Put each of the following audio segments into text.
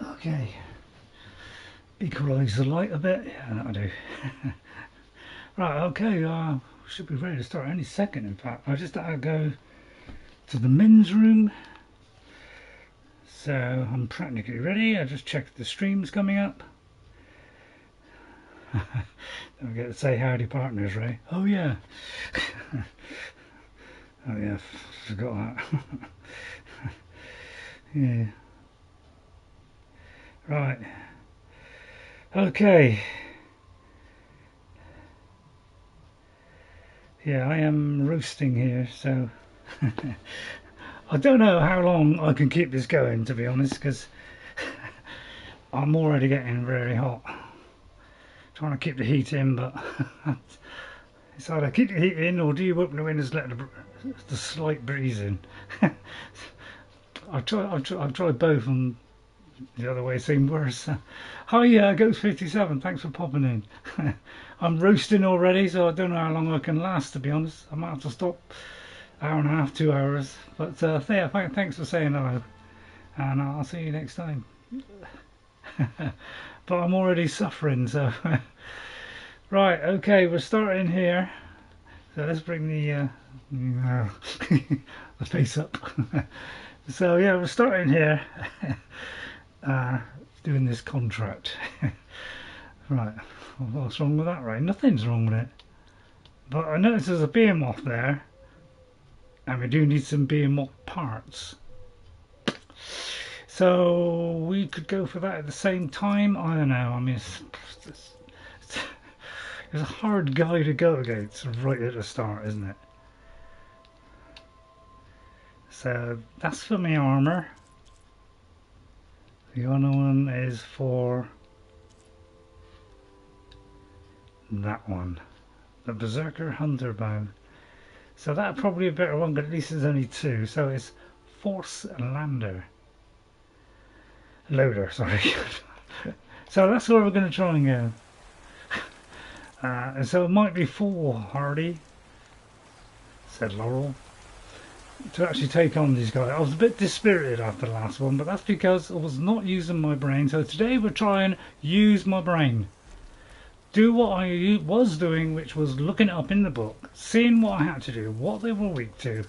Okay. Equalise the light a bit. Yeah, that'll do. Right, okay, should be ready to start any second, in fact. I just had to go to the men's room. So I'm practically ready. I just checked the stream's coming up. Don't forget to say howdy partners, Ray. Oh yeah. Oh yeah, forgot that. Yeah. Right. Okay. Yeah, I am roasting here, so I don't know how long I can keep this going, to be honest, because I'm already getting very hot. Trying to keep the heat in, but it's either keep the heat in or do you open the windows and let the slight breeze in. I've tried both and the other way seemed worse. Hi, Ghost 57, thanks for popping in. I'm roasting already, so I don't know how long I can last, to be honest. I might have to stop hour and a half, 2 hours. But yeah, thanks for saying hello, and I'll see you next time. But I'm already suffering, so right, okay, we're starting here. So let's bring the the face up. So yeah, we're starting here. Doing this contract. Right, what's wrong with that, right? Nothing's wrong with it. But I noticed there's a Behemoth there, and we do need some Behemoth parts. So we could go for that at the same time. I don't know. I mean, it's a hard guy to go against right at the start, isn't it? So that's for my armor. The other one is for that one, the Berserker Hunter Bow. So that's probably a better one, but at least there's only two. So it's Force Lander. Loader, sorry. So that's where we're going to try and go. So it might be 4 Hardy, said Laurel, to actually take on these guys. I was a bit dispirited after the last one, but that's because I was not using my brain. So today we're trying to use my brain. Do what I was doing, which was looking it up in the book, seeing what I had to do, what they were weak to,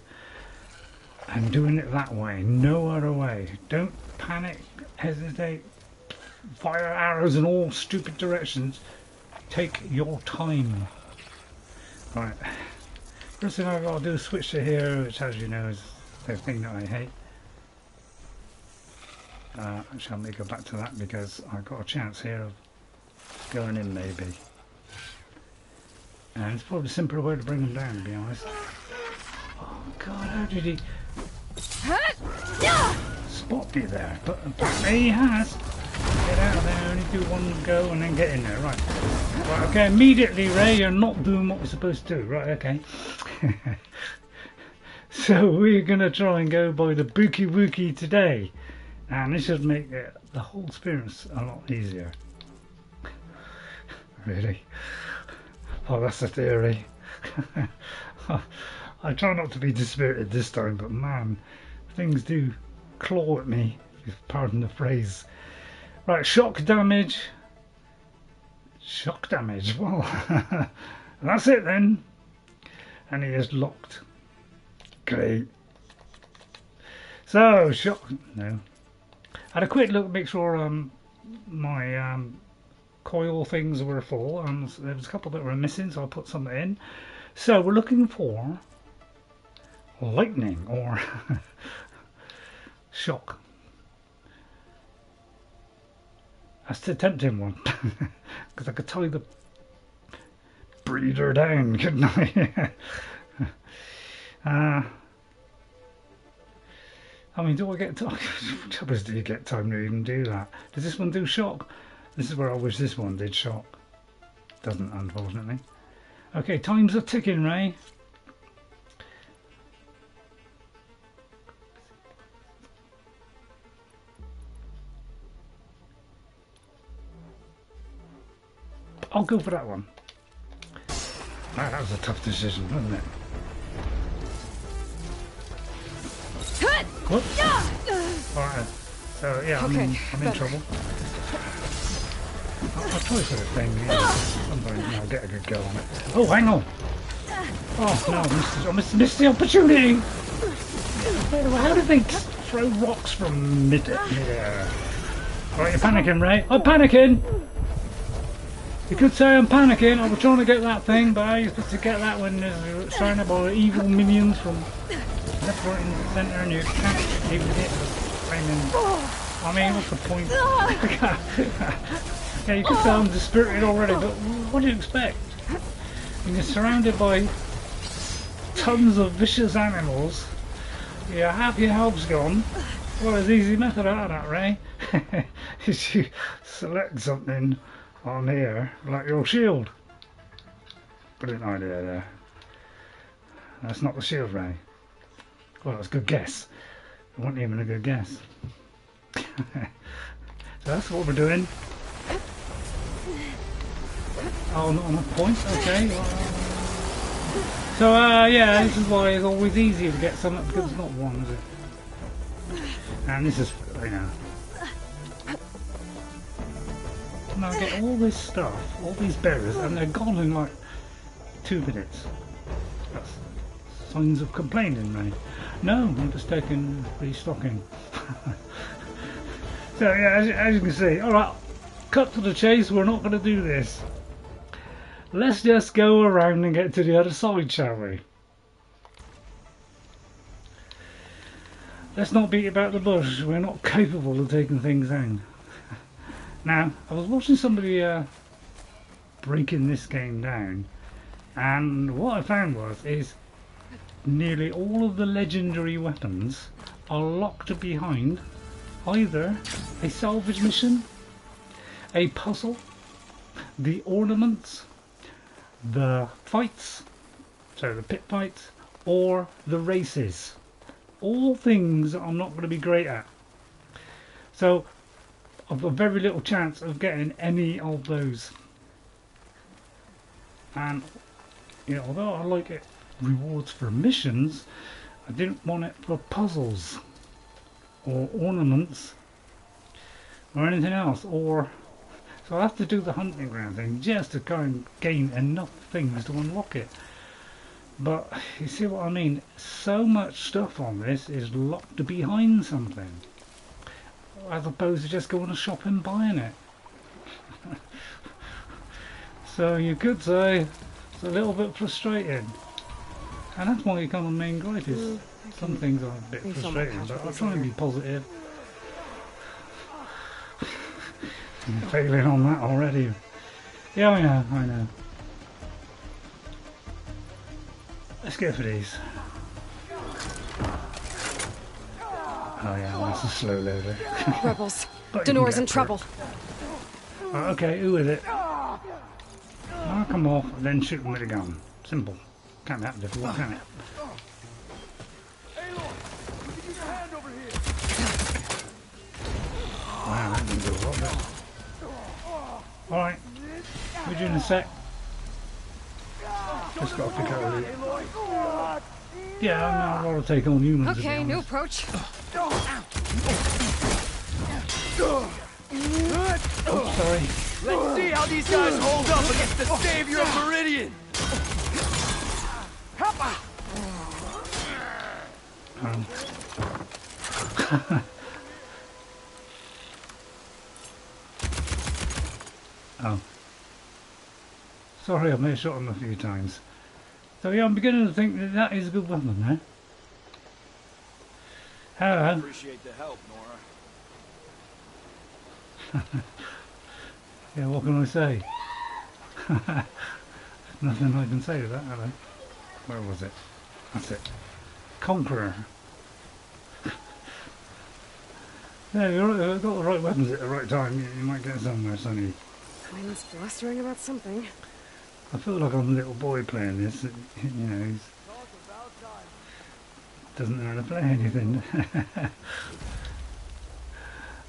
and doing it that way, no other way. Don't panic, hesitate, fire arrows in all stupid directions. Take your time. Right, first thing I've got to do is switch to here, which, as you know, is the thing that I hate. Actually, let me go back to that because I've got a chance here of going in, maybe. And it's probably a simpler way to bring them down, to be honest. Oh god, how did he spot me there? But apparently he has. Get out of there, only do one go and then get in there. Right. Right, okay, immediately, Ray, you're not doing what we're supposed to do. Right, okay. So we're going to try and go by the Bookie Wookie today. And this should make the whole experience a lot easier. Really? Oh, that's the theory. I try not to be dispirited this time, but man, things do claw at me, if pardon the phrase. Right, shock damage. Shock damage, well, that's it then. And he is locked. Great. So, shock, no. I had a quick look, make sure my coil things were full, and there was a couple that were missing, so I put some in. So we're looking for lightning or shock. That's the tempting one, because I could tie the breeder down, couldn't I? I mean, do I get time? Do you get time to even do that? Does this one do shock? This is where I wish this one did shock. Doesn't, unfortunately. Okay, times are ticking, Ray. I'll go for that one. Right, that was a tough decision, wasn't it? What? Alright, so yeah, Okay, I'm in trouble. I'll try for the thing, yeah. Sometimes I'll get a good go on it. Oh, hang on! Oh no, I missed the opportunity! How do they throw rocks from mid-air? Alright, you're panicking, Ray. I'm panicking! You could say I'm panicking. I was trying to get that thing, but I used to get that when there's surrounded by evil minions from left, right, and centre, and you can't even hit the flaming. I mean, what's the point? Yeah, you could say I'm dispirited already, but what do you expect? When you're surrounded by tons of vicious animals, yeah, half your health's gone. Well, there's an easy method out of that, Ray. Is you select something on here, like your shield. Brilliant idea there. That's not the shield, Ray. Well, that's a good guess. It wasn't even a good guess. So that's what we're doing. Oh, not enough points? Okay. So, yeah, this is why it's always easier to get something, because it's not one, is it? And this is, you know. Now I get all this stuff, all these berries, and they're gone in like 2 minutes. That's signs of complaining, right? No, I'm just taking restocking. So yeah, as you can see, alright, cut to the chase, we're not going to do this. Let's just go around and get to the other side, shall we? Let's not beat about the bush, we're not capable of taking things down. Now, I was watching somebody breaking this game down, and what I found is nearly all of the legendary weapons are locked behind either a salvage mission, a puzzle, the ornaments, the fights, so the pit fights, or the races. All things that I'm not going to be great at. So I've got very little chance of getting any of those. And you know, although I like it rewards for missions, I didn't want it for puzzles or ornaments or anything else. Or so I have to do the hunting ground thing just to kind of gain enough things to unlock it. But you see what I mean? So much stuff on this is locked behind something, as opposed to just going to shop and buying it. So you could say it's a little bit frustrating, and that's why you become a main gripe is some things are a bit frustrating, but I'll try and be positive. I'm failing on that already. Yeah, I know. Let's go for these. Oh yeah, that's a slow loader. Rebels. Danur's in trouble. Okay, who is it? Knock them off and then shoot them with a gun. Simple. Can't be that difficult, can it? Wow, that didn't do a lot, but... Alright, we're doing a sec. Just got to pick out a loot. Yeah, I'd rather take on humans. Okay, new approach. Oh, sorry. Let's see how these guys hold up against the savior of Meridian. Oh. Sorry, I may have shot him a few times. So yeah, I'm beginning to think that that is a good weapon now. Hello. Appreciate the help, Nora. Yeah, what can I say? Nothing I can say to that, hello. Where was it? That's it. Conqueror. Yeah, you've got the right weapons at the right time, you might get somewhere, Sonny. Wind's blustering about something. I feel like I'm a little boy playing this, you know, he doesn't know how to play anything.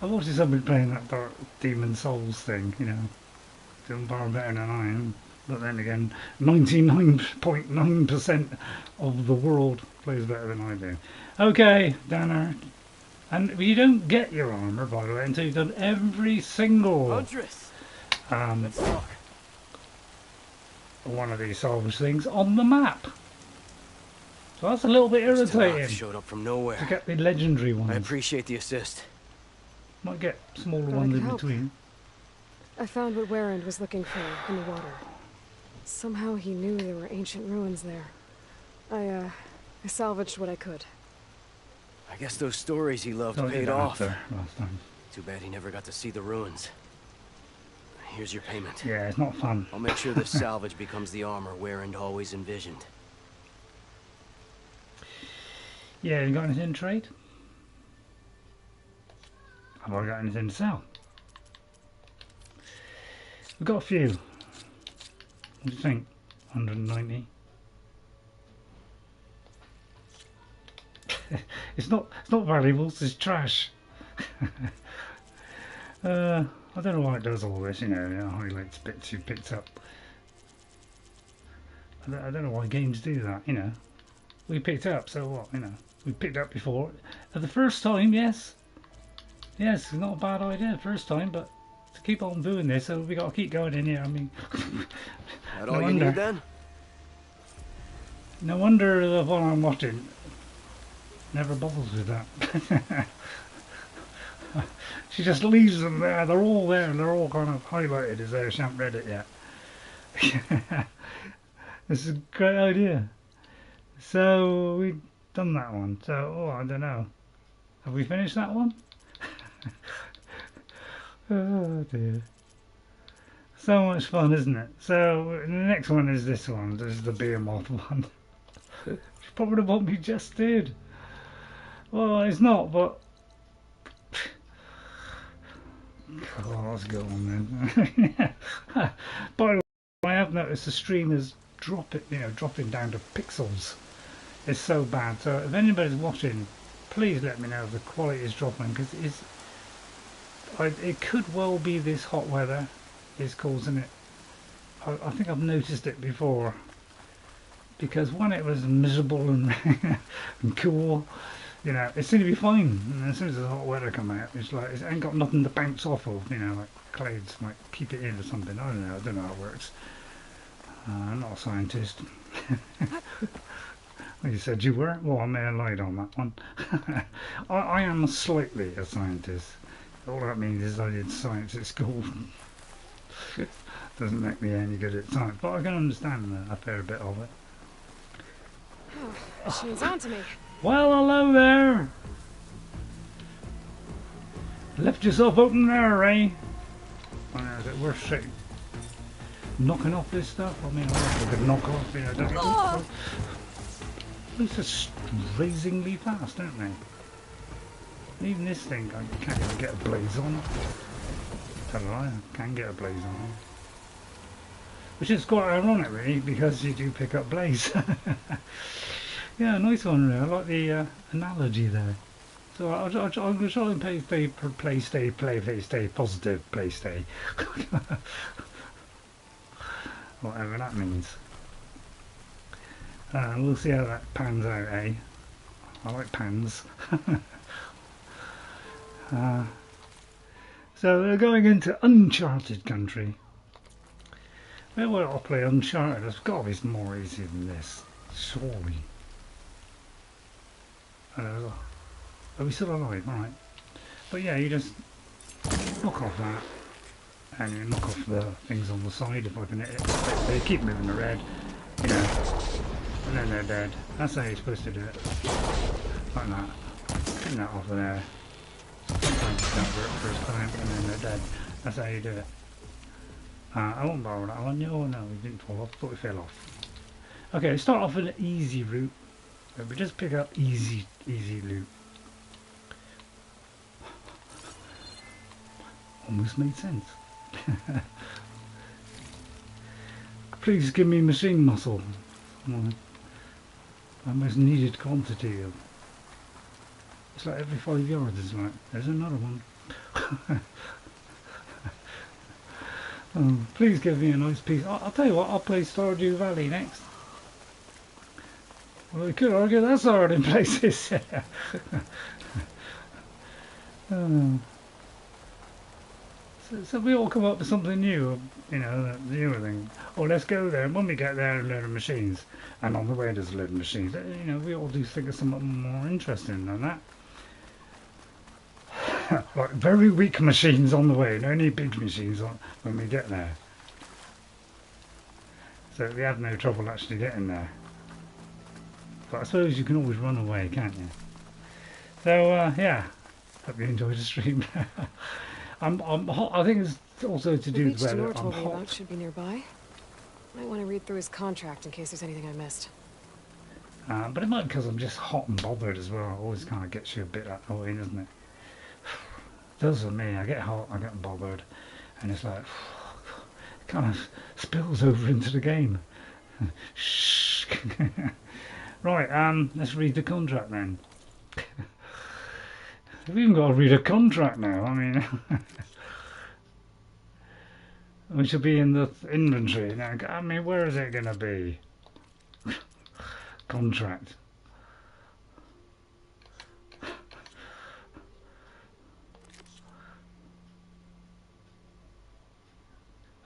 I watched somebody playing that Dark Demon Souls thing, you know, doing far better than I am. But then again, 99.9% of the world plays better than I do. Okay, Danur, And you don't get your armour, by the way, until you've done every single Huntress, let's talk. one of these salvage things on the map. So that's a little bit irritating. Showed up from To nowhere. get the legendary ones. I appreciate the assist. Might get smaller Glad I ones could in help. between. I found what Warren was looking for in the water. Somehow he knew there were ancient ruins there. I salvaged what I could. I guess those stories he loved Oh, you paid don't have off. there last time. Too bad he never got to see the ruins. Here's your payment. Yeah, it's not fun. I'll make sure this salvage becomes the armor Warren always envisioned. Yeah, you got anything to trade? Have I got anything to sell? We've got a few. What do you think? 190. It's not valuables, it's trash. I don't know why it does all this, you know, it highlights bits you picked up. I don't know why games do that, you know. We picked up, so what, you know. We picked up before. At the first time, yes. Yes, it's not a bad idea first time, but to keep on doing this, so we got to keep going in here, I mean. That No all you wonder. need then? No wonder the one I'm watching never bothers with that. She just leaves them there. They're all there. They're all kind of highlighted as though she hasn't read it yet. This is a great idea. So we've done that one. So, oh, I don't know. Have we finished that one? Oh dear. So much fun, isn't it? So the next one is this one. This is the Behemoth one. It's probably what we just did. Well, it's not, but oh, let's go on then. By the way, I have noticed the stream is dropping down to pixels. It's so bad. So if anybody's watching, please let me know if the quality is dropping, because it could well be this hot weather is causing it. I think I've noticed it before, because when it was miserable and, and cool, you know, it seemed to be fine, and as soon as the hot weather come out, it's like it ain't got nothing to bounce off of, you know, like clouds might keep it in or something. I don't know how it works. I'm not a scientist. Well, you said you were? Well, I may have lied on that one. I am slightly a scientist. All that means is I did science at school. Doesn't make me any good at science, but I can understand a fair bit of it. Oh, machine's on to me. Well, hello there. Left yourself open there, Ray. I know, is it worth shaking? Knocking off this stuff? I mean, I could knock off, you know, don't you? These are amazingly fast, don't they? Even this thing, I can't even get a blaze on. Tell a lie, I can get a blaze on. Which is quite ironic, really, because you do pick up blaze. Yeah, nice one, really. I like the analogy there. So I'm going to try and play stay positive, play stay. Whatever that means. We'll see how that pans out, eh? I like pans. So we're going into uncharted country. Well, I'll play Uncharted. It's got to be more easy than this, surely. Are we still alive? Alright. But yeah, you just knock off that, and you knock off the things on the side if I can hit it. They keep moving the red, you know, and then they're dead. That's how you're supposed to do it. Like that. Getting that off of there. Sometimes it don't work first time, and then they're dead. That's how you do it. I won't borrow that one. Oh no, we didn't fall off. Thought we fell off. Okay, start off with an easy route. We just pick up easy loot. Almost made sense. Please give me machine muscle. My most needed quantity of. It's like every 5 yards is like, there's another one. Please give me a nice piece. I'll tell you what, I'll play Stardew Valley next. Well, we could argue that's hard in places. Oh. So we all come up with something new, you know, the newer thing. Oh, let's go there. And when we get there, a load of machines. And on the way, there's a load of machines. You know, we all do think of something more interesting than that. Like very weak machines on the way, and only big machines on when we get there. So we have no trouble actually getting there. But I suppose you can always run away, can't you? So yeah, hope you enjoyed the stream. I'm hot. I think it's also to do with The beach weather. Danur I'm told me about hot. should be nearby. Might want to read through his contract in case there's anything I missed. But it might be because I'm just hot and bothered as well. It always kind of gets you a bit that way, doesn't it? It does for me. I get hot, I get bothered, and it's like it kind of spills over into the game. Shh. Right, let's read the contract then. We've even got to read a contract now. I mean, we should be in the inventory now. I mean, where is it going to be? Contract.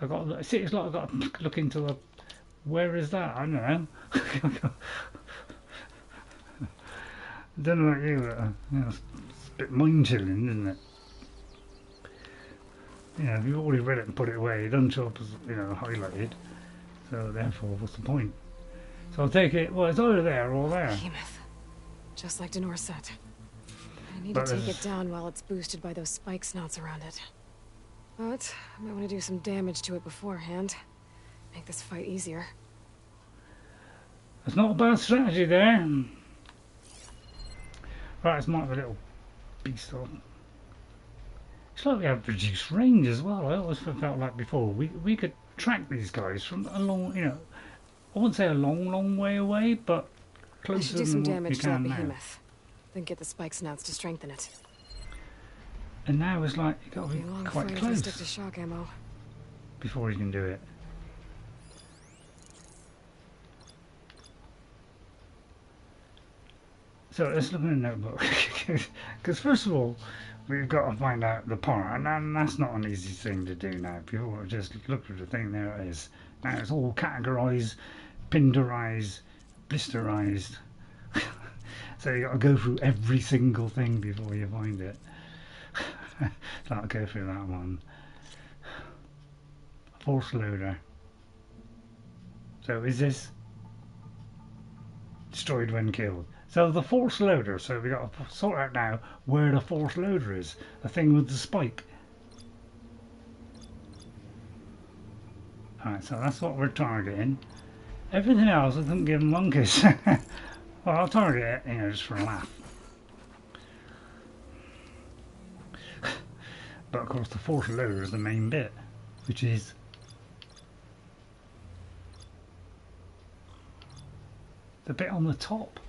I got. See, it's like I got to look into the. Where is that? I don't know. I don't know about you, but you know, it's a bit mind chilling, isn't it? Yeah, if you've already read it and put it away, it doesn't show up as, you know, highlighted. So therefore, what's the point? So I'll take it. Well, it's either there or there. Behemoth. Just like Danur said. I need But to take it down while it's boosted by those spike snouts around it. But I might want to do some damage to it beforehand. Make this fight easier. It's not a bad strategy there. Right, it's might be a little beast on. It's like we have reduced range as well. I always felt like before we could track these guys from a long, you know, I wouldn't say a long way away, but I closer should do some than what we damage to that can now. behemoth. Then get the spike snouts to strengthen it. And now it's like you got to Be be a long quite fight if I close stick to shock ammo. before you can do it. So let's look in the notebook. Because first of all, we've got to find out the part, and that's not an easy thing to do now. People just look at the thing, there it is. Now it's all categorised, pinderised, blisterised. So you got to go through every single thing before you find it. So I'll go through that one. Force loader. So is this destroyed when killed? So the force loader, so we got to sort out now where the force loader is. The thing with the spike. Alright, so that's what we're targeting. Everything else I didn't give them monkeys. Well, I'll target it, you know, just for a laugh. But of course the force loader is the main bit, which is the bit on the top.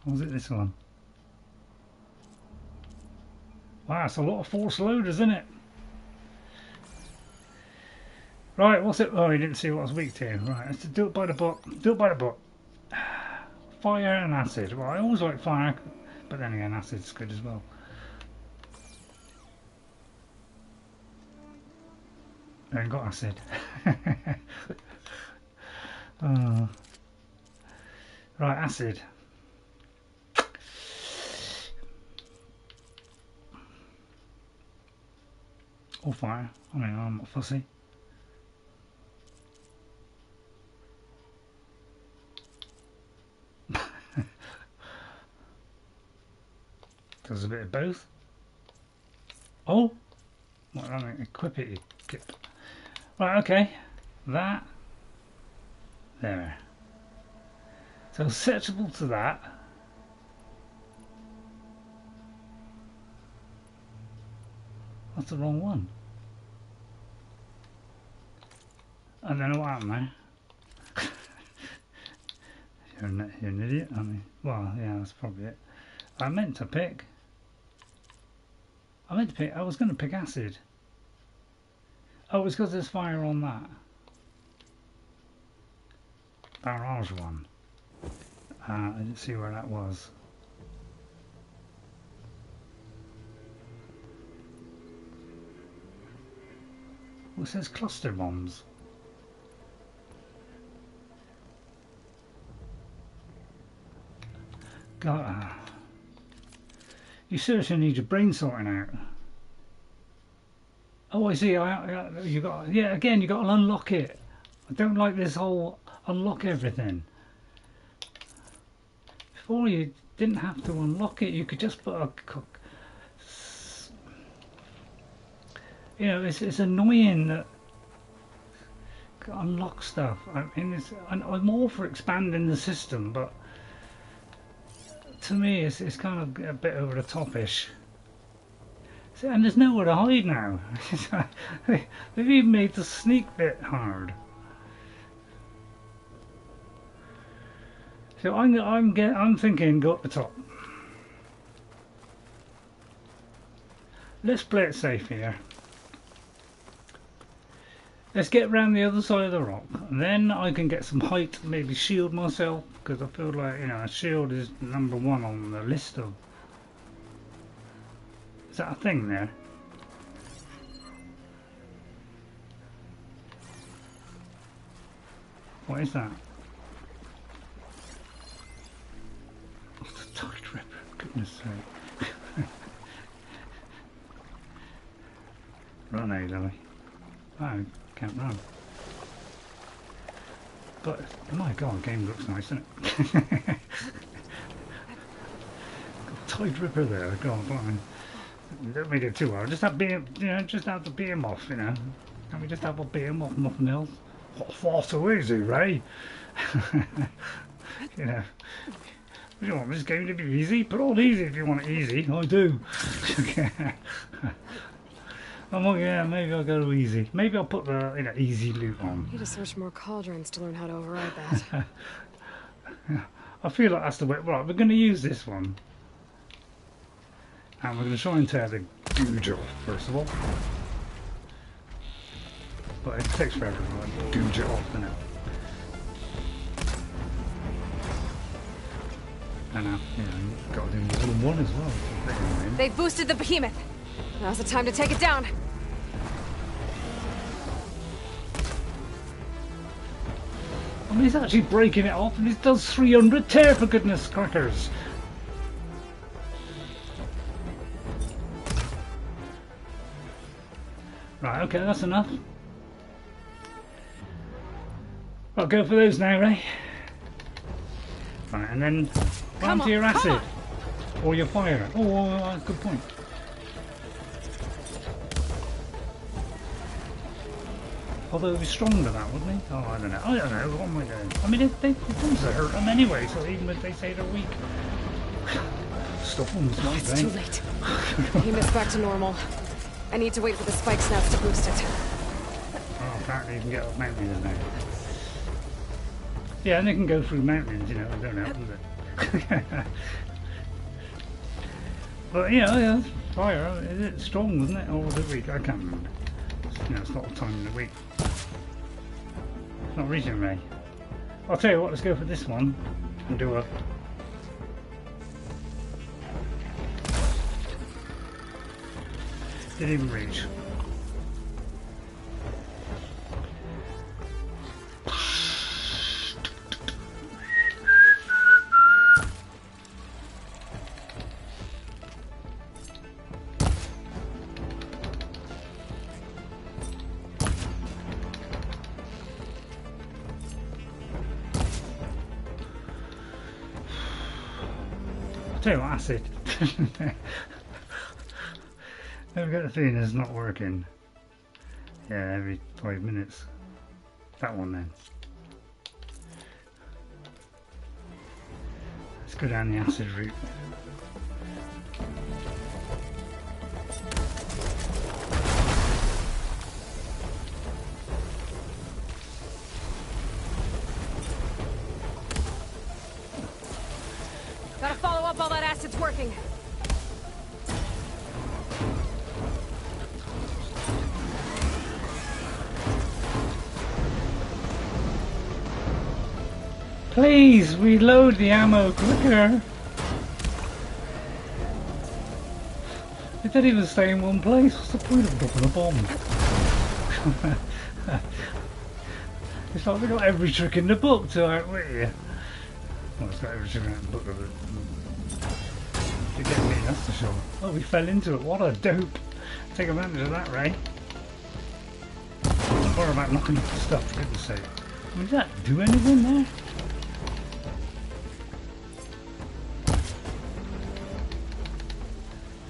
Was it this one? Wow, it's a lot of force loaders, isn't it? Right, what's it? Oh, you didn't see what I was weak to. Right, let's do it by the book. Do it by the book. Fire and acid. Well, I always like fire, but then again, acid's good as well. I ain't got acid. Oh. Right, acid. Or fire. I mean, I'm not fussy. Does a bit of both. Oh! Well, I mean, equip it, equip. Right, okay. That. There. So searchable to that. That's the wrong one. I don't know what happened there. You're an idiot, I mean. Well, yeah, that's probably it. I meant to pick. I was going to pick acid. Oh, it's because there's fire on that. barrage one. I didn't see where that was. Well, it says cluster bombs. God, you seriously need your brain sorting out. Oh, I see. You got, yeah. Again, you got to unlock it. I don't like this whole unlock everything. Before you didn't have to unlock it. You could just put a. You know, it's annoying that unlock stuff. I mean, I'm all for expanding the system, but to me, it's kind of a bit over the top-ish. And there's nowhere to hide now. They've even made the sneak bit hard. So I'm thinking go up the top. Let's play it safe here. Let's get around the other side of the rock, and then I can get some height, maybe shield myself, because I feel like, you know, a shield is number one on the list of... Is that a thing there? What is that? What's the tide ripper? Goodness sake. Run, Lily. Oh, can't run. But, my god, the game looks nice, doesn't it? Got a tide ripper there, god, fine. Don't make it too hard. Just have just have the Behemoth, you know. Can't we just have a Behemoth, nothing else? What, far too easy, Ray? You know. You want this game to be easy? Put on easy if you want it easy. I do. Oh yeah, maybe I'll go easy. Maybe I'll put the easy loot on. Need to search more cauldrons to learn how to override that. I feel like that's the way. Right, we're going to use this one. And we're going to try and tear the googe off, first of all. But it takes forever to like, googe it off, doesn't it? And now, you've got to do more than one as well. They've boosted the Behemoth. Now's the time to take it down. I mean, he's actually breaking it off, and it does 300 tear, for goodness crackers. Right, okay, that's enough. I'll go for those now, Ray. Right, and then run to your acid. Or your fire. Oh, that's a good point. Although he'd be stronger than that, wouldn't he? Oh, I don't know. What am I doing? I mean, they tend to hurt them anyway, so even if they say they're weak. Stop them, it's my thing. Too late. Behemoth's back to normal. I need to wait for the spike snaps to boost it. Oh, apparently you can get up mountains now. Yeah, and they can go through mountains, you know, I don't know, does it? But, yeah, fire, is it strong, wasn't it? Or was it weak? I can't remember. You know, it's not the time in the week. It's not reaching me. I'll tell you what, let's go for this one and do a... Didn't even reach. Tell you what, acid. I've got the feeling it's not working. Yeah, every 5 minutes. That one then. Let's go down the acid route. Gotta follow up while that acid's working. Please, reload the ammo quicker. It didn't even stay in one place. What's the point of dropping a bomb? It's like we got every trick in the book to outwit you. Well, it's got every trick in the book of it. You get me, that's for sure. Oh, we fell into it. What a dope. Take advantage of that, Ray. Don't worry about knocking off the stuff, for goodness sake. I mean, did that do anything there?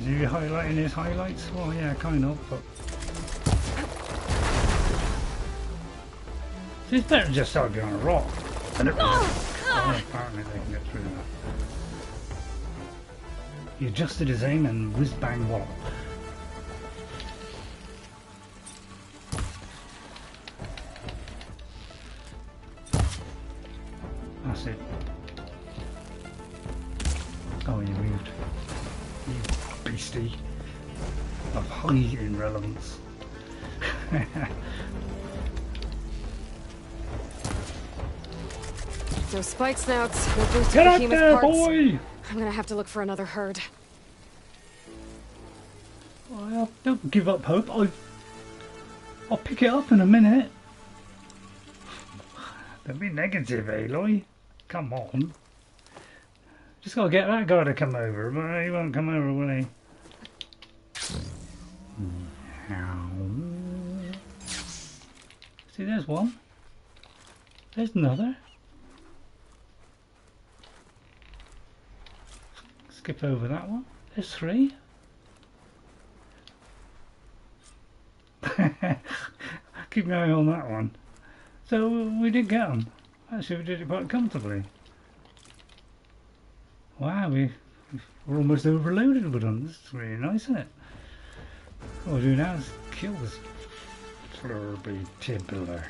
Is he highlighting his highlights? Well, yeah, kind of, but... See, it's better just start going on a rock. And it apparently they can get through that. He adjusted his aim and whiz-bang wallop. That's it. Oh, you moved. You beastie. Of high irrelevance. No spike snouts, no boosted Get up Behemoth there, parts. boy! I'm gonna have to look for another herd. Well, don't give up hope. I'll pick it up in a minute. Don't be negative, Aloy. Come on. Just gotta get that guy to come over, but he won't come over, will he? See, there's one. There's another. Skip over that one. There's three. Keep an eye on that one. So we did get them. Actually, we did it quite comfortably. Wow, we're almost overloaded with them. This is really nice, isn't it? What we'll do now is kill this flurby tibbler.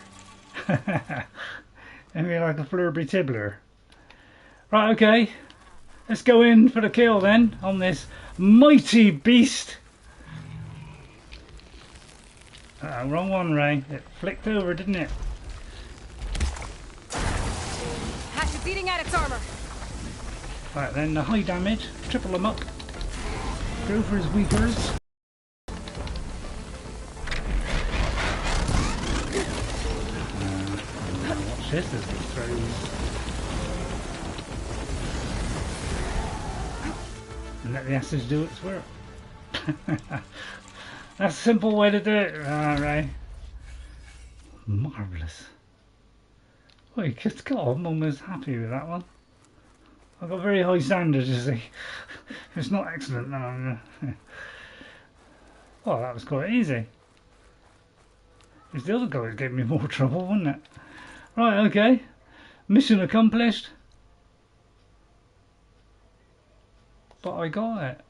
Maybe like a flurby tibbler. Right, okay. Let's go in for the kill then on this mighty beast. Wrong one, Ray. It flicked over, didn't it? Hatch is eating at its armor. Right then, the high damage. Triple them up. Go for his weakers. Watch this as he throws. And let the acid do its work. That's a simple way to do it, Ray. Marvellous. Well, you just got I'm almost happy with that one. I've got very high standards, you see. If it's not excellent, no, I'm gonna... Oh, that was quite easy. It's the other guy that gave me more trouble, wasn't it? Right, okay. Mission accomplished. But I got it.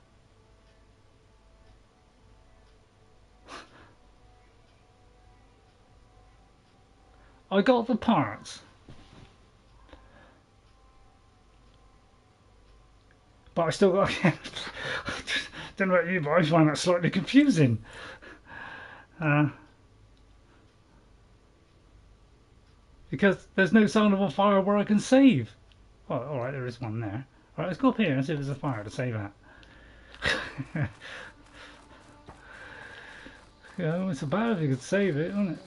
I got the parts. But I still got... don't know about you, but I find that slightly confusing. Because there's no sign of a fire where I can save. Well, alright, there is one there. Alright, let's go up here and see if there's a fire to save at. Yeah, it's bad if you could save it, isn't it?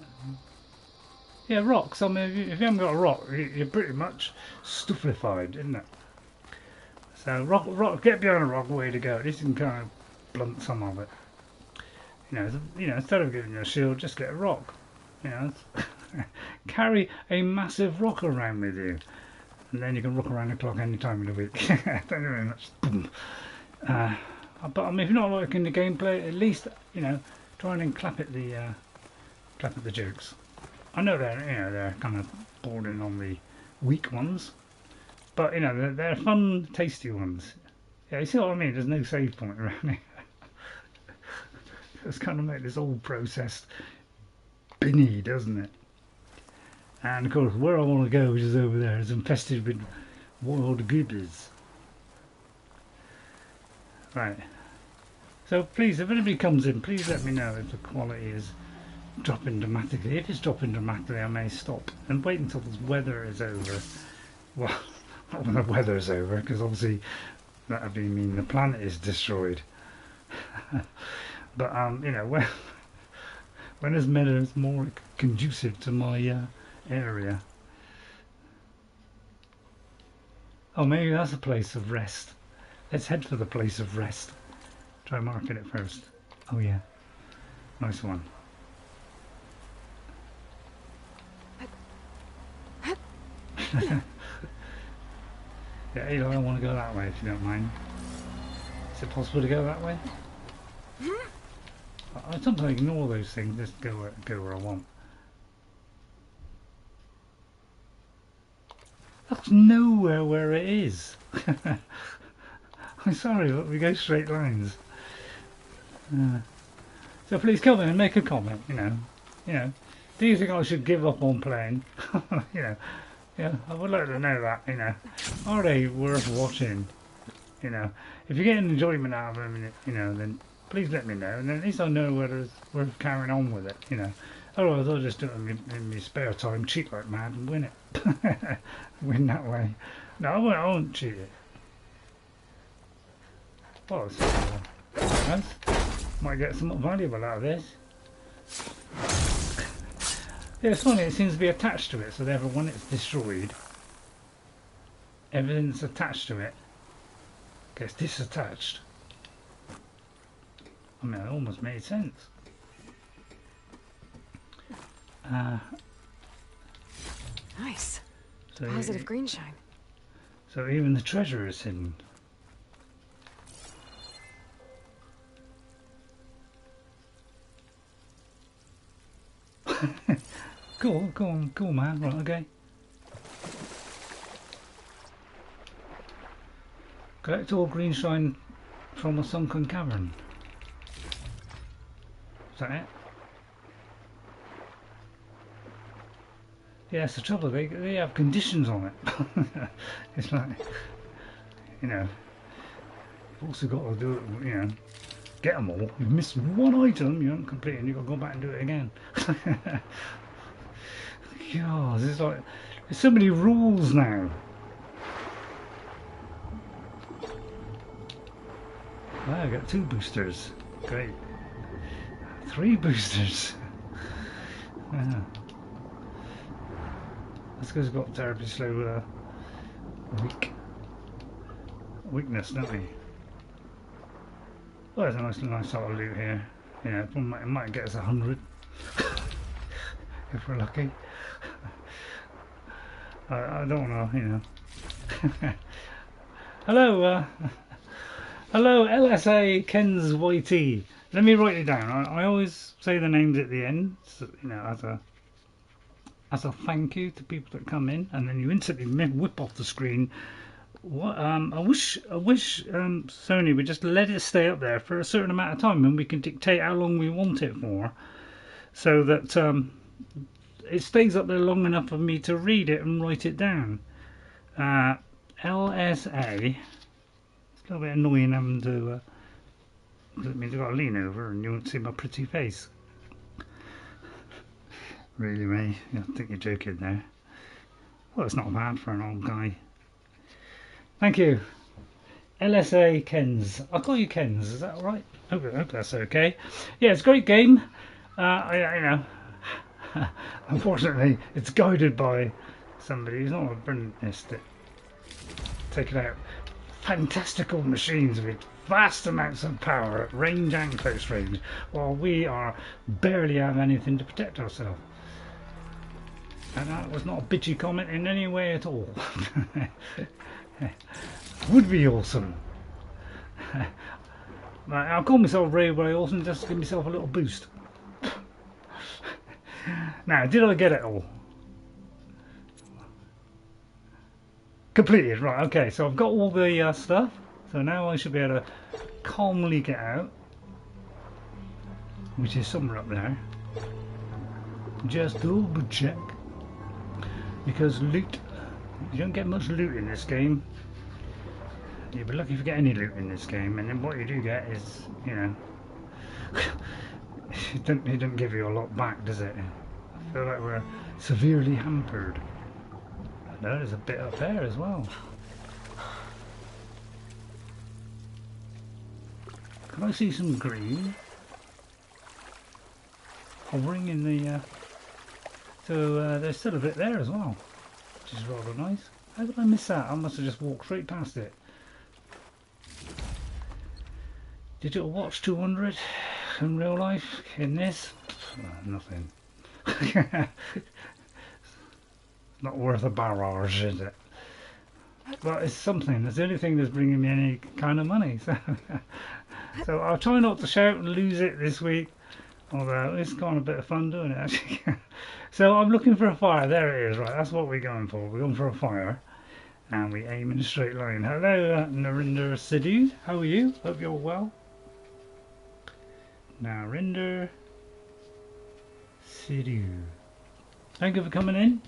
Yeah, rocks. I mean, if you haven't got a rock, you're pretty much stupefy, isn't it? So, rock, get behind a rock, way to go. At least you can kind of blunt some of it. You know, instead of giving you a shield, just get a rock. You know, carry a massive rock around with you, and then you can rock around the clock any time of the week. Thank you very much. But I mean, if you're not liking the gameplay, at least try and clap at the jokes. I know they're kind of bordering on the weak ones, but they're fun, tasty ones. Yeah, you see what I mean? There's no save point around here. It's kind of make this whole process binny, doesn't it? And of course, where I want to go, which is over there, is infested with wild goobers. Right. So please, if anybody comes in, please let me know if the quality is dropping dramatically. If it's dropping dramatically, I may stop and wait until this weather is over Well, not when the weather's over, because obviously that would mean the planet is destroyed. But you know, when there's weather is more conducive to my area. Oh, maybe that's a place of rest. Let's head for the place of rest. Try marking it first. Oh yeah, nice one. Yeah, Eli, I want to go that way if you don't mind. Is it possible to go that way? I sometimes ignore those things, just go where I want. That's nowhere where it is. I'm sorry, but we go straight lines. So please come in and make a comment. You know. Do you think I should give up on playing? You know. Yeah, I would like to know that. You know, are they worth watching? You know, if you're getting enjoyment out of them, you know, then please let me know, and then at least I know whether it's worth carrying on with it. You know, otherwise I'll just do it in my spare time, cheat like mad, and win it. Win that way. No, I won't cheat it. Well, nice. Might get something valuable out of this. Yeah, it's funny, it seems to be attached to it, so therefore when it's destroyed, everything that's attached to it gets disattached. I mean, it almost made sense. Nice. So Positive green shine. So even the treasure is hidden. Cool man, right, okay. Collect all green shine from a sunken cavern. Is that it? Yeah, that's the trouble, they have conditions on it. It's like, you know, you've also got to do it, you know, get them all. You've missed one item, you haven't completed, and you've got to go back and do it again. God, it's like, there's so many rules now. Wow, I got 2 boosters. Great. 3 boosters. Yeah. That's because we've got terribly slow weakness, don't we? Well, there's a nice sort of loot here. Yeah, it might get us 100 if we're lucky. I don't know, you know. Hello, hello, LSA Ken's YT. Let me write it down. I always say the names at the end, so, you know, as a thank you to people that come in, and then you instantly whip off the screen. What I wish Sony would just let it stay up there for a certain amount of time, and we can dictate how long we want it for, so that it stays up there long enough for me to read it and write it down. LSA. It's a little bit annoying having to. It means I've got to lean over and you won't see my pretty face. Really, Ray? I think you're joking there. Well, it's not bad for an old guy. Thank you. LSA Kens. I'll call you Kens, is that alright? I hope that's okay. Yeah, it's a great game. You know, unfortunately, it's guided by somebody who's not a brilliantist at taking out fantastical machines with vast amounts of power at range and close range, while we barely have anything to protect ourselves. And that was not a bitchy comment in any way at all. Would be awesome. I'll call myself Ray Awesome just to give myself a little boost. Now, did I get it all? Completed, right, okay, so I've got all the stuff, so now I should be able to calmly get out, which is somewhere up there. Just double check, because loot, you don't get much loot in this game. You'll be lucky if you get any loot in this game, and then what you do get is, you know, it doesn't give you a lot back, does it? I feel like we're severely hampered. There's a bit up there as well. Can I see some green? Hovering in the... So there's still a bit there as well, which is rather nice. How did I miss that? I must have just walked straight past it. Digital watch 200 in real life. In this, nothing. Not worth a barrage, is it? Well, it's something. It's the only thing that's bringing me any kind of money. So I'll try not to shout and lose it this week. Although it's kind of a bit of fun doing it actually. So I'm looking for a fire. There it is. Right, that's what we're going for. We're going for a fire, and we aim in a straight line. Hello, Narinder Sidhu. How are you? Hope you're well. Narinder Sidhu. Thank you for coming in.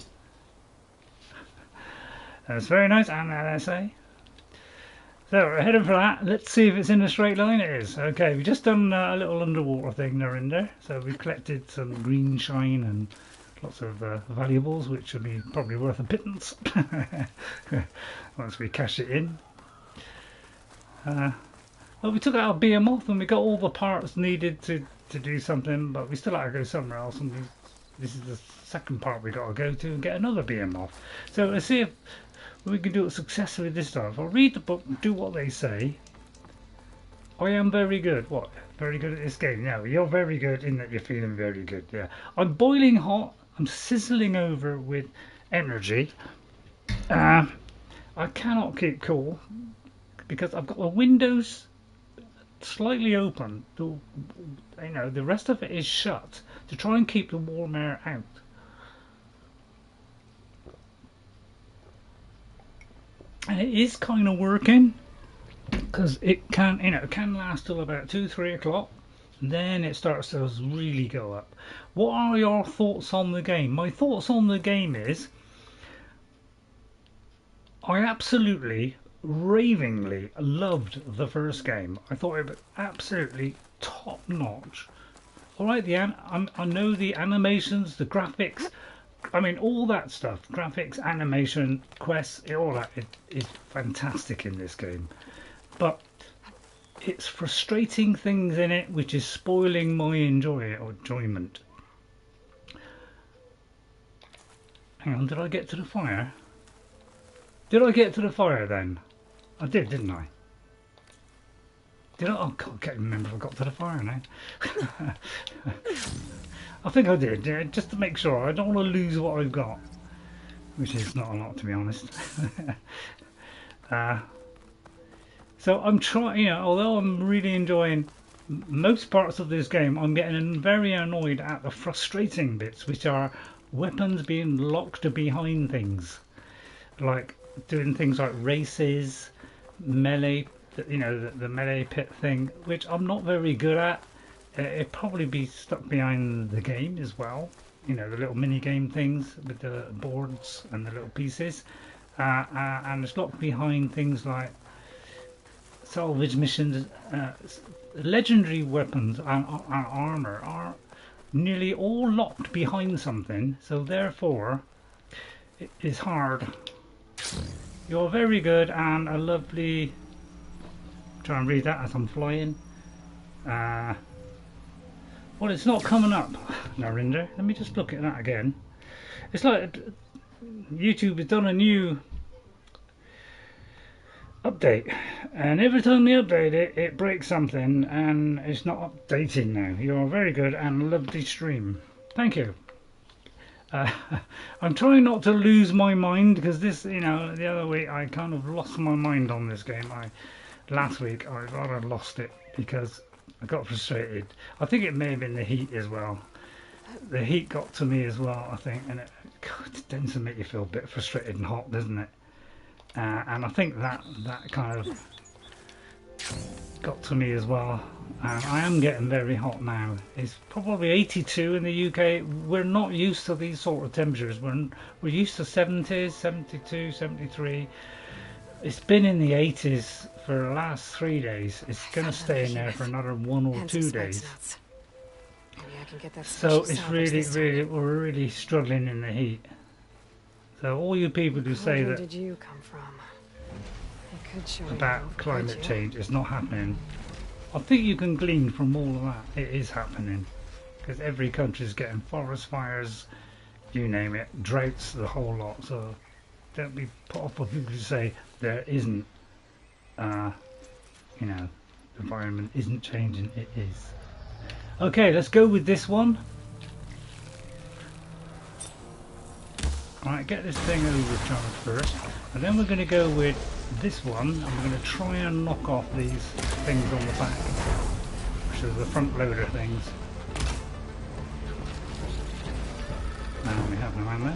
That's very nice, and LSA. So we're heading for that. Let's see if it's in a straight line. It is. Okay, we've just done a little underwater thing, Narinder. So we've collected some green shine and lots of valuables, which will be probably worth a pittance once we cash it in. Well, we took out a Behemoth and we got all the parts needed to do something, but we still had to go somewhere else. And this is the second part we got to go to and get another Behemoth. So let's see if we can do it successfully this time. If I read the book and do what they say, I am very good. What? Very good at this game? No, you're very good in that you're feeling very good. Yeah. I'm boiling hot. I'm sizzling over with energy. I cannot keep cool because I've got the windows slightly open. You know, the rest of it is shut to try and keep the warm air out. And it is kind of working because it can, you know, it can last till about 2-3 o'clock. Then it starts to really go up. What are your thoughts on the game? My thoughts on the game is I absolutely, ravingly loved the first game. I thought it was absolutely top notch. Alright, I know the animations, the graphics, I mean all that stuff, graphics, animation, quests, all that is fantastic in this game. But it's frustrating things in it which is spoiling my enjoyment. Hang on, did I get to the fire? Did I get to the fire then? I did, didn't I? Did I? Oh God, I can't remember if I got to the fire now. I think I did, yeah, just to make sure. I don't want to lose what I've got, which is not a lot to be honest. So I'm trying, you know, although I'm really enjoying most parts of this game, I'm getting very annoyed at the frustrating bits, which are weapons being locked behind things, like doing things like races, melee, you know, the melee pit thing, which I'm not very good at. It'd probably be stuck behind the game as well, you know, the little mini game things with the boards and the little pieces, and it's locked behind things like salvage missions. Legendary weapons and armor are nearly all locked behind something, so therefore it is hard. You're very good and a lovely... Try and read that as I'm flying. Well, it's not coming up, Narinder. Let me just look at that again. It's like YouTube has done a new update, and every time they update it, it breaks something, and it's not updating now. You're very good and lovely stream. Thank you. I'm trying not to lose my mind because this, you know, the other week I kind of lost my mind on this game. Last week I rather lost it because I got frustrated. I think it may have been the heat as well. The heat got to me as well, I think, and it tends to make you feel a bit frustrated and hot, doesn't it? And I think that kind of got to me as well. And I am getting very hot now. It's probably 82 in the UK. We're not used to these sort of temperatures. We're used to 70s, 72, 73. It's been in the 80s for the last 3 days. It's going to stay in there for another 1 or 2 days. So it's really, we're really struggling in the heat. So all you people who say Where that did you come from? I could show you about over, climate could you? change is not happening, I think you can glean from all of that it is happening, because every country is getting forest fires, you name it, droughts, the whole lot. So don't be put off by people who say there isn't, you know, the environment isn't changing. It is. Okay, let's go with this one. Alright, get this thing overcharged first, and then we're going to go with this one, and we're going to try and knock off these things on the back, which are the front loader things. And we have no ammo.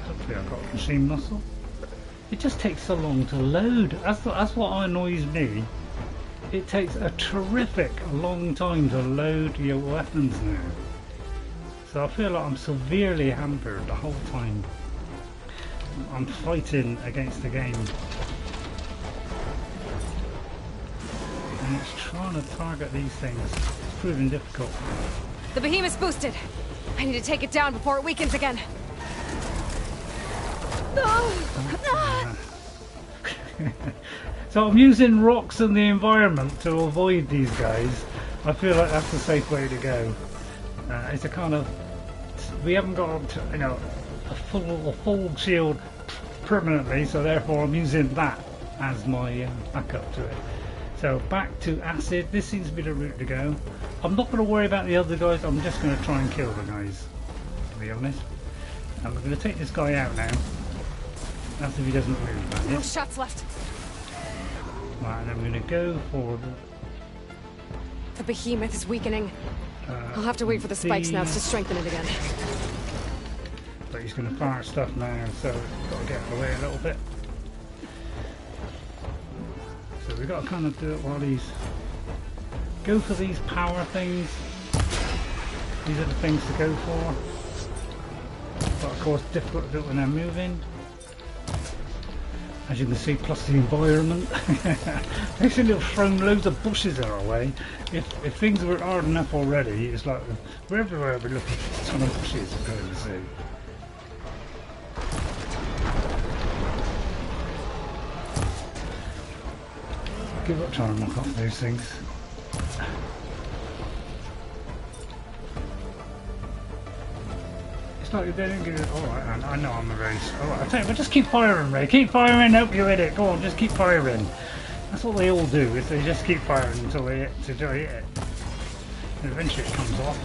Hopefully I've got machine muscle. It just takes so long to load. That's what annoys me. It takes a terrific long time to load your weapons now. So I feel like I'm severely hampered the whole time I'm fighting against the game. And it's trying to target these things. It's proving difficult. The Behemoth's boosted. I need to take it down before it weakens again. So I'm using rocks and the environment to avoid these guys. I feel like that's the safe way to go. It's a kind of, we haven't got, you know, a full shield permanently, so therefore I'm using that as my backup to it. So back to acid. This seems to be the route to go. I'm not going to worry about the other guys. I'm just going to try and kill the guys, to be honest. And we're going to take this guy out now. That's if he doesn't move. That's No it. shots left. Right, and then we're going to go for The Behemoth is weakening. the, I'll have to wait for the spikes now to strengthen it again. but he's going to fire stuff now, so we've got to get out of the way a little bit. So we've got to kind of do it while he's... Go for these power things. These are the things to go for. But of course difficult to do it when they're moving. As you can see, plus the environment. They seem to have thrown loads of bushes our way. If things were hard enough already, it's like we're everywhere we're looking for a ton of bushes to go and see. Give up trying to knock off those things. It's like they didn't give it. Alright, I know I'm a race. Alright, I tell you, but just keep firing, Ray. Keep firing, hope you hit it. Go on, just keep firing. That's what they all do, is they just keep firing until they hit it. And eventually it comes off.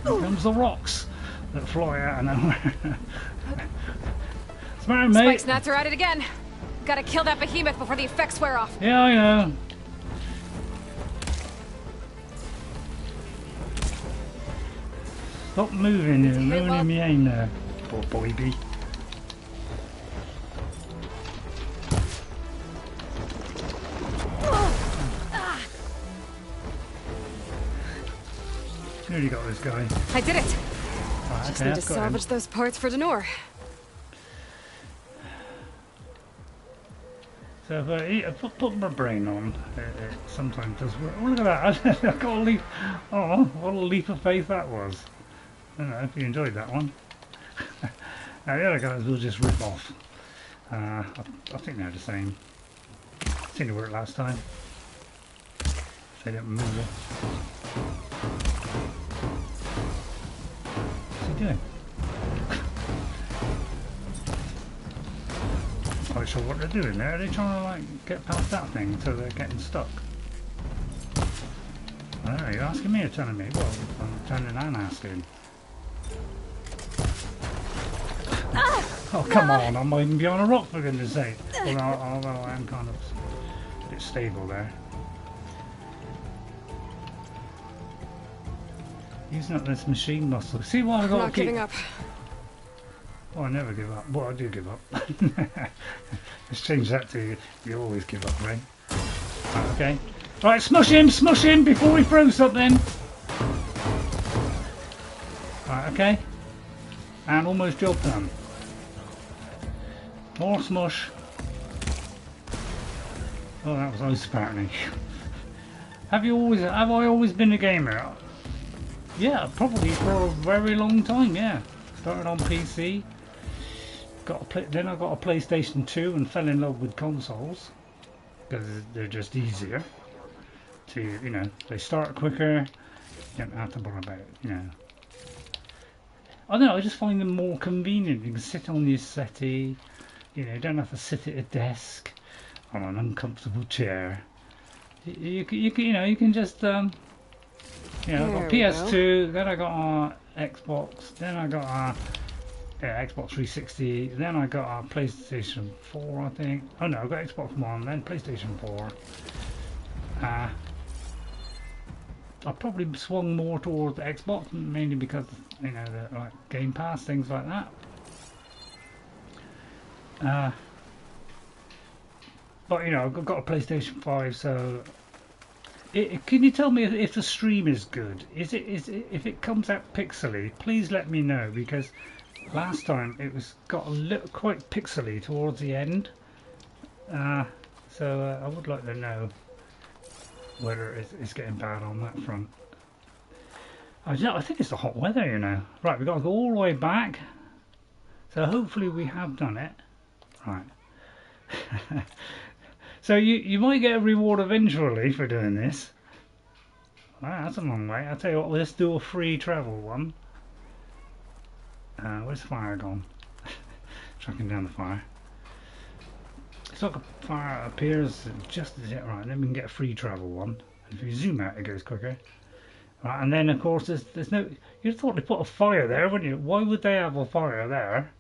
Here comes the rocks that fly out of nowhere. What's the matter, mate? Spikes gnats are at it again. Gotta kill that Behemoth before the effects wear off. Yeah, I know. Stop moving, you're ruining me aim there, poor baby. Nearly got this guy. I did it. Right, Just okay, need to I've got him. salvage those parts for Danur. So if I put my brain on, it sometimes does work. Oh, look at that! I got a leap. Oh, what a leap of faith that was. I don't know if you enjoyed that one. Now the other guys will just rip off. I think they're the same. Seemed to work last time. They didn't move it. What's he doing? I'm not sure what they're doing there. Are they trying to like get past that thing until they're getting stuck? Oh, are you asking me or telling me? Well, I'm telling and asking. Oh, come on, I might even be on a rock for goodness sake. Although I am kind of a bit stable there. Using up this machine muscle. See why I I'm got to not keep... giving up. Oh, I never give up. Well, I do give up. Let's change that to you always give up, Ray. Right, okay. Right, smush him before he throws something. Right, okay. And almost job done. More smush. Oh, that was ice apparently. Have I always been a gamer? Yeah, probably for a very long time. Yeah, started on PC. Then I got a PlayStation 2 and fell in love with consoles because they're just easier to, you know, they start quicker. You don't have to worry about it, you know. I don't know, I just find them more convenient. You can sit on your settee, you know, you don't have to sit at a desk on an uncomfortable chair. You know, you can just, you know, I got PS2, then I got a Xbox, then I got a Xbox 360, then I got a PlayStation 4, I think. Oh no, I got Xbox One, then PlayStation 4. I probably swung more towards the Xbox, mainly because, you know, the like Game Pass, things like that. But you know, I've got a PlayStation 5, so can you tell me if the stream is good? Is it if it comes out pixely? Please let me know, because last time it got a little quite pixely towards the end. So I would like to know whether it's getting bad on that front. I think it's the hot weather, you know. Right, we've got to go all the way back. So hopefully we have done it. Right. So you might get a reward eventually for doing this. Wow, that's a long way. I'll tell you what, let's do a free travel one. Where's the fire gone? Tracking down the fire. It's like a fire appears just as it right, then we can get a free travel one. And if you zoom out it goes quicker. Right, and then of course there's no, you'd thought they put a fire there, wouldn't you? Why would they have a fire there?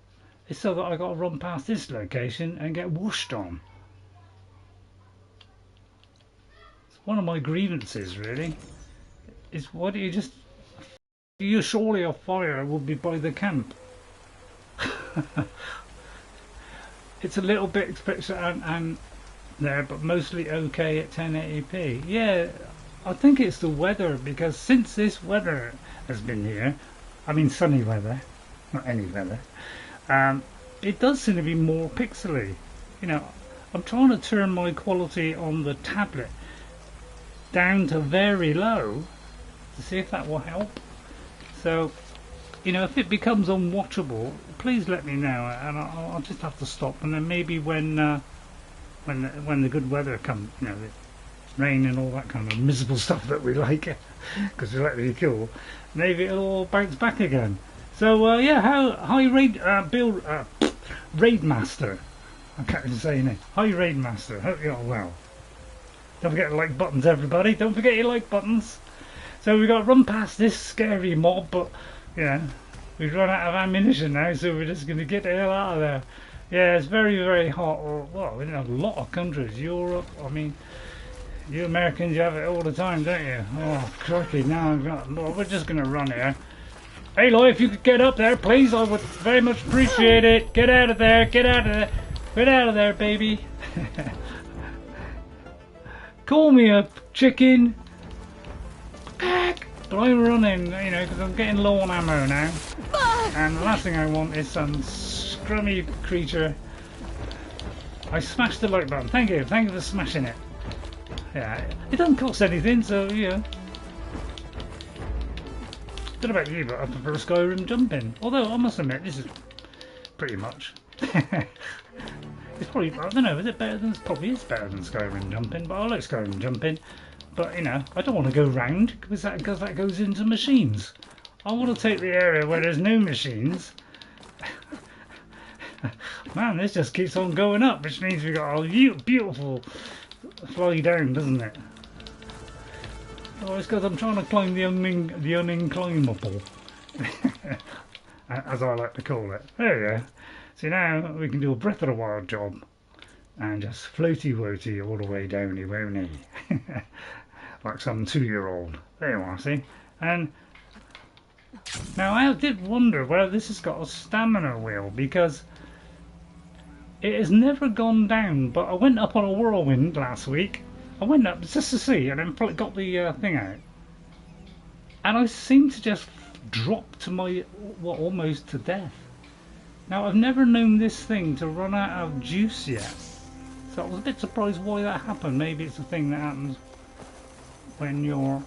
It's so that I got to run past this location and get whooshed on. It's one of my grievances really. Is why do you just, surely a fire would be by the camp. It's a little bit expensive and there, but mostly okay at 1080p. Yeah, I think it's the weather, because since this weather has been here, I mean sunny weather, not any weather, it does seem to be more pixely. You know, I'm trying to turn my quality on the tablet down to very low to see if that will help. So, you know, if it becomes unwatchable, please let me know, and I'll just have to stop. And then maybe when the good weather comes, you know, the rain and all that kind of miserable stuff that we like, because we like to be cool, maybe it'll all bounce back again. So yeah, hi Raid Master. I can't even say your name. Hi Raid Master. Hope you're all well. Don't forget to like buttons, everybody. Don't forget your like buttons. So we've got to run past this scary mob, but you know, we've run out of ammunition now, so we're just going to get the hell out of there. Yeah, it's very, very hot. Well, in a lot of countries, Europe, I mean, you Americans, you have it all the time, don't you? Oh, crikey, now we're just going to run here. Hey, Lloyd, if you could get up there, please, I would very much appreciate it. Get out of there, get out of there. Get out of there, baby. Call me a chicken. But I'm running, you know, because I'm getting low on ammo now. And the last thing I want is some scrummy creature. I smashed the like button. Thank you for smashing it. Yeah, it doesn't cost anything, so yeah. Don't know about you, but I prefer Skyrim jumping. Although I must admit, this is pretty much. It's probably, I don't know, is it better than? It probably is better than Skyrim jumping, but I like Skyrim jumping. But you know, I don't want to go round because that goes into machines. I want to take the area where there's no machines. Man, this just keeps on going up, which means we've got a beautiful fly down, doesn't it? Oh, it's because I'm trying to climb the uninclimbable, as I like to call it. There we go. See, now we can do a Breath of the Wild job and just floaty woaty all the way down here, won't he? Like some 2-year-old. There you are, see? And now I did wonder whether this has got a stamina wheel, because it has never gone down. But I went up on a whirlwind last week. I went up just to see, and then got the thing out, and I seemed to just drop to my, well, almost to death. Now I've never known this thing to run out of juice yet, so I was a bit surprised why that happened. Maybe it's a thing that happens when you're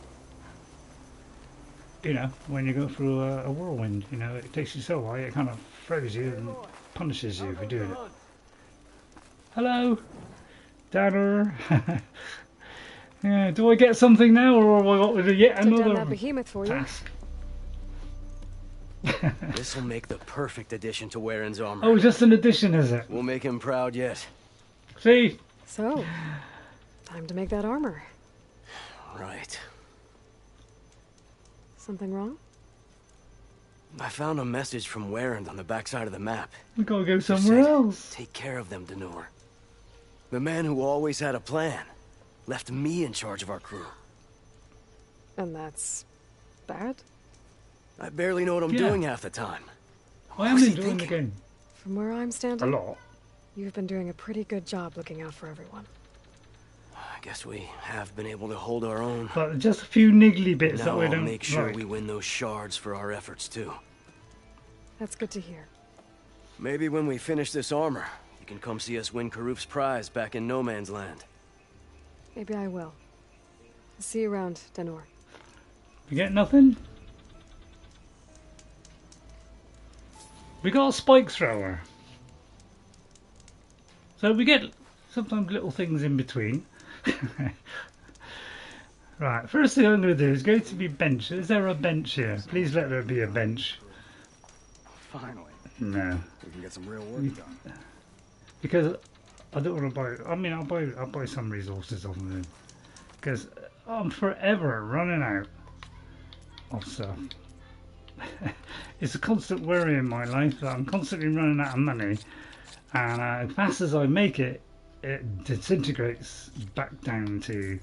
you know, when you go through a whirlwind, you know, it takes you so high, it kind of throws you and punishes you for doing it. Hello, Danur. Yeah, do I get something now, or have I got with yet Took down that another behemoth for you. task? This'll make the perfect addition to Warren's armor. Oh, just an addition, is it? We'll make him proud yet. See? So, time to make that armor. Right. Something wrong? I found a message from Warren on the backside of the map. We gotta go It somewhere said, else. Take care of them, Danur. The man who always had a plan left me in charge of our crew. And that's bad? I barely know what I'm doing half the time. I am What's he enjoying the thinking? game. From where I'm standing, A lot. you've been doing a pretty good job looking out for everyone. I guess we have been able to hold our own. But just a few niggly bits that Now we I'll don't make sure like. we win those shards for our efforts too. That's good to hear. Maybe when we finish this armor, you can come see us win Karuf's prize back in No Man's Land. Maybe I will. See you around, Danur. You get nothing? We got a spike thrower. So we get sometimes little things in between. Right, first thing I'm going to do is go to be bench. Is there a bench here? Please let there be a bench. Finally, No. we can get some real work done. Because I don't want to buy. I mean, I'll buy some resources off of them. Because I'm forever running out of stuff. It's a constant worry in my life that I'm constantly running out of money, and as fast as I make it, it disintegrates back down to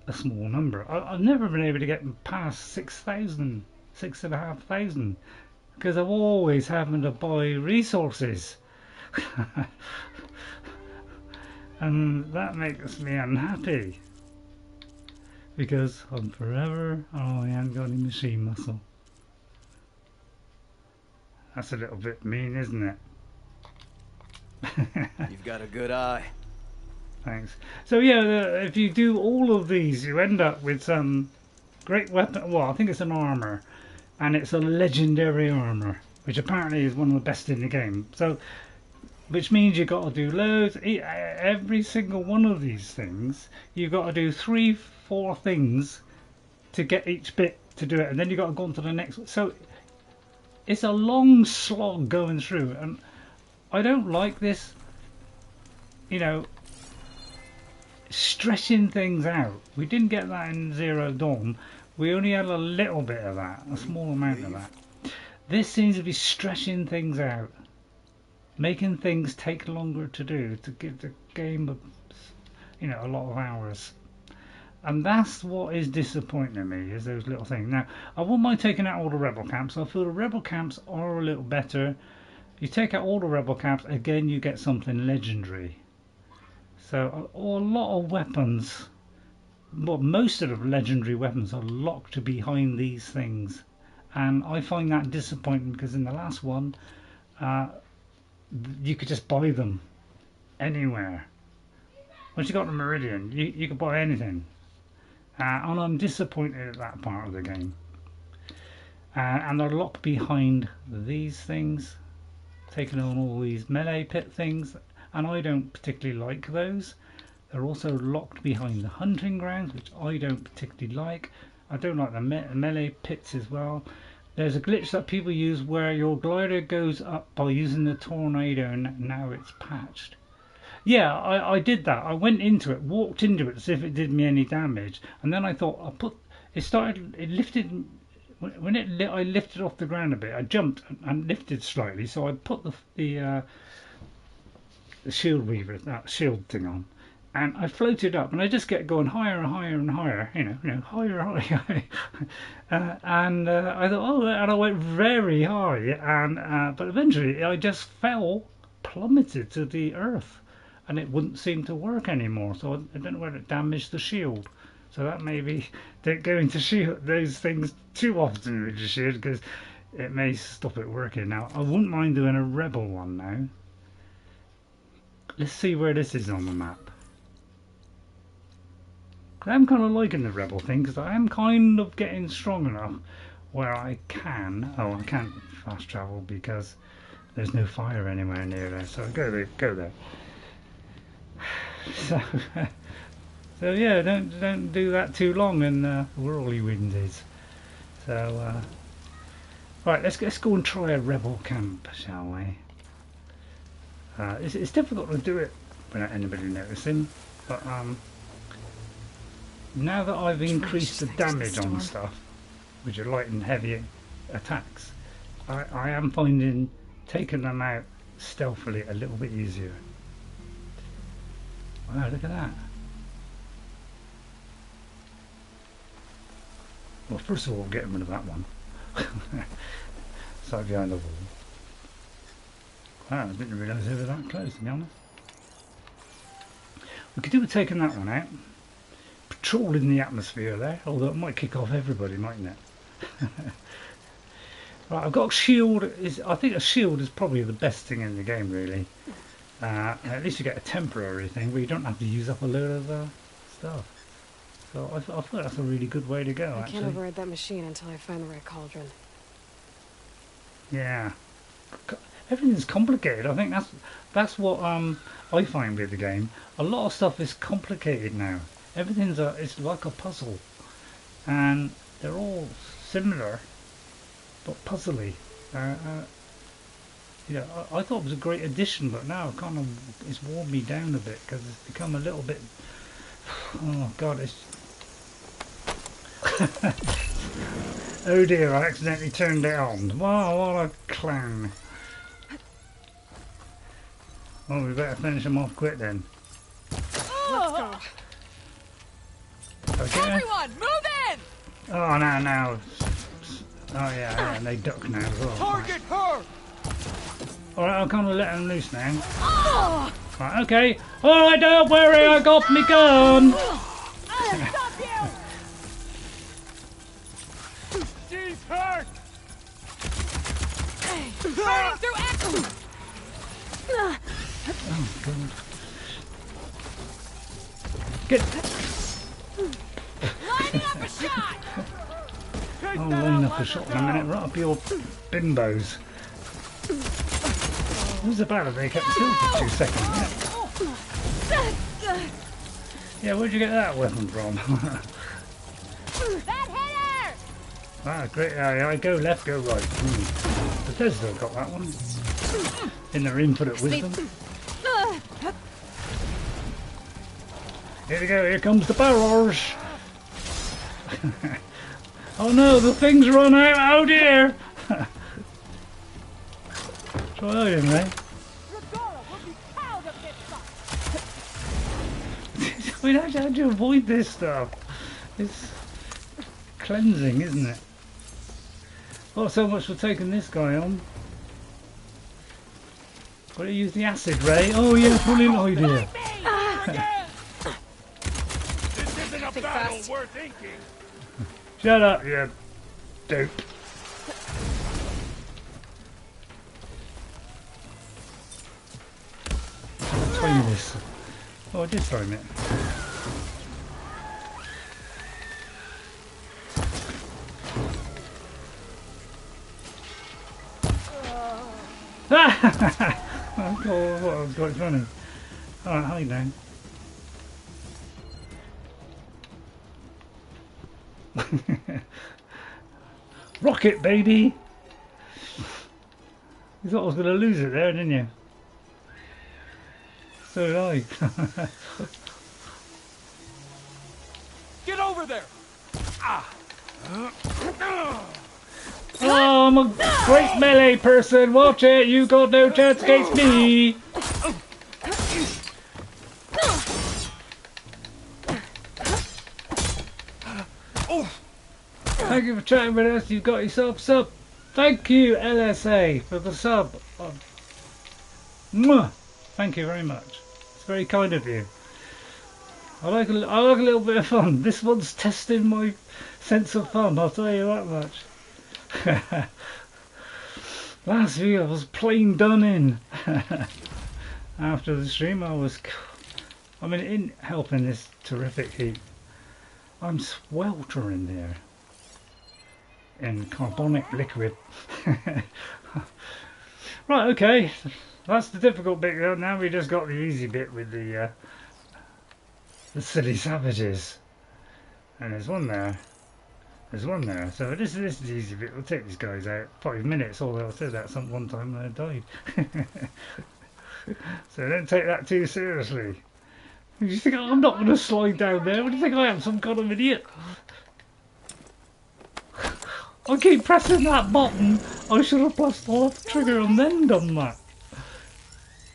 a small number. I've never been able to get past 6,000, 6,500, because I'm always having to buy resources. And that makes me unhappy, because I'm forever, oh, I haven't got any machine muscle. That's a little bit mean, isn't it? You've got a good eye. Thanks. So yeah, if you do all of these, you end up with some great weapon. Well, I think it's an armor, and it's a legendary armor, which apparently is one of the best in the game. So, which means you've got to do loads. Every single one of these things, you've got to do 3-4 things to get each bit to do it, and then you've got to go on to the next. So it's a long slog going through, and I don't like this, you know, stretching things out. We didn't get that in Zero Dawn. We only had a little bit of that, a small amount of that. This seems to be stretching things out, making things take longer to do, to give the game a, you know, a lot of hours. And that's what is disappointing me, is those little things. Now, I wouldn't mind taking out all the rebel camps. I feel the rebel camps are a little better. You take out all the rebel camps, again you get something legendary. So a lot of weapons, well, most of the legendary weapons are locked behind these things. And I find that disappointing, because in the last one, you could just buy them anywhere. Once you got the Meridian, you could buy anything. And I'm disappointed at that part of the game. And they're locked behind these things, taking on all these melee pit things, and I don't particularly like those. They're also locked behind the hunting grounds, which I don't particularly like. I don't like the melee pits as well. There's a glitch that people use where your glider goes up by using the tornado, and now it's patched. Yeah, I did that. I went into it, walked into it as if it did me any damage, and then I thought it lifted. When I lifted off the ground a bit, I jumped and lifted slightly, so I put the shield weaver, that shield thing on, and I floated up, and I just kept going higher and higher and higher, you know, higher, higher. And I thought, oh, and I went very high, and but eventually I just fell, plummeted to the earth, and it wouldn't seem to work anymore. So I don't know whether it damaged the shield. So that maybe don't go into shield those things too often with the shield, because it may stop it working. Now I wouldn't mind doing a rebel one now. Let's see where this is on the map. I'm kind of liking the rebel thing, because I am kind of getting strong enough where I can. Oh, I can't fast travel because there's no fire anywhere near there. So I go there. So, so yeah, don't do that too long, and whirly wind is. So right, let's go and try a rebel camp, shall we? It's difficult to do it without anybody noticing, but now that I've increased the damage on stuff, which are light and heavy attacks, I am finding taking them out stealthily a little bit easier. Wow, look at that. Well, first of all, getting rid of that one. Side behind the wall. Wow, I didn't realise they were that close, to be honest. We could do with taking that one out. Patrolling the atmosphere there, although it might kick off everybody, mightn't it? Right, I've got a shield. I think a shield is probably the best thing in the game, really. At least you get a temporary thing where you don't have to use up a load of stuff. So I thought that's a really good way to go, I can't override that machine until I find the right cauldron. Yeah. Everything's complicated. I think that's what I find with the game. A lot of stuff is complicated now. Everything's it's like a puzzle, and they're all similar but puzzly. Yeah, I thought it was a great addition, but now kind of it's worn me down a bit because it's become a little bit. Oh God, it's. Oh dear! I accidentally turned it on. Wow, what a clown! Oh, we better finish them off quick then. Let's go. Okay. Everyone, move in! Oh, now. Oh yeah, and they duck now as well. Target her! Alright, I'll kind of let them loose now. Right, okay. Alright, don't worry, I got me gun! Stop you! She's hurt! Burning through action! Oh, God. Get... Lining up a shot! I'll line up a shot in a minute, right up your bimbos. It was about it, they kept still for 2 seconds, yeah. Yeah, where'd you get that weapon from? That hit her! Ah, great, I go left, go right. Bethesda got that one. In their infinite wisdom. Here we go, here comes the barrage. Oh no, the thing's run out, oh dear! Try hiding, mate. I mean, how do you avoid this stuff? It's cleansing, isn't it? Well, so much for taking this guy on. Got to use the acid ray. Oh yeah, brilliant idea. This isn't a battle worth thinking. Shut up, you dope. I'll time this. Oh, I did time it. Oh, God, that was quite funny. Alright, hide now. Rocket, baby! You thought I was going to lose it there, didn't you? So did I. Get over there! Oh, I'm a great melee person. Watch it. You got no chance against me. Thank you for chatting with us. You got yourself sub. Thank you, LSA, for the sub. Mwah. Thank you very much. It's very kind of you. I like a little bit of fun. This one's testing my sense of fun. I'll tell you that much. Last week I was plain done in. After the stream I mean, in helping this terrific heat, I'm sweltering there. in carbonic liquid. Right, okay, that's the difficult bit. Now we just got the easy bit with the silly savages. And there's one there. There's one there. So this is the easy bit. We'll take these guys out. 5 minutes, although I said that one time when I died. So don't take that too seriously. You think I'm not going to slide down there? What do you think I am, some kind of idiot? I keep pressing that button. I should have pressed the left trigger and then done that.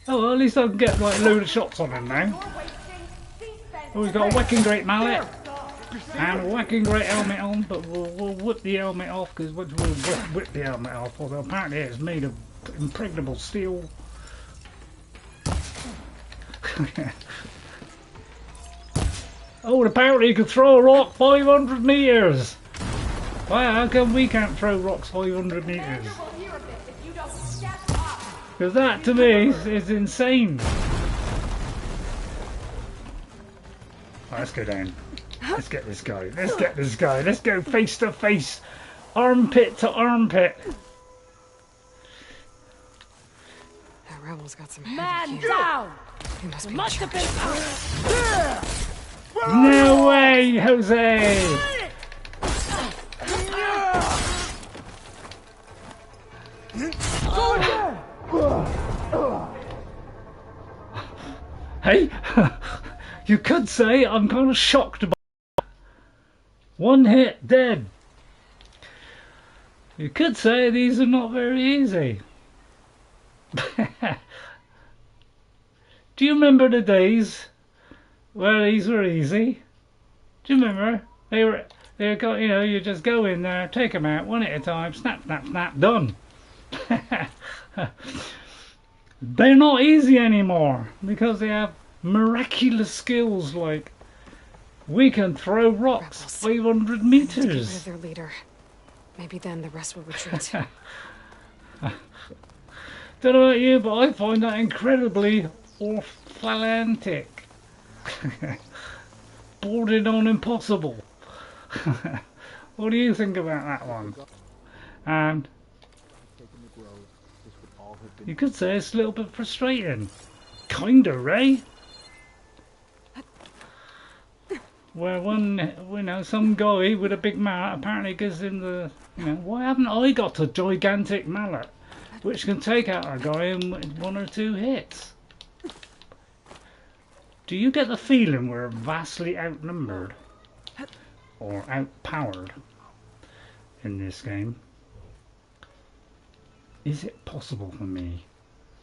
Oh, well, at least I can get like a load of shots on him now. Oh, he's got a whacking great mallet and a whacking great helmet on, but we'll whip the helmet off because we'll whip the helmet off. Although apparently it's made of impregnable steel. Oh, and apparently you can throw a rock 500 meters. Wow, how come we can't throw rocks 500 meters? Because that to me is insane. Right, let's go down. Let's get this guy. Let's get this guy. Let's go face to face. Armpit to armpit. That rebel's got some Man heavy gear. down! He must be Must in have charge. been. No way, Jose! Hey, you could say I'm kind of shocked by one hit dead. You could say these are not very easy. Do you remember the days where these were easy? Do you remember? They got, you know, you just go in there, take them out one at a time, snap, snap, snap, done. They're not easy anymore because they have miraculous skills like we can throw rocks 500 Need to get rid meters. of their leader. Maybe then the rest will retreat. Don't know about you, but I find that incredibly orphalantic. Bordering on impossible. What do you think about that one? And you could say it's a little bit frustrating. Kinda, Ray. Where one, you know, some guy with a big mallet apparently gives him the, you know, why haven't I got a gigantic mallet which can take out a guy in 1 or 2 hits? Do you get the feeling we're vastly outnumbered or outpowered in this game? Is it possible for me?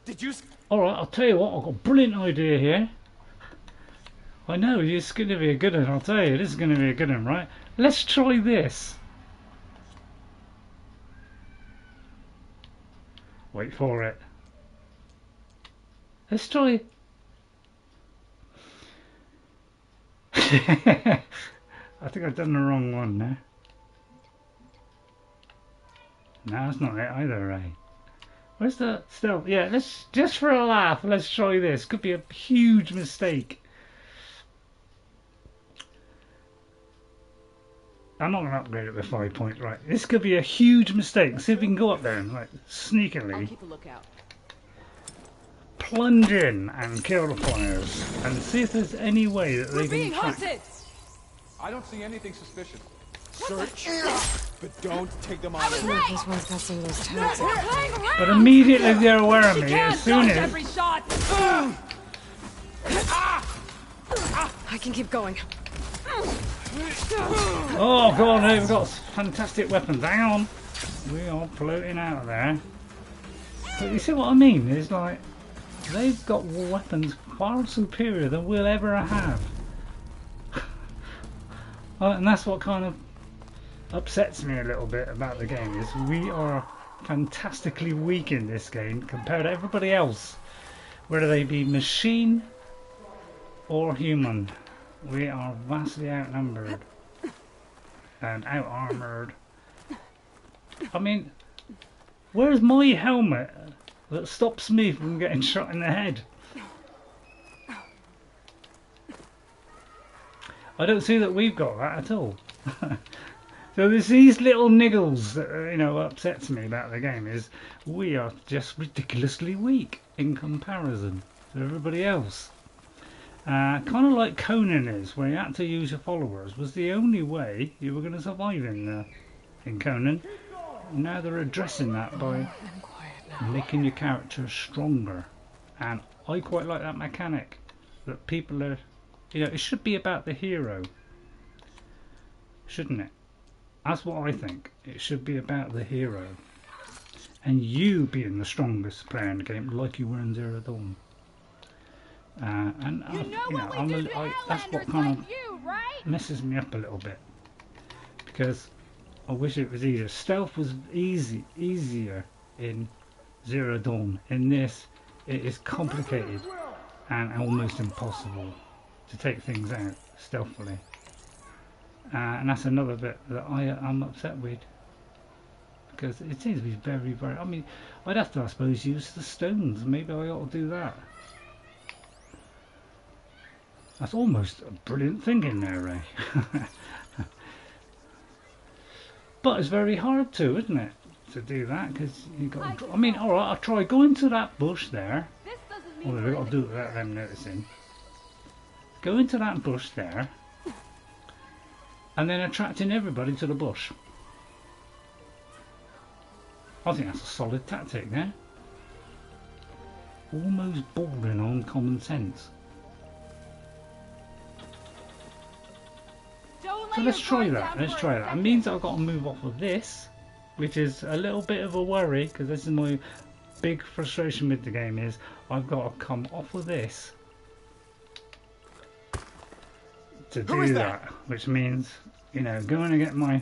Did you? Alright, I'll tell you what, I've got a brilliant idea here. I know, it's going to be a good one, I'll tell you, this is going to be a good one, right? Let's try this. Wait for it. Let's try... I think I've done the wrong one there. No, that's not it either, Ray. Where's the stealth? Yeah, let's, just for a laugh, let's try this. Could be a huge mistake. I'm not going to upgrade it with 5 points, right? This could be a huge mistake. See if we can go up there and, like, sneakily Keep a lookout. plunge in and kill the flyers and see if there's any way that they can track. I don't see anything suspicious. Search, but don't take them on. These ones got some of those tags. But immediately they're aware of me as soon as... Every shot. I can keep going. Oh god, no, we've got fantastic weapons. Hang on. We are floating out of there. But you see what I mean? It's like, they've got weapons far superior than we'll ever have. And that's what kind of upsets me a little bit about the game, is we are fantastically weak in this game compared to everybody else. Whether they be machine or human. We are vastly outnumbered and out-armoured. I mean, where's my helmet that stops me from getting shot in the head? I don't see that we've got that at all. So there's these little niggles that upsets me about the game is we are just ridiculously weak in comparison to everybody else. Kind of like Conan is, where you had to use your followers, was the only way you were going to survive in Conan. Now they're addressing that by making your character stronger, and I quite like that mechanic. That people are, it should be about the hero, shouldn't it? That's what I think. It should be about the hero, and you being the strongest player in the game, like you were in Zero Dawn. That's what kind of messes me up a little bit, because I wish it was easier. Stealth was easier in Zero Dawn. In this, it is complicated and almost impossible to take things out stealthily. And that's another bit that I'm upset with, because it seems to be very, very... I mean, I'd have to, I suppose, use the stones. Maybe I ought to do that. That's almost a brilliant thinking there, Ray. But it's very hard to, isn't it, to do that, because you got. I mean, all right, I'll try going to that bush there. Although we've got to do it without them noticing. Go into that bush there, and then attracting everybody to the bush. I think that's a solid tactic there. Almost bordering on common sense. So let's try that. Let's try that. It means I've got to move off of this, which is a little bit of a worry, because this is my big frustration with the game, is I've got to come off of this to do that, which means, going to get my,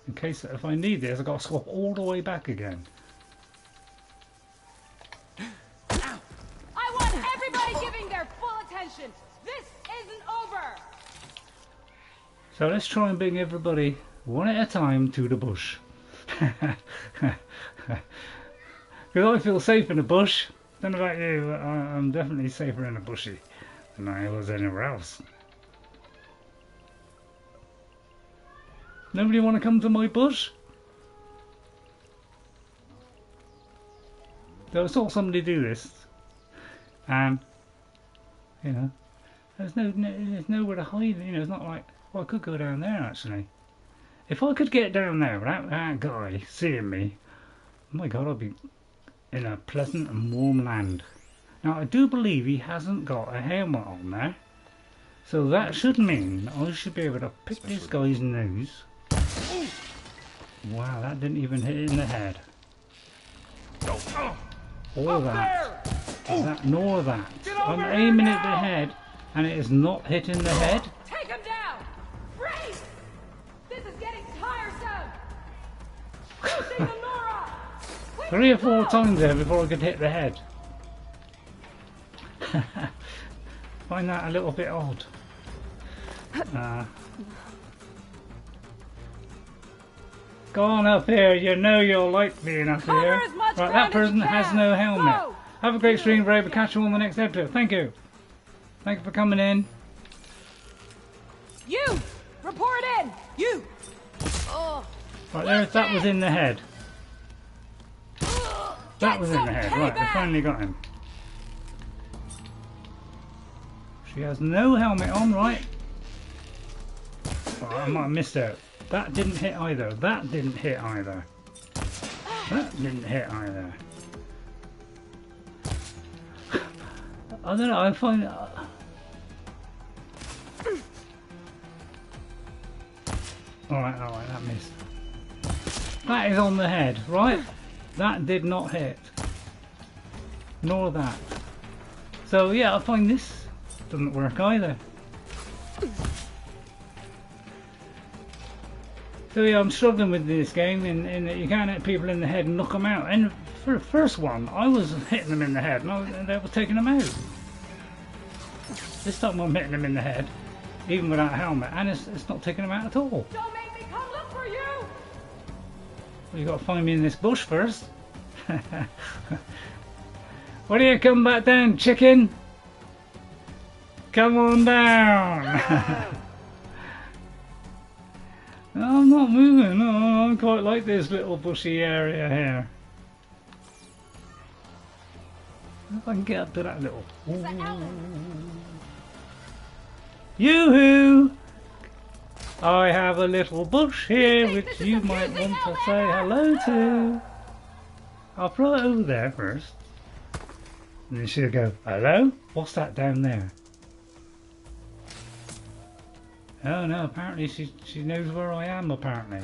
in case if I need this, I've got to swap all the way back again. I want everybody giving their full attention. This isn't over. So let's try and bring everybody one at a time to the bush. Because I feel safe in the bush. Don't know about you, but I'm definitely safer in a bushy than I was anywhere else. Nobody want to come to my bush? So I saw somebody do this, and there's nowhere to hide. It's not like. Well, I could go down there actually. If I could get down there without that guy seeing me, oh my god, I'd be in a pleasant and warm land. Now I do believe he hasn't got a helmet on there, so that should mean I should be able to pick this guy's nose. Wow, that didn't even hit it in the head. Or that, nor that. I'm aiming at the head, and it is not hitting the head. Take him down! Freeze! This is getting tiresome! Pushing Danur! 3 or 4 times there before I could hit the head. Find that a little bit odd. Go on up here, you'll like being up here. Right, that person has no helmet. Go. Have a great stream, Ray. We'll catch you on the next episode. Thank you. Thank you for coming in. You! Report in! You! Oh. Right, there, that was in the head. That was in the head. Right, we finally got him. She has no helmet on, right? Oh, I might have missed out. That didn't hit either. That didn't hit either. That didn't hit either. I don't know, I find... Alright, that missed. That is on the head, right? That did not hit. Nor that. So yeah, I find this doesn't work either. So yeah, I'm struggling with this game in that you can't hit people in the head and knock them out. And for the first one, I was hitting them in the head and they were taking them out. This time I'm hitting them in the head, even without a helmet, and it's not taking them out at all. Don't make me come look for you! Well, you got to find me in this bush first. Why do you come back down, chicken? Come on down! I'm not moving. Oh, I quite like this little bushy area here. If I can get up to that little. Yoo-hoo! I have a little bush here which you might want to say hello to. I'll throw it over there first. And then she'll go, hello? What's that down there? Oh no, apparently she knows where I am, apparently.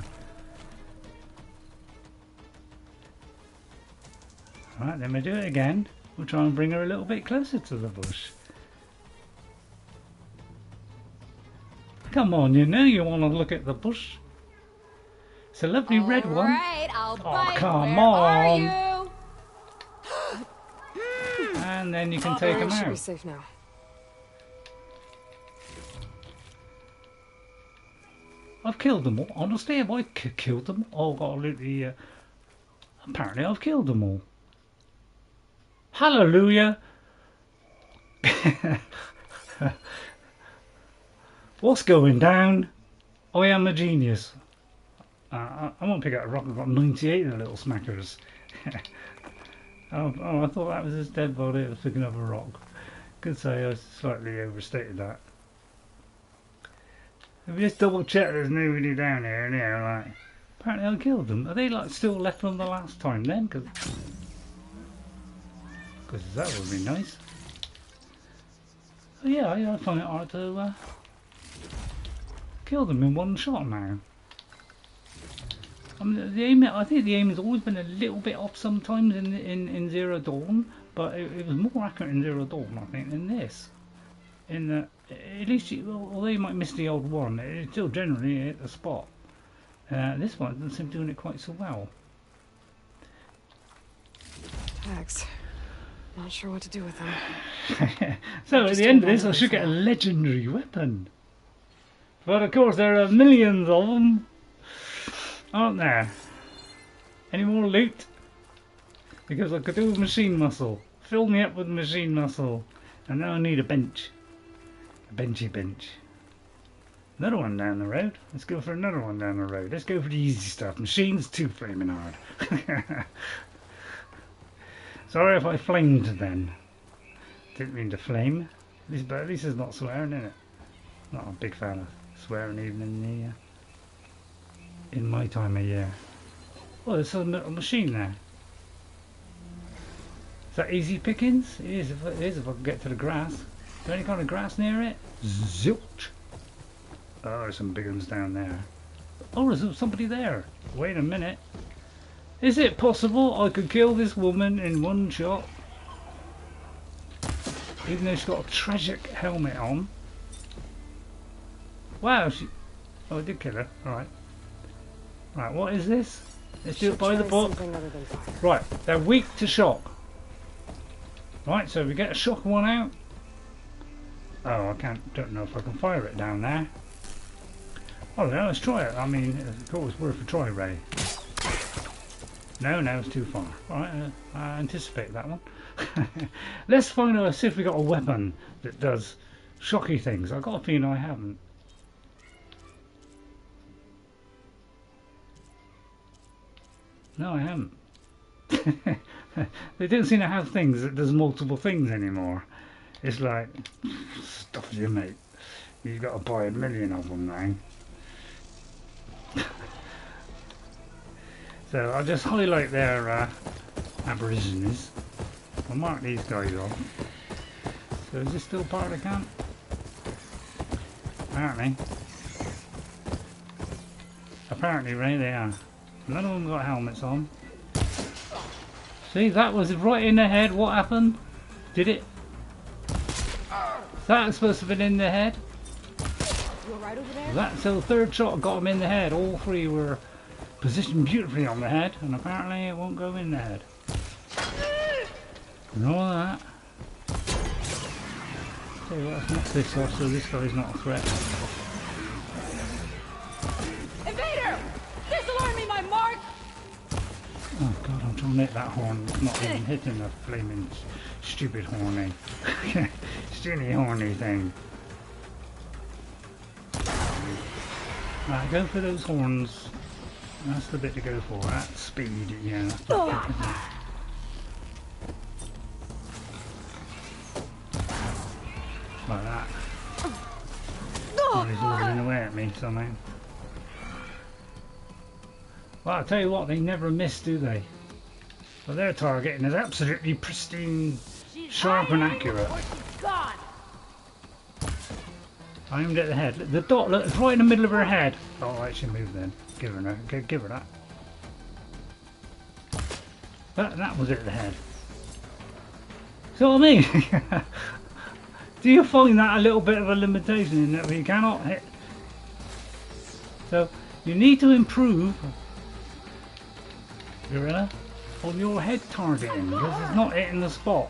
Alright, then we do it again. We'll try and bring her a little bit closer to the bush. Come on, you know you want to look at the bush. It's a lovely red one. Alright, I'll bite. Come Where on. are you? And then you can take them Should be out. safe now. I've killed them all. Honestly, have I killed them? Oh, I've got to loot the... Apparently I've killed them all. Hallelujah! What's going down? I am a genius. I won't pick out a rock. I've got 98 of the little smackers. oh, I thought that was his dead body. I was picking up a rock. Could say I slightly overstated that. If we just double check there's nobody down here now, like, apparently I killed them. Are they like still left from the last time then? Because that would be nice. Oh yeah, I find it hard to kill them in one shot now. I mean, I think the aim has always been a little bit off sometimes in Zero Dawn, but it was more accurate in Zero Dawn, I think, than this. In the, at least, although you might miss the old one, it still generally hit the spot. This one doesn't seem to be doing it quite so well. Tags. Not sure what to do with them. So at the end of this, I should get a legendary weapon. But of course, there are millions of them, aren't there? Any more loot? Because I could do with machine muscle. Fill me up with machine muscle. And now I need a bench. A benchy bench. Another one down the road. Let's go for another one down the road. Let's go for the easy stuff. Machines too flaming hard. Sorry if I flamed then. Didn't mean to flame. But at least it's not swearing, is it? Not a big fan of swearing even in my time of year. Well, there's a machine there. Is that easy pickings? It is if I can get to the grass. Is there any kind of grass near it? Zilch. Oh, there's some big ones down there. Oh, there's somebody there. Wait a minute. Is it possible I could kill this woman in one shot? Even though she's got a tragic helmet on. Wow, oh, I did kill her. Alright. Right, what is this? Let's do it by the book. Right, they're weak to shock. Right, so we get a shock one out. Oh, don't know if I can fire it down there. Oh, no, let's try it. I mean, of course, it's worth a try, Ray. No, it's too far. Alright, I anticipate that one. Let's find out, see if we got a weapon that does shocky things. I've got a feeling I haven't. No, I haven't. They don't seem to have things that does multiple things anymore. It's like, stuff you mate. You've got to buy 1 million of them now. So I'll just highlight their aborigines. I'll mark these guys off. So is this still part of the camp? Apparently, Ray, they are. None of them got helmets on. See, that was right in the head. What happened? Did it? That was supposed to have been in the head. You're right over there? That, so the third shot got them in the head. All three were positioned beautifully on the head, and apparently it won't go in the head. And all that. Tell you what, let's knock this off so this guy's not a threat. Invader! Disalarm me, my mark! Oh god, I'm trying to hit that horn. It's not even hitting the flaming stupid horny. Silly horny thing. Right, go for those horns. That's the bit to go for. At speed, yeah. That's the bit, isn't it? Like that. Oh, he's running away at me somehow. Well, I'll tell you what, they never miss, do they? Well, their targeting is absolutely pristine, sharp and accurate. I aimed at the head. The dot, look, it's right in the middle of her head. Oh, I should move then. Give her that. Give her that. That was at the head. See what I mean? Do you find that a little bit of a limitation in that we cannot hit? So you need to improve, Gorilla, on your head targeting because it's not hitting the spot.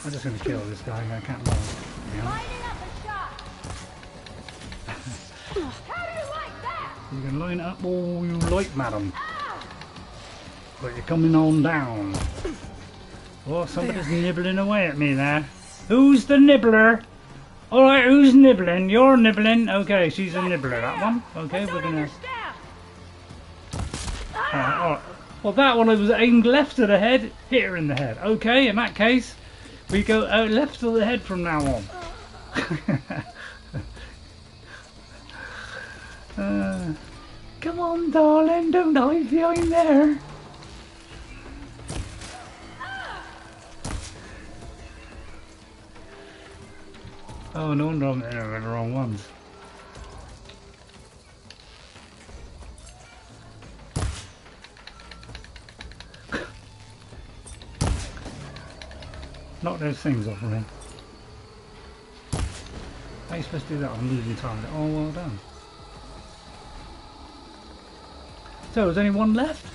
I'm just going to kill this guy. I can't run. Lining up a shot. How do you like that? You can line it up all you like, madam. But you're coming on down. Oh, somebody's nibbling away at me there. Who's the nibbler? Alright, who's nibbling? You're nibbling. Okay, she's a nibbler, that one. Okay, we're gonna... Alright. Well, that one was aimed left of the head, hit her in the head. Okay, in that case, we go left of the head from now on. Come on, darling, don't hide behind there. Oh, no wonder I'm in the wrong ones. Knock those things off of me. How are you supposed to do that on losing target? Oh, well done. So, is only one left?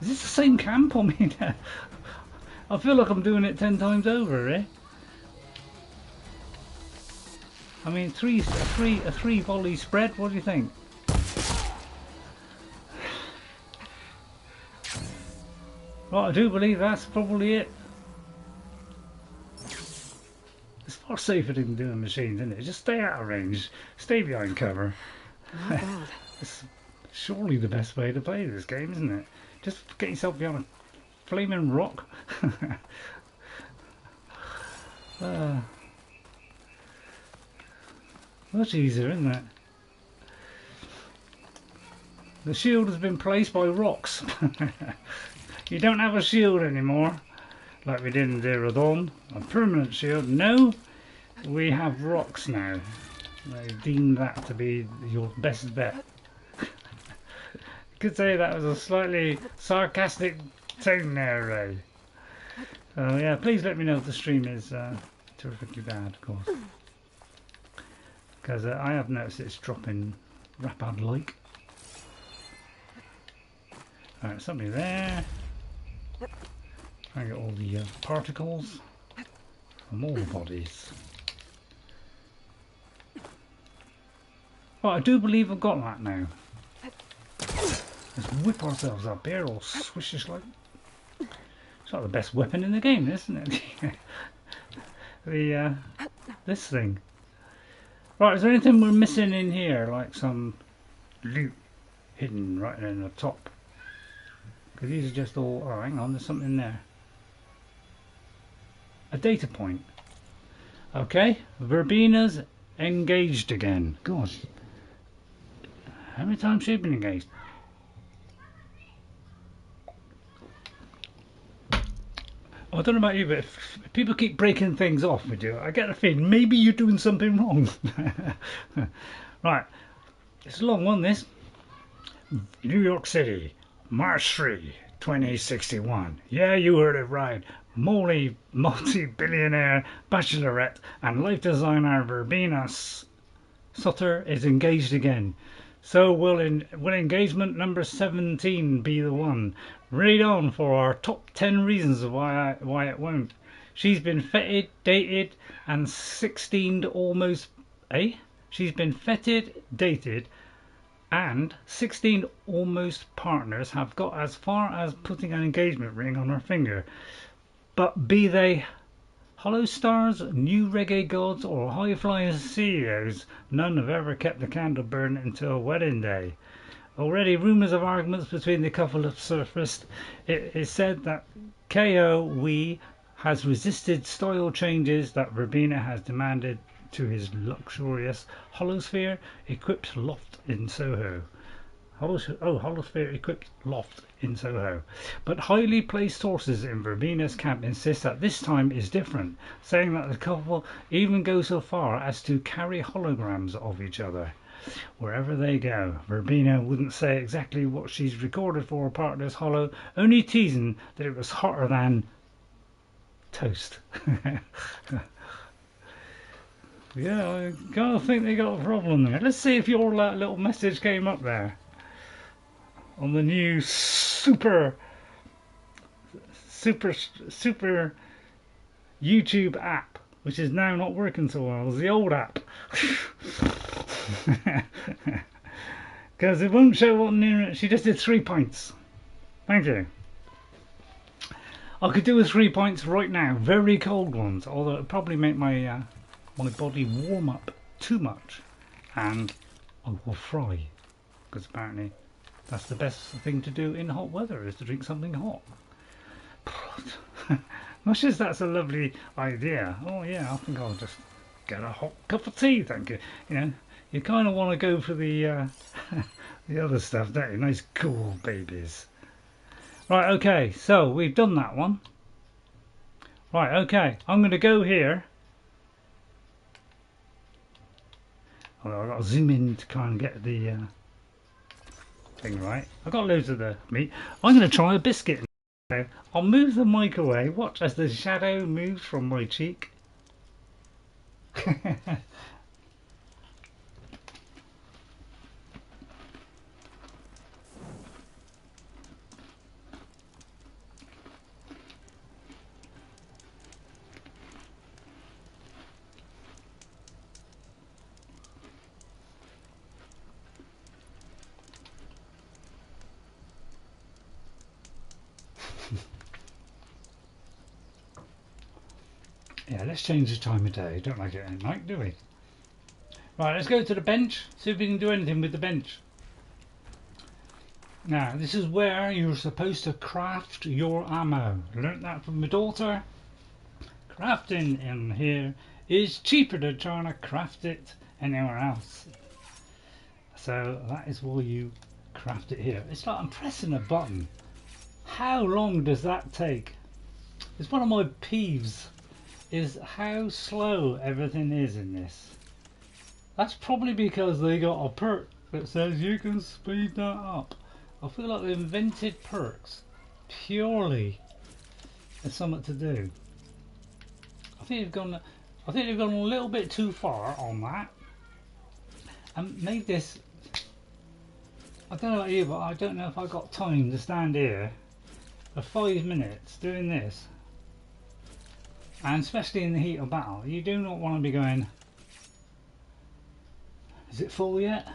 Is this the same camp? I mean, I feel like I'm doing it 10 times over, eh? I mean, a three volley spread. What do you think? Well, I do believe that's probably it. It's far safer than doing machines, isn't it? Just stay out of range, stay behind cover. Not bad. It's surely the best way to play this game, isn't it? Just get yourself behind a flaming rock. Much easier, isn't it? The shield has been placed by rocks. You don't have a shield anymore, like we did in Zero Dawn. A permanent shield. No, we have rocks now. They deem that to be your best bet. You could say that was a slightly sarcastic tone there, Ray. So yeah, please let me know if the stream is terrifically bad, of course. Because I have noticed it's dropping rapid-like. Alright, somebody there. Try and get all the particles from all the bodies. Well, I do believe I've got that now. Let's whip ourselves up here, all swishes like. It's like the best weapon in the game, isn't it? This thing. Right, is there anything we're missing in here, like some loot hidden right in the top? Because these are just all. Oh, hang on, there's something there. A data point. Okay, Verbina's engaged again. God, how many times has she been engaged? I don't know about you, but if people keep breaking things off with you, I get a feeling maybe you're doing something wrong. Right, it's a long one, this. New York City, March 3, 2061. Yeah, you heard it right. Multi-billionaire bachelorette and life designer Verbena Sutter is engaged again. So will engagement number 17 be the one? Read on for our top 10 reasons why it won't. She's been feted, dated, and 16 almost. She's been feted, dated, and 16 almost partners have got as far as putting an engagement ring on her finger. But be they hollow stars, new reggae gods, or high-flying CEOs, none have ever kept the candle burning until wedding day. Already rumours of arguments between the couple have surfaced. It is said that KOW has resisted style changes that Verbena has demanded to his luxurious holosphere equipped loft in Soho. Holosphere equipped loft in Soho. But highly placed sources in Verbena's camp insist that this time is different, saying that the couple even go so far as to carry holograms of each other wherever they go. Verbena wouldn't say exactly what she's recorded for a part of this holo, only teasing that it was hotter than toast. Yeah, I kind of think they got a problem there. Let's see if your little message came up there on the new super YouTube app, which is now not working so well as the old app. Because it won't show what near it. She just did 3 pints. Thank you. I could do with 3 pints right now, very cold ones, although it would probably make my my body warm up too much, and I will fry, because apparently that's the best thing to do in hot weather, is to drink something hot. Much as that's a lovely idea, oh yeah, I think I'll just get a hot cup of tea, thank you. You know, you kind of want to go for the the other stuff, don't you? Nice cool babies. Right, okay, so we've done that one. Right, okay, I'm going to go here. Well, I've got to zoom in to kind of get the thing right. I've got loads of the meat. I'm going to try a biscuit. I'll move the mic away. Watch as the shadow moves from my cheek. Yeah, let's change the time of day. Don't like it at night, do we? Right, let's go to the bench. See if we can do anything with the bench. Now, this is where you're supposed to craft your ammo. Learned that from my daughter. Crafting in here is cheaper than trying to craft it anywhere else. So that is why you craft it here. It's like I'm pressing a button. How long does that take? It's one of my peeves, is how slow everything is in this. That's probably because they got a perk that says you can speed that up. I feel like they invented perks purely as something to do. I think they've gone a little bit too far on that and made this. I don't know about you, but I don't know if I got time to stand here for 5 minutes doing this. And especially in the heat of battle, you do not want to be going, is it full yet?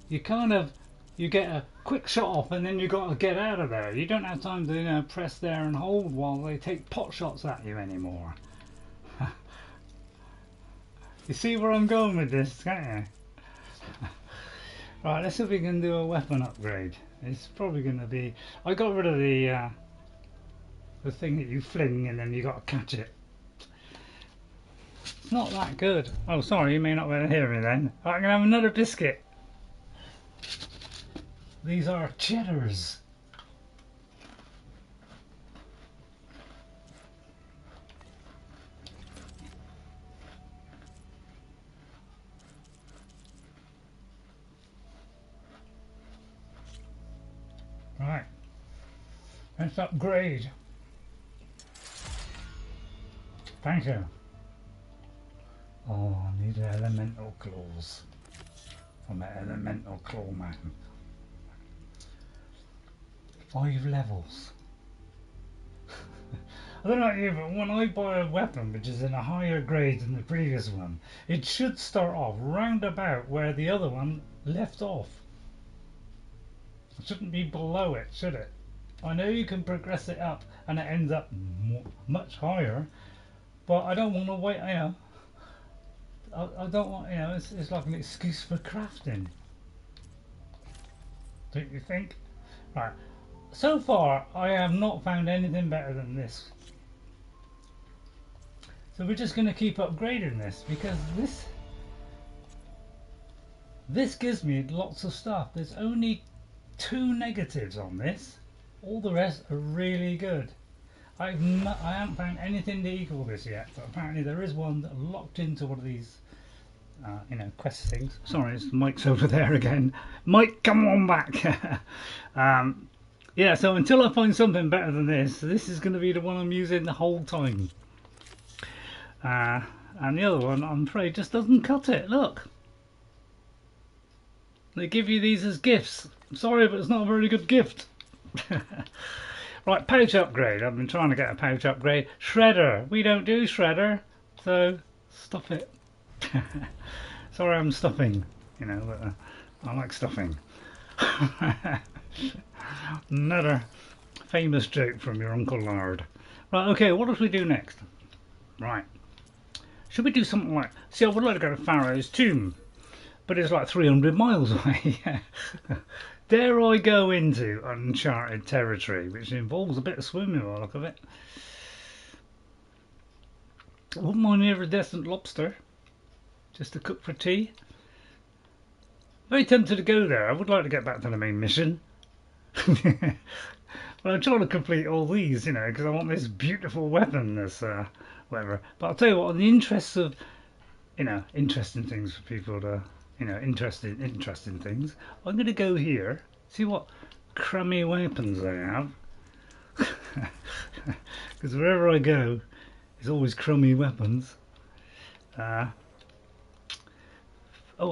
You get a quick shot off and then you got to get out of there. You don't have time to, you know, press there and hold while they take pot shots at you anymore. You see where I'm going with this, can't you? Right, let's see if we can do a weapon upgrade. It's probably going to be, I got rid of the thing that you fling and then you got to catch it. It's not that good. Oh, sorry, you may not be able to hear me then. Right, I'm going to have another biscuit. These are cheddars. Right, let's upgrade. Thank you. Oh, I need elemental claws from an elemental claw man. 5 levels. I don't know about you, but when I buy a weapon which is in a higher grade than the previous one, it should start off round about where the other one left off. It shouldn't be below it, should it? I know you can progress it up and it ends up much higher, but I don't want to wait, you know. I don't want, you know, it's like an excuse for crafting. Don't you think? Right. So far, I have not found anything better than this. So we're just going to keep upgrading this because this gives me lots of stuff. There's only 2 negatives on this. All the rest are really good. I haven't found anything to equal this yet, but apparently there is one that locked into one of these, you know, quest things. Sorry, it's Mike's over there again. Mike, come on back. Yeah, so until I find something better than this is going to be the one I'm using the whole time. And the other one, I'm afraid, just doesn't cut it. Look. They give you these as gifts. I'm sorry, but it's not a very good gift. Right, pouch upgrade. I've been trying to get a pouch upgrade. Shredder. We don't do shredder, so stuff it. Sorry, I'm stuffing. You know, but, I like stuffing. Another famous joke from your Uncle Lard. Right, okay, what if we do next? Right. Should we do something like... See, I would like to go to Pharaoh's tomb, but it's like 300 miles away. Dare I go into uncharted territory, which involves a bit of swimming by the look of it. Wouldn't mind an iridescent lobster, just to cook for tea. Very tempted to go there. I would like to get back to the main mission. But I'm trying to complete all these, you know, because I want this beautiful weapon, this whatever. But I'll tell you what, in the interests of, you know, interesting things for people to, you know, interesting things, I'm going to go here, see what crummy weapons they have. Because wherever I go, there's always crummy weapons. Oh,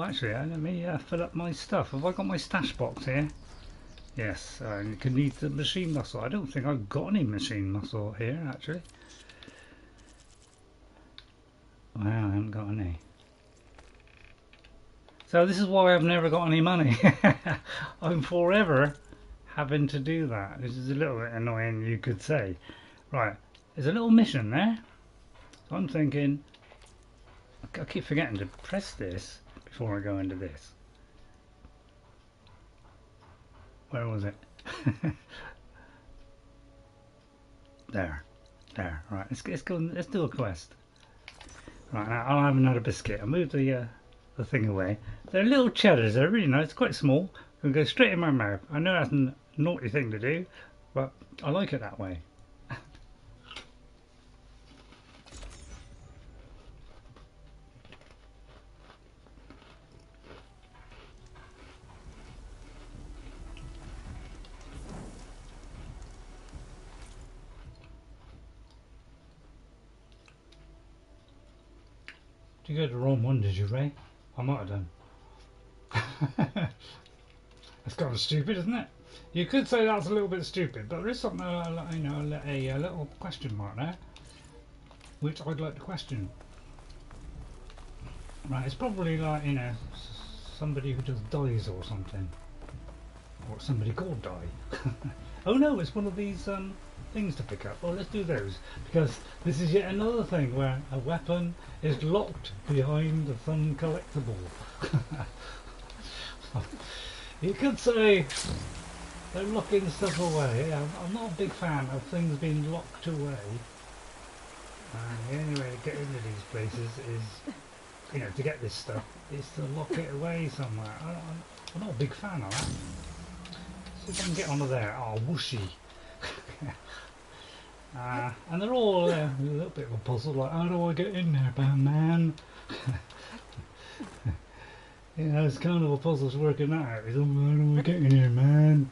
actually, let me fill up my stuff. Have I got my stash box here? Yes, you can need the machine muscle. I don't think I've got any machine muscle here, actually. Wow, I haven't got any. So this is why I've never got any money. I'm forever having to do that. This is a little bit annoying, you could say. Right, there's a little mission there. So I'm thinking, I keep forgetting to press this before I go into this. Where was it? There. Right, let's go. Let's do a quest. Right, now I'll have another biscuit. I'll move the thing away. They're little cheddars. They're really nice. Quite small. Can go straight in my mouth. I know that's a naughty thing to do, but I like it that way. Did you go to the wrong one, did you, Ray? I might have done. That's kind of stupid, isn't it? You could say that's a little bit stupid, but there is something, you know, a little question mark there, which I'd like to question. Right, it's probably like, you know, somebody who just dies or something, or somebody called die. Oh no, it's one of these things to pick up. Well, let's do those, because this is yet another thing where a weapon is locked behind some collectible. You could say they're locking stuff away. I'm not a big fan of things being locked away. The only way to get into these places is, you know, to get this stuff, is to lock it away somewhere. I'm not a big fan of that. See if I can get onto there. Oh, whooshy. And they're all a little bit of a puzzle, like, how do I get in there, man? You know, it's kind of a puzzle's working that out. It's, oh, how do I get in here, man?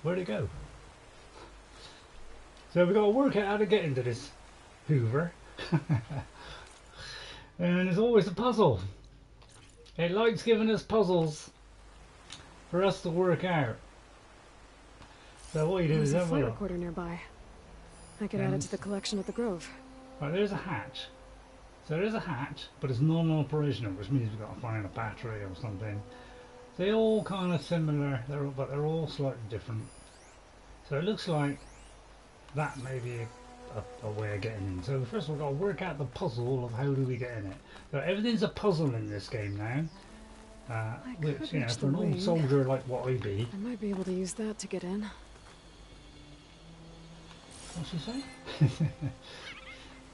Where'd it go? So we've got to work out how to get into this Hoover. And it's always a puzzle. It likes giving us puzzles for us to work out. So what you do is There's a have a flight look. recorder nearby. I could add it to the collection at the Grove. Right, there's a hatch. So there is a hatch, but it's non-operational, which means we've got to find a battery or something. They're all kind of similar, but they're all slightly different. So it looks like that may be a way of getting in. So first of all, we've got to work out the puzzle of how do we get in it. So everything's a puzzle in this game now. Which, you know, for an old soldier like what I be. I might be able to use that to get in. What's she say?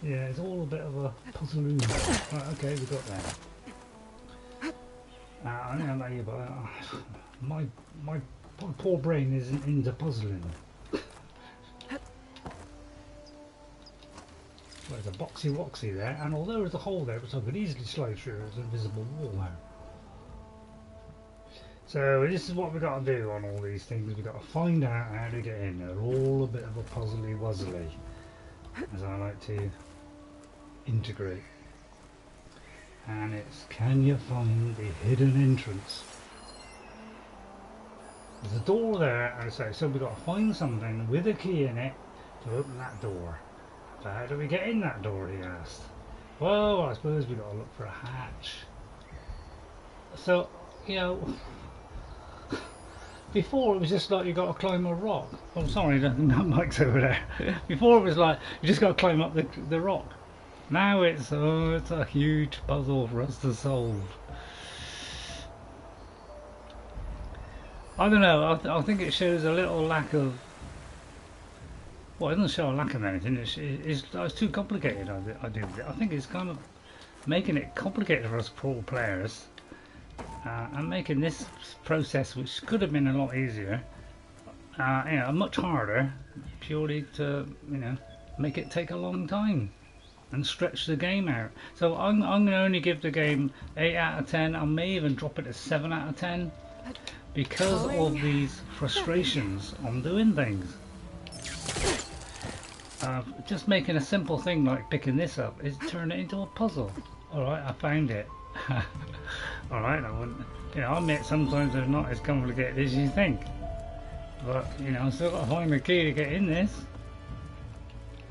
Yeah, it's all a bit of a puzzle. Right, okay, we got that. I don't know about you, but my poor brain isn't into puzzling. Well, there's a boxy woxy there, and although there's a hole there which I could easily slide through, there's an invisible wall there. So this is what we've got to do on all these things. We've got to find out how to get in. They're all a bit of a puzzly wuzzly, as I like to integrate. And it's, can you find the hidden entrance? There's a door there, I say, so we've got to find something with a key in it to open that door. So how do we get in that door, he asked. Well, I suppose we've got to look for a hatch. So, you know, before it was just like you got to climb a rock. Oh, sorry, that mic's over there. Before it was like you just got to climb up the rock. Now it's a huge puzzle for us to solve. I don't know. I think it shows a little lack of. Well, it doesn't show a lack of anything. It's too complicated. I do. I think it's kind of making it complicated for us pro players. And making this process, which could have been a lot easier, you know, much harder, purely to, you know, make it take a long time and stretch the game out. So I'm going to only give the game 8 out of 10. I may even drop it to 7 out of 10 because of these frustrations on doing things. Just making a simple thing like picking this up is turn it into a puzzle. Alright, I found it. Alright, I wouldn't, you know, I admit sometimes they're not as complicated as you think. But, you know, I've still got to find the key to get in this.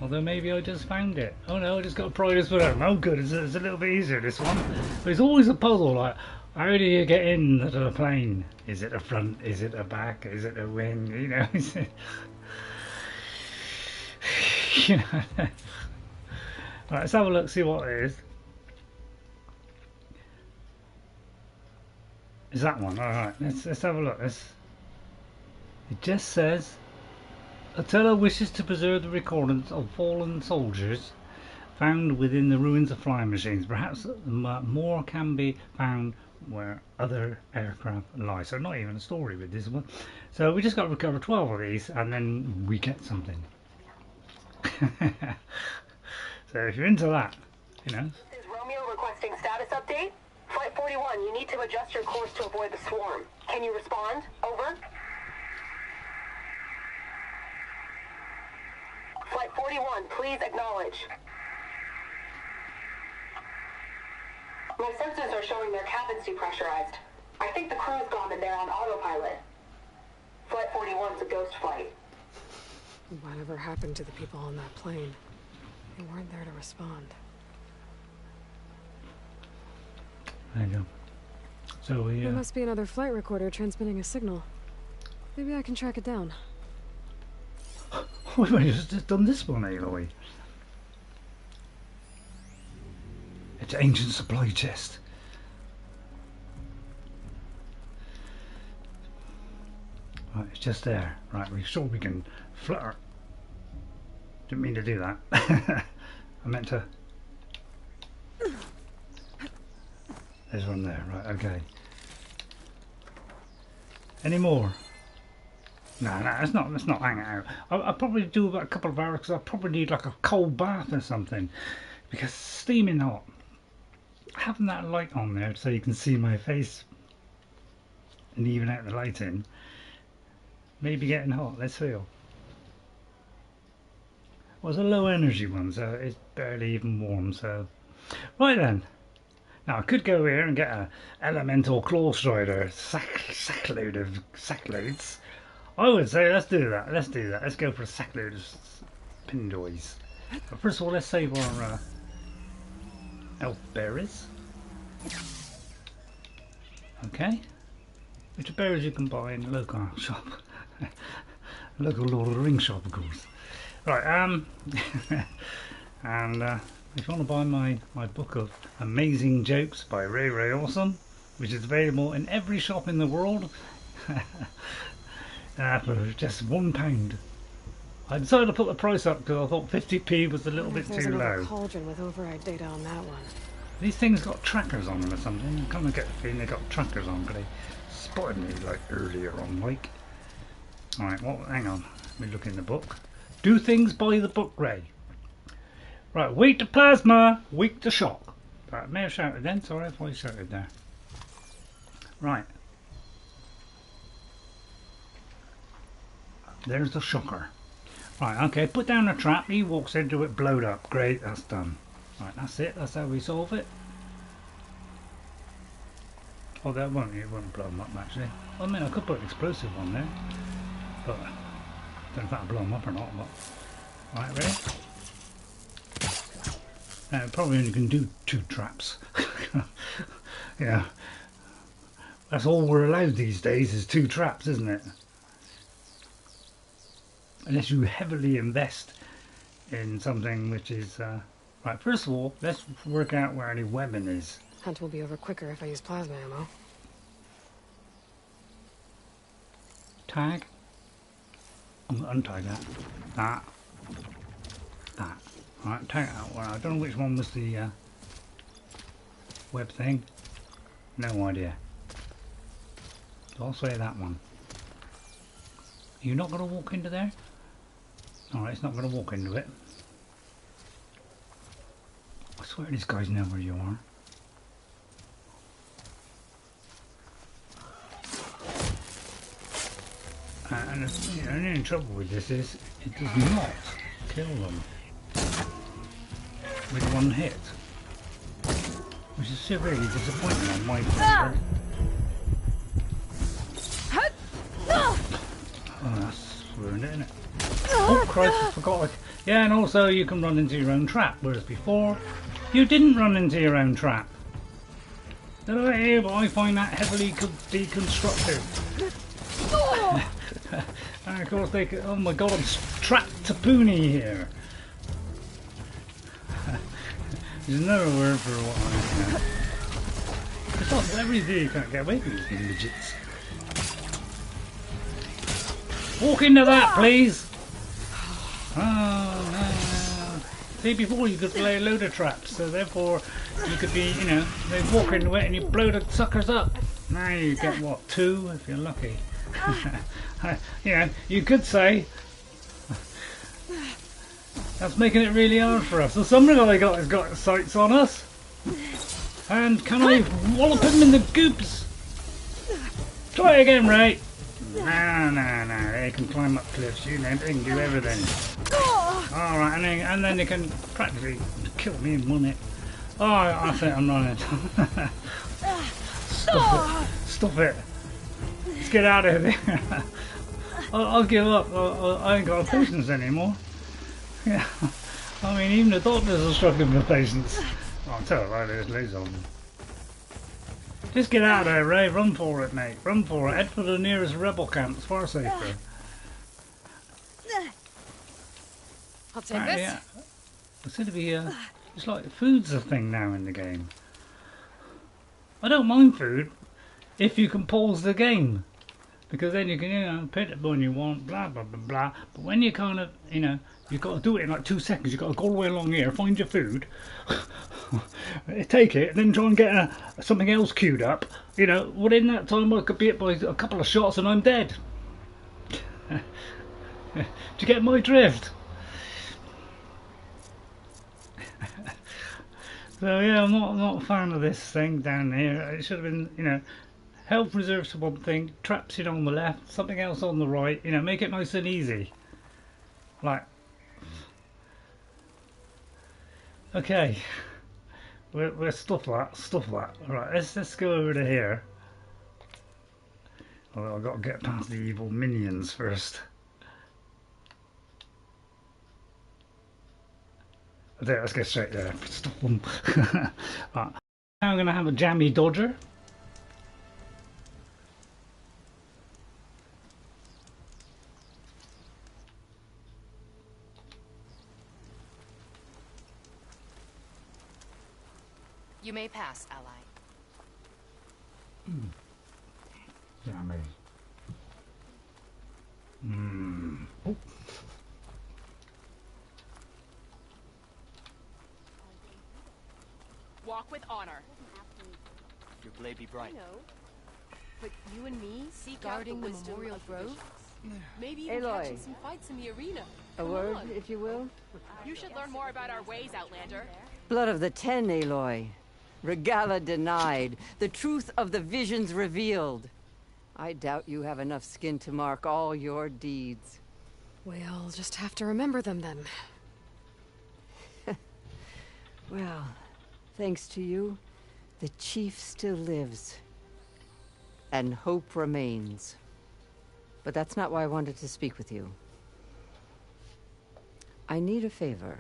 Although maybe I just found it. Oh no, I just got to pry this one out. Oh good, it's a little bit easier, this one. But it's always a puzzle, like, how do you get into the plane? Is it a front? Is it a back? Is it a wing? You know, is it... you know. Alright, let's have a look, see what it is. Is that one? Alright, let's have a look. It just says Attila wishes to preserve the recordings of fallen soldiers found within the ruins of flying machines. Perhaps more can be found where other aircraft lie. So not even a story with this one. So we just got to recover 12 of these and then we get something. So if you're into that, you know. This is Romeo requesting status update. Flight 41, you need to adjust your course to avoid the swarm. Can you respond? Over. Flight 41, please acknowledge. My sensors are showing their cabins depressurized. I think the crew's gone in there on autopilot. Flight 41's a ghost flight. Whatever happened to the people on that plane? They weren't there to respond. There you go. So we. There must be another flight recorder transmitting a signal. Maybe I can track it down. We've only just done this one, Aloy. It's an ancient supply chest. Right, it's just there. Right, we're sure we can flutter. Didn't mean to do that. I meant to. There's one there, right, okay. Any more? No, let's not hang it out. I'll probably do about a couple of hours because I probably need like a cold bath or something. Because steaming hot. Having that light on there so you can see my face and even out the lighting. Maybe getting hot, let's feel. Well, it's a low energy one, so it's barely even warm, so. Right then. Now I could go here and get a elemental claw strider sackload of sackloads. I would say let's do that. Let's do that. Let's go for a sackload of pindoys. But first of all, let's save our Elf berries. Okay. Which are berries you can buy in the local shop. Local Lord of the Rings shop, of course. Right, and if you want to buy my book of amazing jokes by Ray Ray Awesome, which is available in every shop in the world, for just £1. I decided to put the price up because I thought 50p was a little bit There's too another low. cauldron with override data on that one. These things got trackers on them or something. I kind of get the feeling they got trackers on, but they spotted me like earlier on, like. Alright, well, hang on. Let me look in the book. Do things by the book, Ray. Right, weak to plasma, weak to shock. Right, I may have shouted then. Sorry if I shouted there. Right. There's the shocker. Right, okay, put down the trap. He walks into it, blowed up. Great, that's done. Right, that's it. That's how we solve it. Oh, that won't. It won't blow them up, actually. I mean, I could put an explosive on there, but I don't know if that'll blow them up or not. But right, ready? Probably only can do 2 traps. Yeah, that's all we're allowed these days is 2 traps, isn't it? Unless you heavily invest in something which is right. First of all, let's work out where any weapon is. Hunt will be over quicker if I use plasma ammo. Tag. I'm gonna untag that. That. Alright, tag it out. Well, I don't know which one was the web thing. No idea. So I'll say that one. You're not gonna walk into there? Alright, it's not going to walk into it. I swear these guys know where you are. And the only trouble with this is it does not kill them with 1 hit. Which is severely disappointing on my part. Oh, that's ruined it, isn't it? Oh Christ, I forgot. Yeah, and also you can run into your own trap, whereas before you didn't run into your own trap. Did I hear? But I find that heavily deconstructive. And of course they could, oh my god, I'm trapped to Poonie here. There's no word for what I am. It's not whatever you do, you can't get away from these midgets. Walk into that, please! Oh no. See, before you could lay a load of traps, so therefore you could be, you know, they walk into it and you blow the suckers up. Now you get what, 2 if you're lucky. You know, you could say that's making it really hard for us. So somebody has got sights on us. And can I wallop him in the goops? Try again, Ray. No, they can climb up cliffs, you know, they can do everything. Alright, and then they can practically kill me in 1 hit. Oh, I think I'm running. Stop it. Let's get out of here. I'll give up. I ain't got patience anymore. Yeah. I mean, even the doctors are struggling with patience. I'll tell you right, there's loads of them. Just get out of there, Ray. Run for it, mate. Run for it. Head for the nearest rebel camp. It's far safer. I'll take this. Yeah. It's going to be it's like food's a thing now in the game. I don't mind food if you can pause the game, because then you can, you know, put it when you want, blah blah blah blah. But when you kind of, you know, you've got to do it in like 2 seconds. You've got to go all the way along here, find your food, take it, then try and get something else queued up. You know, well, in that time I could be hit by a couple of shots and I'm dead. Do you get my drift? So yeah, I'm not a fan of this thing down here. It should have been, you know, health reserves for one thing, traps in on the left, something else on the right. You know, make it nice and easy. Like, okay, we're stuff that. Right, let's go over to here. Well, I've got to get past the evil minions first. Let's get straight there. Stop them. Right. Now I'm going to have a jammy dodger. You may pass, ally. Jammy. Oh. Walk with honor. Your blade be bright. But you and me, guarding the Memorial Grove? Maybe even Aloy. catching some fights in the arena. A word, if you will. You should learn more about our ways, Outlander. Blood of the Ten, Aloy. Regala denied. The truth of the visions revealed. I doubt you have enough skin to mark all your deeds. We'll just have to remember them then. Well, thanks to you, the chief still lives. And hope remains. But that's not why I wanted to speak with you. I need a favor.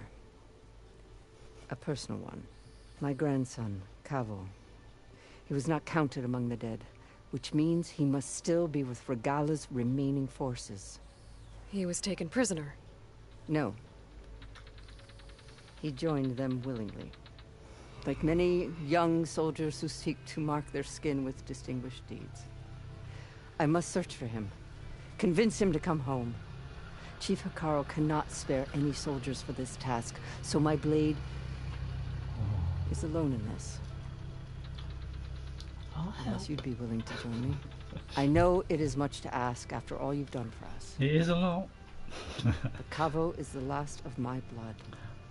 A personal one. My grandson, Cavo. He was not counted among the dead, which means he must still be with Regala's remaining forces. He was taken prisoner. No. He joined them willingly. Like many young soldiers who seek to mark their skin with distinguished deeds. I must search for him. Convince him to come home. Chief Hikaru cannot spare any soldiers for this task, so my blade is alone in this. Unless you'd be willing to join me. I know it is much to ask after all you've done for us. It is a lot. But Cavo is the last of my blood.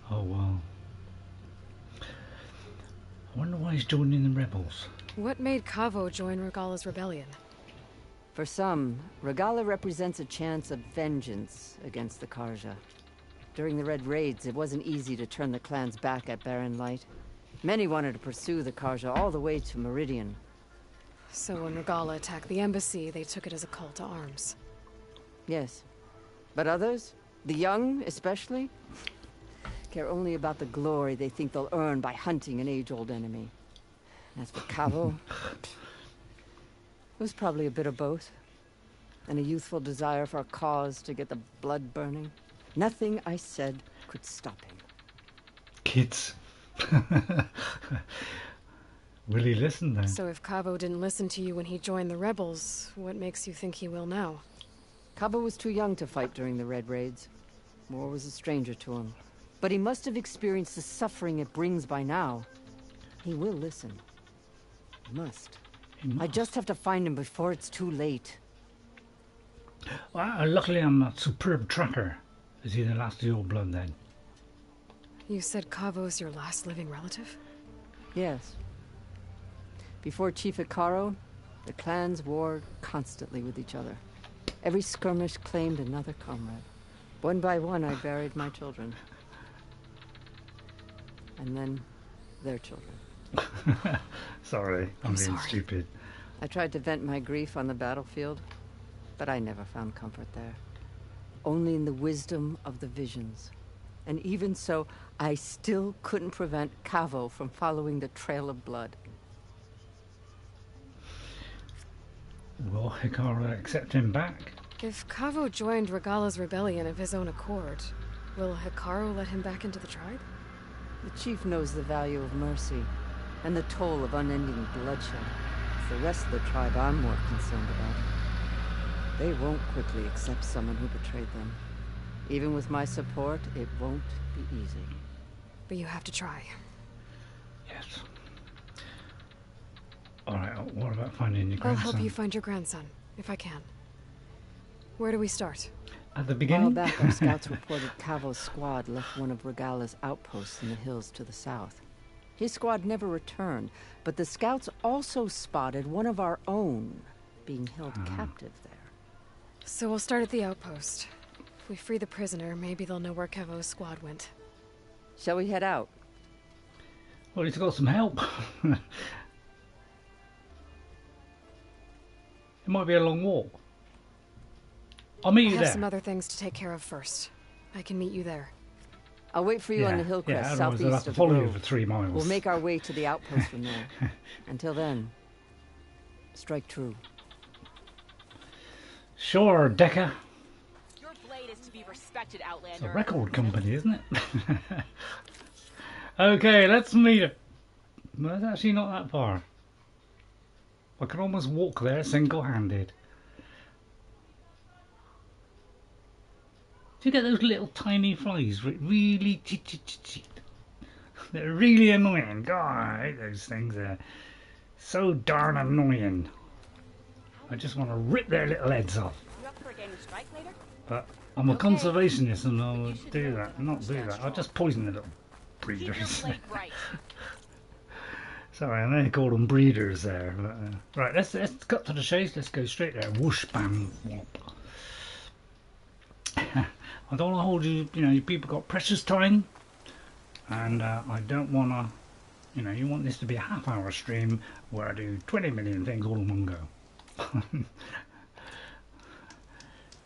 Oh wow. I wonder why he's joining the rebels. What made Cavo join Regala's rebellion? For some, Regala represents a chance of vengeance against the Karja. During the Red Raids, it wasn't easy to turn the clans back at Barren Light. Many wanted to pursue the Karja all the way to Meridian. So when Regala attacked the embassy, they took it as a call to arms. Yes. But others, the young especially, care only about the glory they think they'll earn by hunting an age-old enemy. And as for Cavo, it was probably a bit of both. And a youthful desire for a cause to get the blood burning. Nothing I said could stop him. Kids. Will he listen then? So if Cavo didn't listen to you when he joined the rebels, what makes you think he will now? Cabo was too young to fight during the Red Raids. War was a stranger to him. But he must have experienced the suffering it brings by now. He will listen. He must. I just have to find him before it's too late. Well, luckily I'm a superb tracker. Is he the last of your blood then? You said Cavo's your last living relative? Yes. Before Chief Hikaru, the clans warred constantly with each other. Every skirmish claimed another comrade. One by one, I buried my children. And then, their children. Sorry, I'm being sorry. stupid. I tried to vent my grief on the battlefield, but I never found comfort there. Only in the wisdom of the visions. And even so, I still couldn't prevent Cavo from following the trail of blood. Will Hikaru accept him back? If Cavo joined Regala's rebellion of his own accord, will Hikaru let him back into the tribe? The chief knows the value of mercy, and the toll of unending bloodshed. It's the rest of the tribe I'm more concerned about. They won't quickly accept someone who betrayed them. Even with my support, it won't be easy. But you have to try. Yes. Alright, what about finding your I'll grandson? help you find your grandson, if I can. Where do we start? At the A while beginning? back, our scouts reported Cavo's squad left one of Regala's outposts in the hills to the south. His squad never returned, but the scouts also spotted one of our own being held captive there. So we'll start at the outpost. If we free the prisoner, maybe they'll know where Cavo's squad went. Shall we head out? Well, he's got some help. It might be a long walk. I'll meet I you have there. some other things to take care of first. I can meet you there. I'll wait for you on the hill yeah, crest otherwise I'll have southeast to of the follow you grove. for 3 miles. We'll make our way to the outpost from there. Until then, strike true. Sure, Dekka. Your blade is to be respected, Outlander. It's a record company, isn't it? Okay, let's meet it. Well, it's actually not that far. I can almost walk there single-handed. Do you get those little tiny flies? Really, they're really annoying. God, I hate those things. They're so darn annoying. I just want to rip their little heads off. You up for a game of strike later? But I'm a conservationist and I'll do that. Not do that. I'll just poison the little breeders. Right. Sorry, I know you call them breeders there. But, right, let's cut to the chase. Let's go straight there. Whoosh, bam, whomp. I don't want to hold you. You know, you people got precious time, and I don't want to. You know, you want this to be a half-hour stream where I do 20 million things all in one go.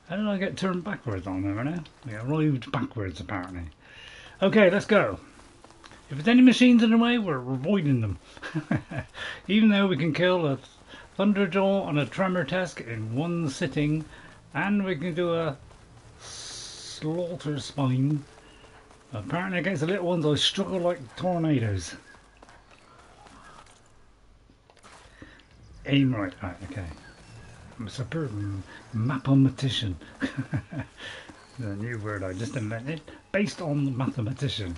How did I get turned backwards on there now? We arrived backwards apparently. Okay, let's go. If there's any machines in the way, we're avoiding them. Even though we can kill a Thunderjaw and a Tremor Tusk in one sitting, and we can do a Slaughter Spine. Apparently against the little ones I struggle like tornadoes. Aim right, okay. I'm a superb mathematician. The new word I just invented, based on mathematician.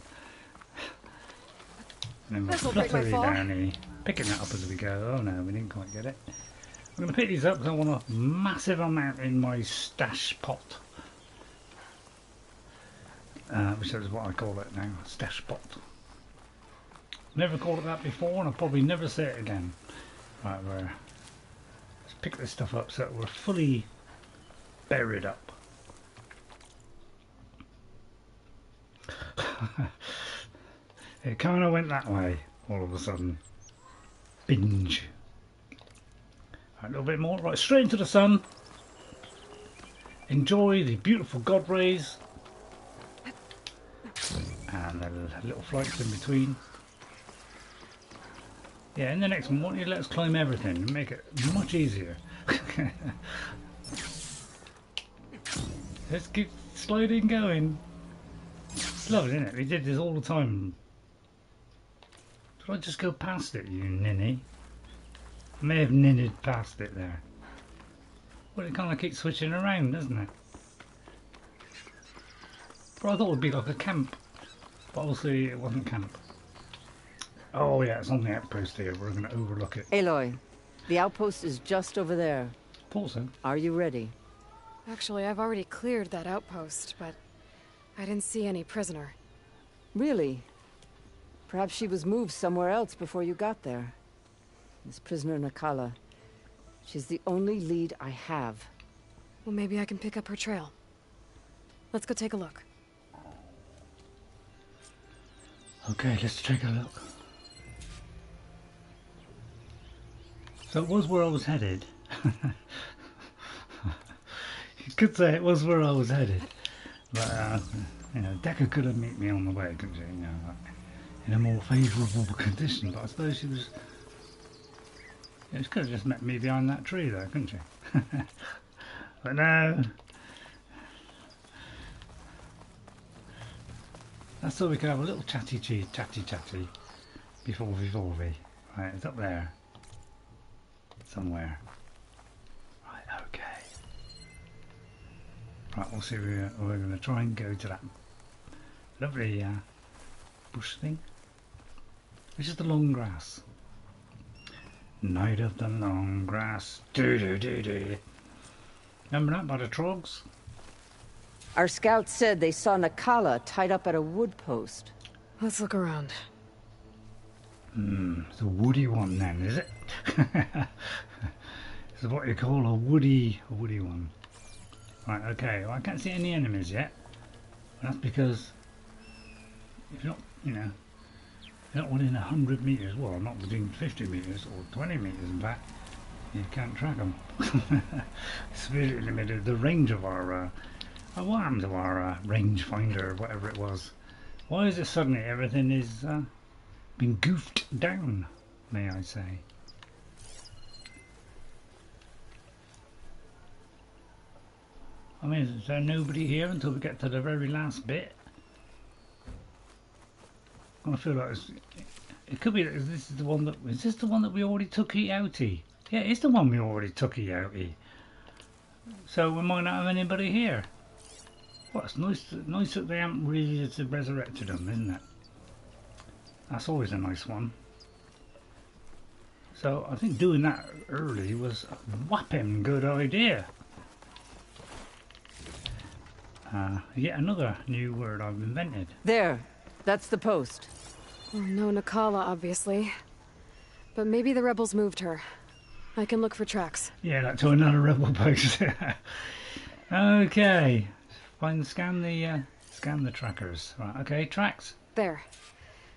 And then we're fluttery downy, picking that up as we go. Oh no, we didn't quite get it. I'm going to pick these up because I want a massive amount in my stash pot. Which is what I call it now, stash pot. Never called it that before and I'll probably never say it again. Right, let's pick this stuff up so that we're fully buried up. It kind of went that way all of a sudden. Binge. Right, a little bit more. Right, straight into the sun. Enjoy the beautiful God rays. And the little flights in between. Yeah, in the next one, why don't you let us climb everything and make it much easier. Let's keep sliding going. It's lovely, isn't it? We did this all the time. Did I just go past it, you ninny? I may have ninnied past it there. Well, it kind of keeps switching around, doesn't it? But I thought it would be like a camp. But obviously it wasn't camp. Oh yeah, it's on the outpost here. We're going to overlook it. Aloy, the outpost is just over there. Thought so. Are you ready? Actually, I've already cleared that outpost, but I didn't see any prisoner. Really? Perhaps she was moved somewhere else before you got there. This prisoner Nakala. She's the only lead I have. Well, maybe I can pick up her trail. Let's go take a look. Okay, let's take a look. So it was where I was headed. You could say it was where I was headed. But, you know, Dekka could have met me on the way, couldn't she? You know, like, in a more favourable condition. But I suppose she was... Yeah, she could have just met me behind that tree there, couldn't she? But no... That's so we could have a little chatty before we. Right, it's up there. Somewhere. Right, okay. Right, we'll see we're going to try and go to that lovely bush thing. Which is the long grass. Night of the long grass. Do. Remember that by the Trogs? Our scouts said they saw Nakala tied up at a wood post. Let's look around. It's a woody one then, is it? It's what you call a woody one. Right, okay, well, I can't see any enemies yet. That's because if you're not, you know, you're not within 100 metres, well, not within 50 metres or 20 metres in fact, you can't track them. It's really limited. The range of our alarms of our rangefinder, whatever it was, Why is it suddenly everything is been goofed down, may I say? I mean, is there nobody here until we get to the very last bit? I feel like it could be that this is the one that is this the one that we already took outie? Yeah, it's the one we already took outie. So we might not have anybody here. Well, it's nice that they haven't really resurrected them, isn't it? That's always a nice one. So I think doing that early was a whopping good idea. Yet another new word I've invented. There, that's the post. Well, no Nakala, obviously. But maybe the rebels moved her. I can look for tracks. Yeah, like to another rebel post. Okay. Scan the trackers. Right, okay, tracks. There.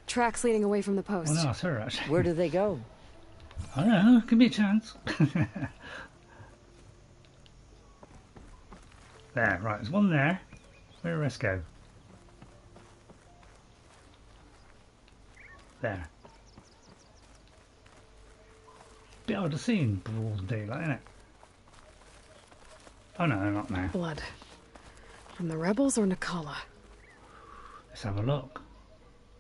Tracks leading away from the post. Oh no, it's her actually. Where do they go? I don't know, give me a chance. There, right, there's one there. Where did the rest go? There. Bit hard to see in broad daylight, isn't it? Oh no, they're not now. Blood. From the rebels or Nakala? Let's have a look.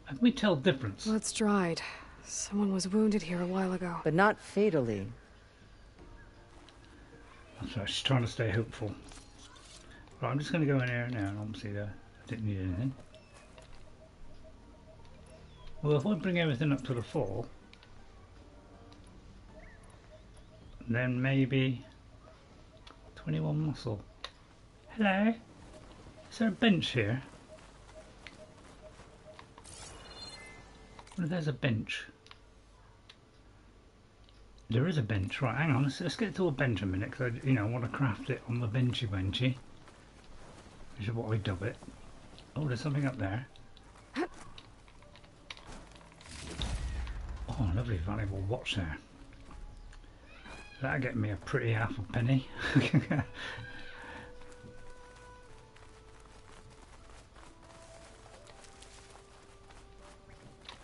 How can we tell the difference? Blood's dried. Someone was wounded here a while ago. But not fatally. That's right, she's trying to stay hopeful. Right, I'm just going to go in here now and obviously I didn't need anything. Well, if I bring everything up to the full, then maybe 21 muscle. Hello? Is there a bench here? Well, there's a bench. There is a bench. Right, hang on. Let's get to a bench a minute because I want to craft it on the benchy, which is what we dub it. Oh, there's something up there. Oh, lovely, valuable watch there. That'll get me a pretty half a penny.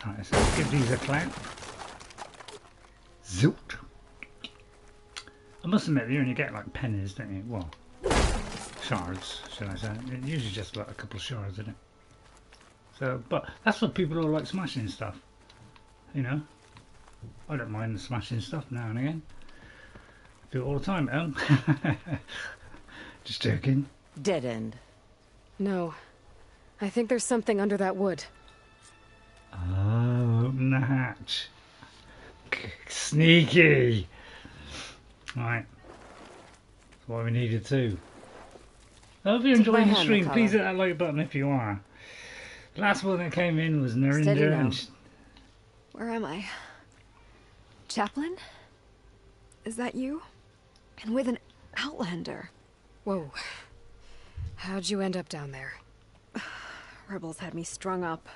Right, so let's give these a clout. Zoot. I must admit, you only get like pennies, don't you? Well, shards, should I say. It's usually just like a couple of shards, isn't it? So, but that's what people are like smashing stuff. You know? I don't mind smashing stuff now and again. I do it all the time at home. Just joking. Dead end. No. I think there's something under that wood. Oh, open the hatch. Sneaky. Right. That's what we needed too. I hope you're enjoying the stream. Please hit that like button if you are. The last one that came in was Narinder. And where am I? Chaplain? Is that you? And with an outlander. Whoa. How'd you end up down there? Rebels had me strung up.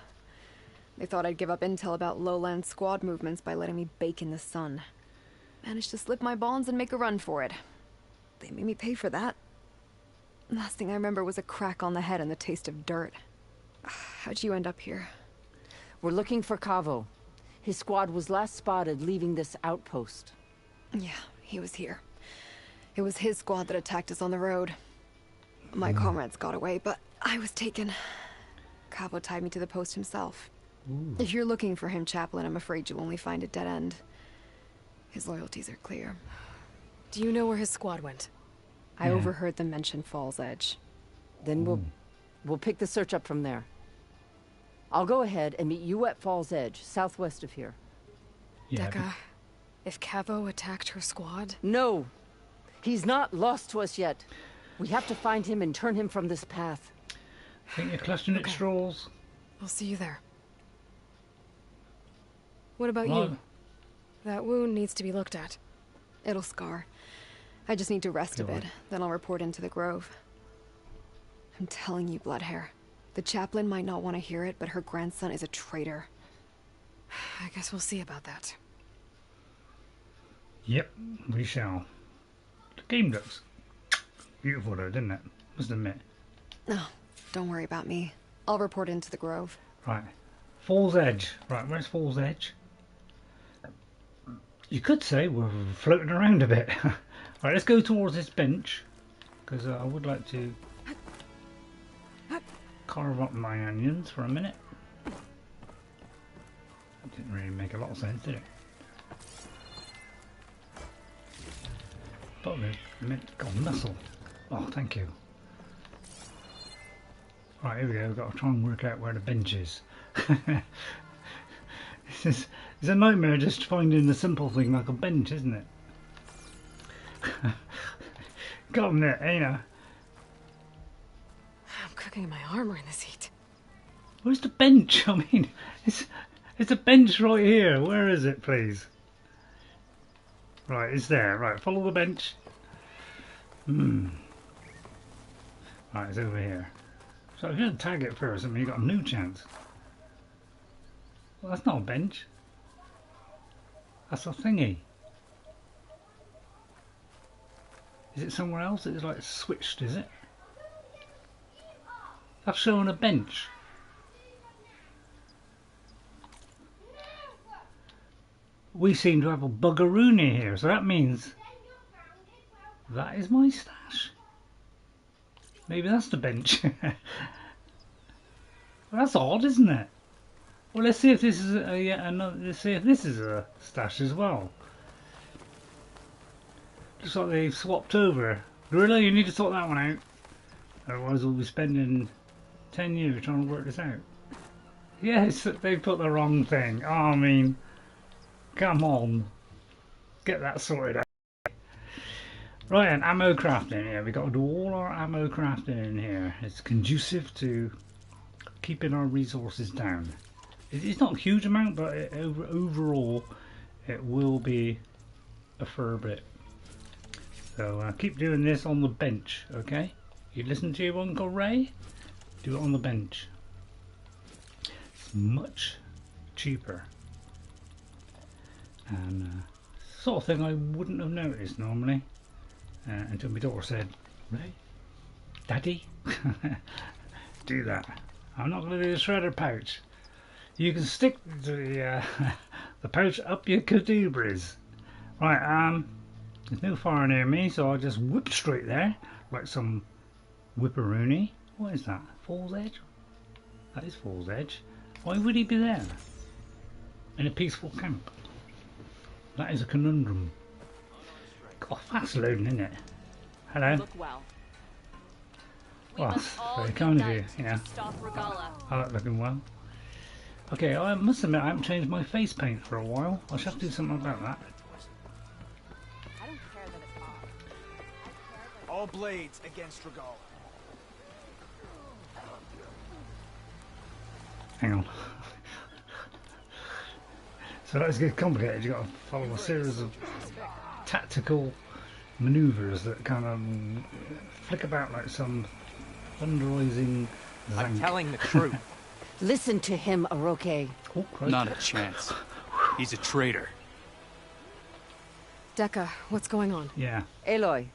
They thought I'd give up intel about lowland squad movements by letting me bake in the sun. Managed to slip my bonds and make a run for it. They made me pay for that. Last thing I remember was a crack on the head and the taste of dirt. How'd you end up here? We're looking for Cavo. His squad was last spotted leaving this outpost. Yeah, he was here. It was his squad that attacked us on the road. My comrades got away, but I was taken. Cavo tied me to the post himself. Ooh. If you're looking for him, Chaplain, I'm afraid you'll only find a dead end. His loyalties are clear. Do you know where his squad went? I overheard them mention Fall's Edge. Then we'll pick the search up from there. I'll go ahead and meet you at Fall's Edge, southwest of here. Yeah, Dekka, if Cavo attacked her squad? No! He's not lost to us yet. We have to find him and turn him from this path. Think you're clustering at straws? I'll see you there. What about you? That wound needs to be looked at. It'll scar. I just need to rest a bit, then I'll report into the Grove. I'm telling you, Bloodhair. The chaplain might not want to hear it, but her grandson is a traitor. I guess we'll see about that. Yep, we shall. The game looks beautiful though, didn't it? Must admit. No, don't worry about me. I'll report into the Grove. Right. Falls Edge. Right, where's Falls Edge? You could say we're floating around a bit. Right, let's go towards this bench. Because I would like to carve up my onions for a minute. That didn't really make a lot of sense, did it? But we got muscle. Oh, thank you. Right, here we go. We've got to try and work out where the bench is. It's a nightmare just finding a simple thing like a bench, isn't it? Got them there, you know. I'm cooking my armor in this heat. Where's the bench? I mean, it's a bench right here. Where is it, please? Right, it's there. Right, follow the bench. Right, it's over here. So if you don't tag it first, I mean, you've got no chance. Well, that's not a bench. That's a thingy. Is it somewhere else? It's like switched, is it? That's showing a bench. We seem to have a buggeroony here, so that means that is my stash. Maybe that's the bench. That's odd, isn't it? Well, let's see if this is yet another. Let's see if this is a stash as well. Looks like they've swapped over. Gorilla, you need to sort that one out. Otherwise, we'll be spending 10 years trying to work this out. Yes, they put the wrong thing. Oh, I mean, come on, get that sorted out. Right, and ammo crafting. Yeah, we got to do all our ammo crafting in here. It's conducive to keeping our resources down. It's not a huge amount, but overall, it will be a fair bit. So keep doing this on the bench, okay? You listen to your Uncle Ray? Do it on the bench. It's much cheaper. And sort of thing I wouldn't have noticed normally. Until my daughter said, Ray, Daddy, do that. I'm not going to do the shredder pouch. You can stick the pouch up your cadoobras. Right, there's no fire near me, so I'll just whip straight there, like some whipperoony. What is that? Falls Edge? That is Falls Edge. Why would he be there? In a peaceful camp? That is a conundrum. God, fast loading, isn't it? Hello. Look well. Well, very kind of you, you know. I like looking well. Okay, I must admit I haven't changed my face paint for a while. I should have to do something about that. I don't care that it's off. All blades against Regal. Hang on. So that's getting complicated. You've got to follow a series of tactical maneuvers that kind of flick about like some thunderizing zank. I'm telling the truth. Listen to him, Aroke. Oh, Not a chance. He's a traitor. Dekka, what's going on? Yeah. Aloy,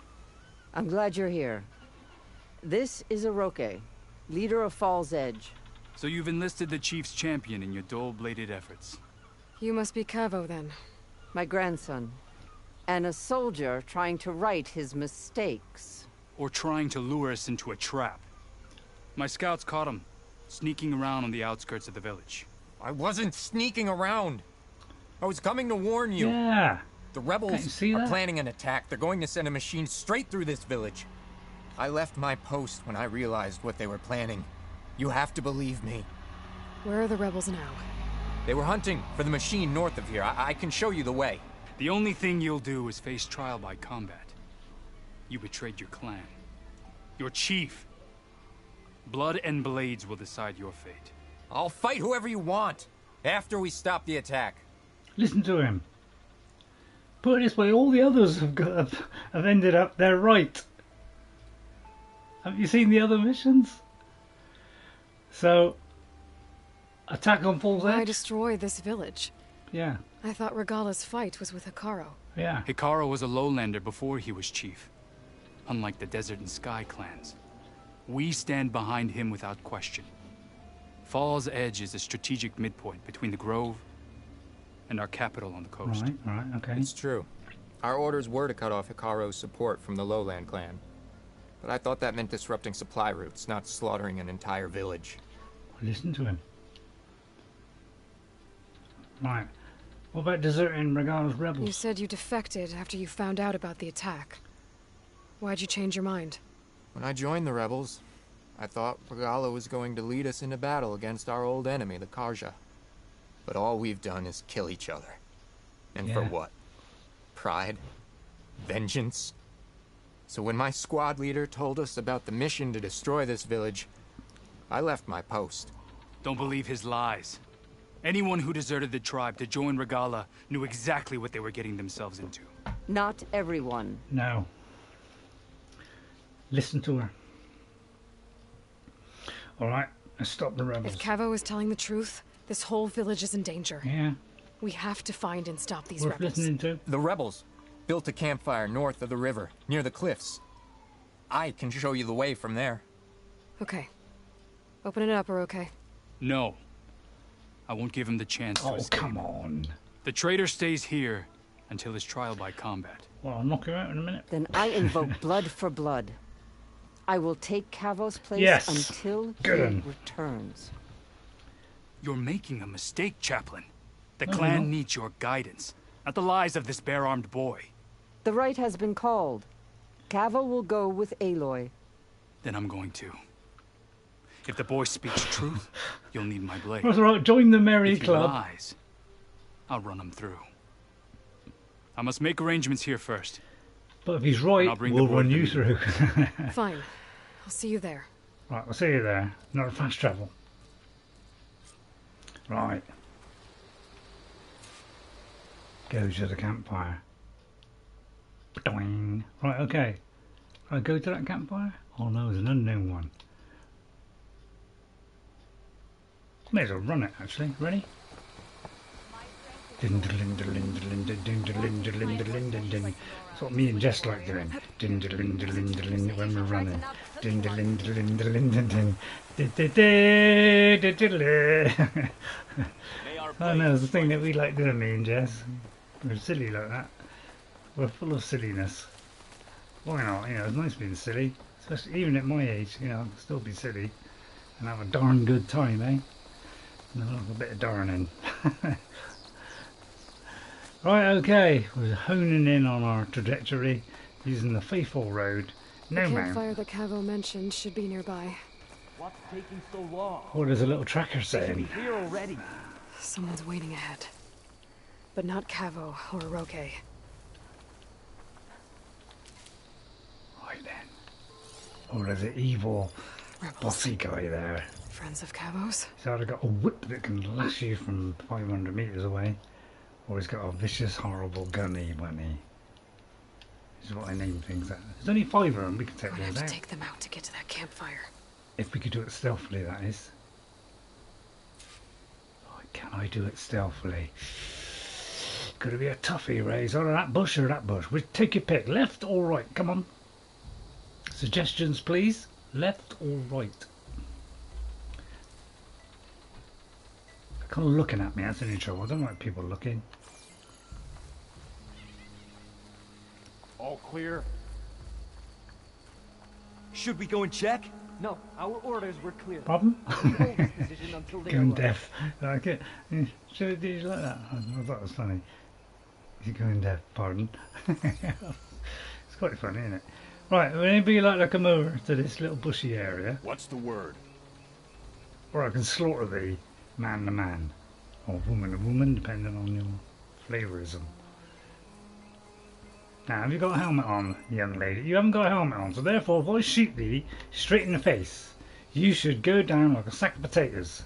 I'm glad you're here. This is Aroke, leader of Falls Edge. So you've enlisted the Chief's champion in your dull-bladed efforts. You must be Cavo, then. My grandson. And a soldier trying to right his mistakes. Or trying to lure us into a trap. My scouts caught him, sneaking around on the outskirts of the village. I wasn't sneaking around. I was coming to warn you. Yeah. The rebels are planning an attack. They're going to send a machine straight through this village. I left my post when I realized what they were planning. You have to believe me. Where are the rebels now? They were hunting for the machine north of here. I can show you the way. The only thing you'll do is face trial by combat. You betrayed your clan. Your chief. Blood and blades will decide your fate. I'll fight whoever you want, after we stop the attack. Listen to him. Put it this way, all the others have ended up, they're right. Have you seen the other missions? So, attack on Falls Edge? Why destroy this village? Yeah. I thought Regala's fight was with Hikaru. Yeah. Hikaru was a lowlander before he was chief. Unlike the Desert and Sky clans. We stand behind him without question. Fall's Edge is a strategic midpoint between the Grove and our capital on the coast. Right, okay. It's true. Our orders were to cut off Hikaru's support from the Lowland clan. But I thought that meant disrupting supply routes, not slaughtering an entire village. Listen to him. Right. What about deserting Regala's rebels? You said you defected after you found out about the attack. Why'd you change your mind? When I joined the rebels, I thought Regala was going to lead us into battle against our old enemy, the Karja. But all we've done is kill each other. And for what? Pride? Vengeance? So when my squad leader told us about the mission to destroy this village, I left my post. Don't believe his lies. Anyone who deserted the tribe to join Regala knew exactly what they were getting themselves into. Not everyone. No. Listen to her. Alright, let's stop the rebels. If Cavo is telling the truth, this whole village is in danger. Yeah. We have to find and stop these Worth rebels. listening to. The rebels built a campfire north of the river, near the cliffs. I can show you the way from there. Okay. Open it up, or okay? No. I won't give him the chance to escape. Oh, come on. The traitor stays here until his trial by combat. Well, I'll knock you out in a minute. Then I invoke blood for blood. I will take Cavo's place until he returns. You're making a mistake, Chaplain. The clan needs your guidance, not the lies of this bare-armed boy. The right has been called. Cavo will go with Aloy. Then I'm going to. If the boy speaks truth, you'll need my blade. That's right, join the Merry If Club. he lies, I'll run him through. I must make arrangements here first. But if he's right, we'll run you through. Fine. I'll see you there. Right, I'll see you there. Not a fast travel. Right. Go to the campfire. Doing. Right, okay. I go to that campfire? Oh no, there's an unknown one. May as well run it actually. Ready? That's what me and Jess like doing. When we're running. I know, it's the thing that we like doing, me and Jess. We're silly like that. We're full of silliness. Why not? You know, it's nice being silly. Especially even at my age, you know, I'll still be silly. And have a darn good time, eh? And I love a bit of darning. Right, okay. We're honing in on our trajectory using the faithful road. No the man. campfire that Cavo mentioned should be nearby. What's taking so long? Oh, there's a little tracker saying. Here already. Someone's waiting ahead. But not Cavo or Roque. Right then. Oh, there's an evil bossy guy there. Friends of Cavo's? He's either got a whip that can lash you from 500 meters away, or he's got a vicious, horrible gunny bunny. This is what I name things at. There's only 5 of them, we can take We're those gonna have out. to take them out to get to that campfire. If we could do it stealthily, that is. Oh, can I do it stealthily? Could it be a toughie, Ray? Is either that bush or that bush? Take your pick, left or right? Come on. Suggestions, please. Left or right? They're kind of looking at me, that's any trouble. I don't like people looking. All clear. Should we go and check? No, our orders were clear. Problem? We hold this position until they Going arrive. deaf. Like it. Should it do like that? I thought it was funny. You're going deaf, pardon. It's quite funny, isn't it? Right, would anybody like to come over to this little bushy area? What's the word? Or I can slaughter thee, man to man. Or woman to woman, depending on your flavourism. Now, have you got a helmet on, young lady? You haven't got a helmet on, so therefore, if I shoot thee straight in the face, you should go down like a sack of potatoes.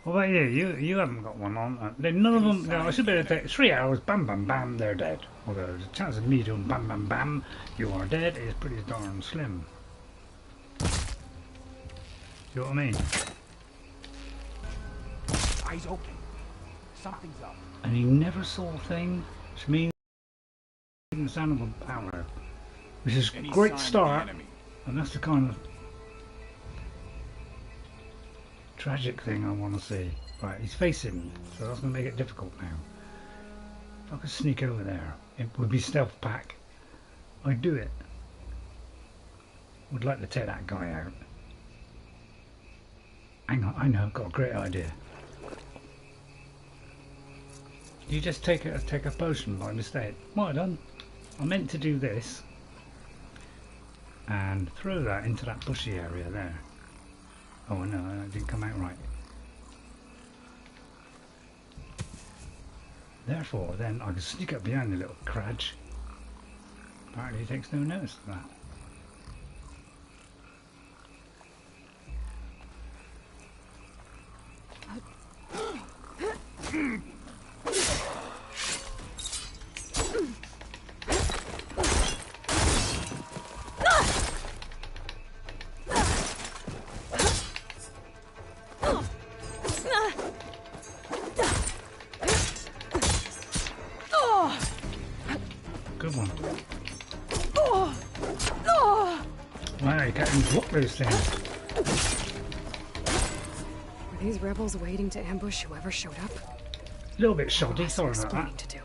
What about you? You haven't got one on. None of them. No, I should be able to take 3 hours. Bam, bam, bam. They're dead. Although the chance of me doing bam, bam, bam, you are dead is pretty darn slim. You know what I mean? Eyes open. Something's up. And he never saw a thing, which means the sound of a power, which is a great start. And that's the kind of tragic thing I want to see. Right, he's facing me, so that's going to make it difficult now. If I could sneak over there, it would be stealth pack. I'd do it. Would like to take that guy out. Hang on, I know, I've got a great idea. You just take a potion by mistake. What I done? I meant to do this and throw that into that bushy area there. Oh no, that didn't come out right. Therefore, then I can sneak up behind the little crudge. Apparently he takes no notice of that. Good one. Wow, you can't even block those things. Were these rebels waiting to ambush whoever showed up? A little bit shoddy, sorry about that. To do.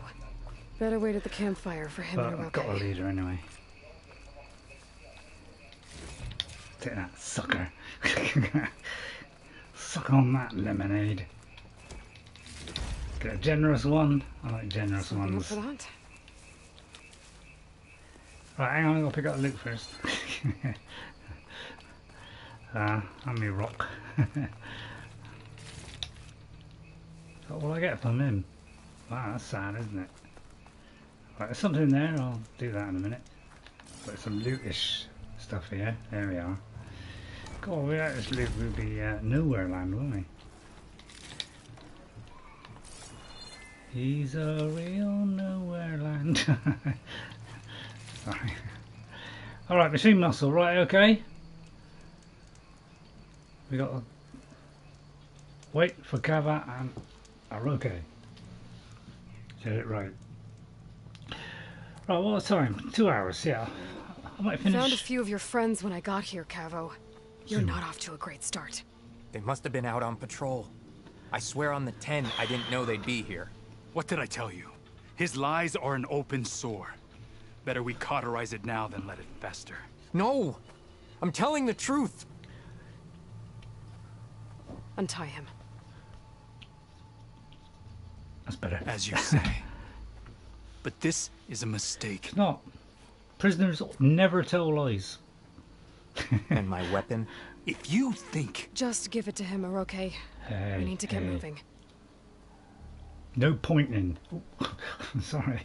Better wait at the campfire for him But and I've got a leader anyway. Take that, sucker. Suck on that lemonade. Get a generous one. I like generous ones. For that? Right, hang on, I'll pick up the loot first. And me rock. What will I get from him? Wow, that's sad, isn't it? Right, there's something there, I'll do that in a minute. Got some lootish stuff here. There we are. God, without this loot we'd be nowhere land, wouldn't we? He's a real nowhere land. Sorry. Alright, machine muscle, right, okay. We got to wait for Kava and Aroke. Get it right. Right, what time? 2 hours, yeah. I might finish. Found a few of your friends when I got here, Cavo. You're not off to a great start. They must have been out on patrol. I swear on the 10, I didn't know they'd be here. What did I tell you? His lies are an open sore. Better we cauterize it now than let it fester. No! I'm telling the truth! Untie him. That's better. As you say. But this is a mistake. It's not. Prisoners never tell lies. And my weapon? If you think... Just give it to him, Aroke. Hey, we need to get moving. No pointing. Sorry.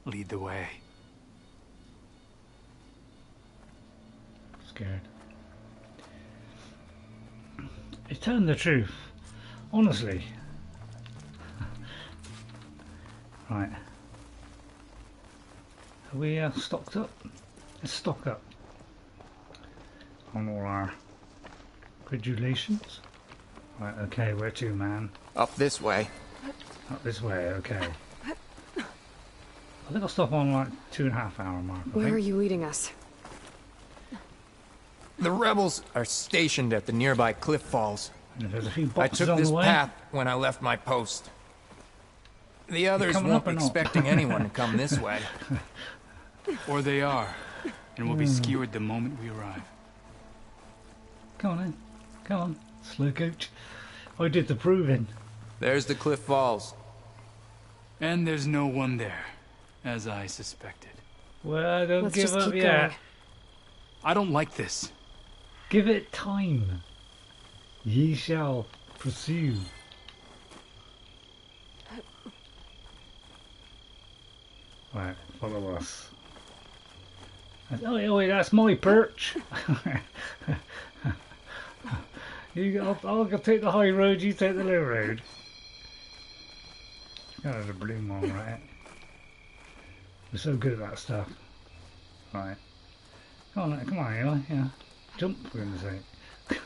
Lead the way. Scared. He's telling the truth. Honestly. Right. Are we stocked up? Let's stock up on all our credulations. Right, okay, where to, man? Up this way. Up this way, okay. I think I'll stop on like 2.5 hour mark. Where are you leading us? The rebels are stationed at the nearby cliff falls. There's a few I boxes took on this the way. path when I left my post. The others won't be expecting anyone to come this way. Or they are, and will be skewered the moment we arrive. Come on in. Come on, slow coach. I did the proving. There's the cliff falls. And there's no one there, as I suspected. Well, don't Let's give just up keep yet. going. I don't like this. Give it time. Ye shall pursue. Right, follow us. Oh, wait, that's my perch. I'll go take the high road, you take the low road. Got a bloom on, right? We're so good at that stuff. Right. Come on, Eli. Yeah. Jump, for goodness sake.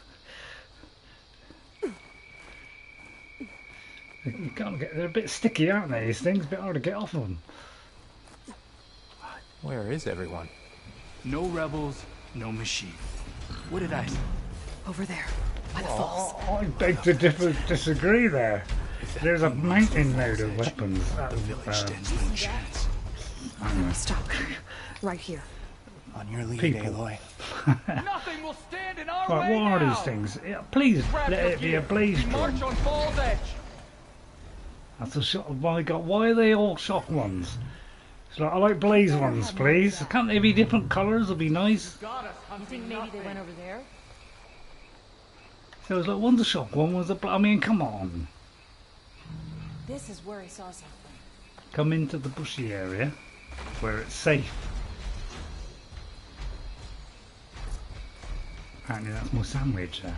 You can't get. They're a bit sticky, aren't they? These things, a bit hard to get off of them. Where is everyone? No rebels, no machine. What did I say? Over there, by the falls. I beg to disagree there. There's a mountain load of weapons. The village stands no chance. Stop. Right here. On your lead, People. Aloy. Nothing will stand in our Right, way what are now. these things? Yeah, please Grab let your it be gear. a blaze We march drum. on Fall's Edge. That's a shot. My God, why are they all shock ones? It's like, I like blaze ones, please. Can't they be different colours? It'd be nice. Got us You think hunting maybe nothing. they went over there? So it's like one's a shock, one was a. I mean, come on. This is where I saw something. Come into the bushy area where it's safe. Apparently that's my sandwich there.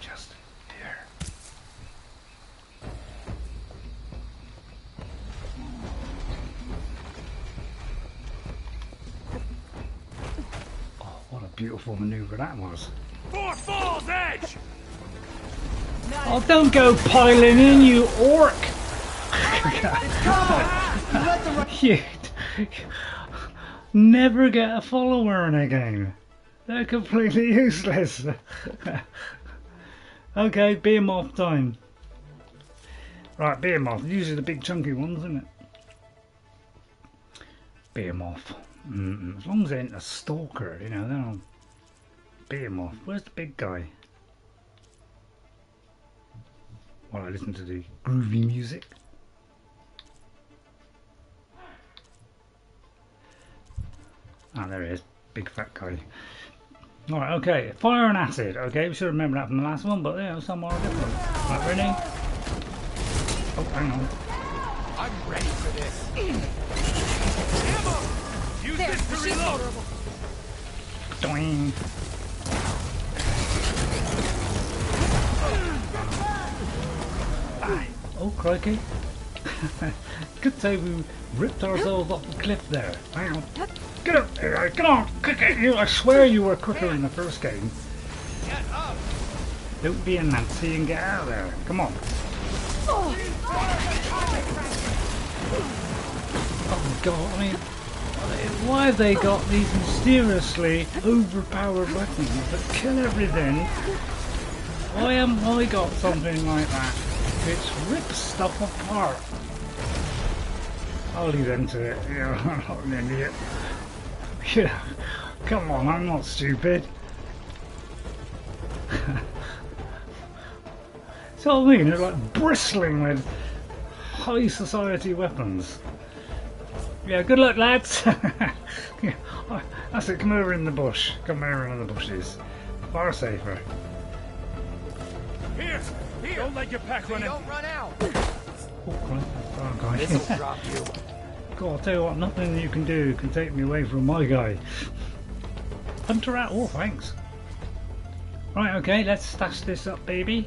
Just here. Oh, what a beautiful manoeuvre that was. For Fall's Edge! Oh, don't go piling in, you orc! You never get a follower in a game. They're completely useless. Okay, Behemoth time. Right, Behemoth. Usually the big chunky ones, isn't it? Behemoth. As long as they ain't a stalker, you know, they're on Behemoth. Where's the big guy? While I listen to the groovy music. Ah, there he is. Big fat guy. Alright, okay. Fire and acid. Okay, we should remember that from the last one, but yeah, some are different. Right, ready? Oh, hang on. I'm ready for this. Use this to reload! Doing. Oh, crikey. Could say we ripped ourselves off the cliff there. Hang on. Get up there. Come on. Quick. I swear you were quicker in the first game. Get up. Don't be a Nazi and get out of there. Come on. Oh, God. I mean, why have they got these mysteriously overpowered weapons that kill everything? Why haven't I got something like that? Which rips stuff apart. I'll leave them to it. Yeah, I'm not an idiot. Yeah, come on, I'm not stupid. So I mean, they're like bristling with high society weapons. Yeah, good luck, lads. Yeah, that's it. Come over in the bush. Come over in the bushes. Far safer. Here! Don't let your pack run Don't run out. Oh, Christ, that's our guy. This'll drop you. God, I'll tell you what, nothing you can do can take me away from my guy. Hunter out. Oh, thanks. Right, okay, let's stash this up, baby.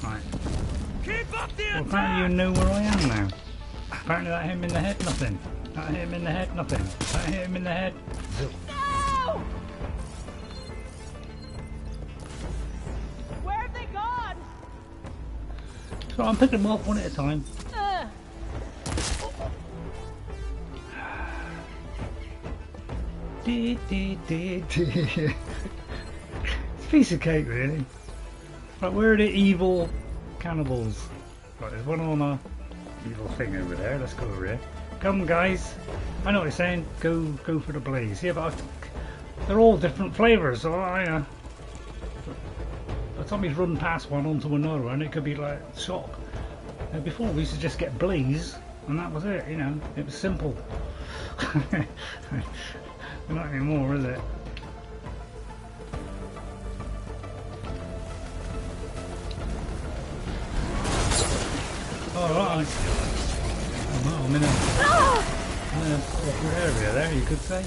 Right. Keep up the Well, apparently you know where I am now. Apparently that hit him in the head, nothing. That hit him in the head, nothing. That hit him in the head. Zip. No! Where have they gone? So I'm picking them off one at a time. It's a piece of cake, really. Right, where are the evil cannibals? Right, there's one on a evil thing over there. Let's go over here. Come, guys. I know what you're saying. Go for the blaze. Yeah, but they're all different flavours, so by the time he's run past one onto another one, it could be like shock. Now, before we used to just get blaze, and that was it. You know, it was simple. Not anymore, is it? Alright. Oh, I'm in a awkward area there, you could say.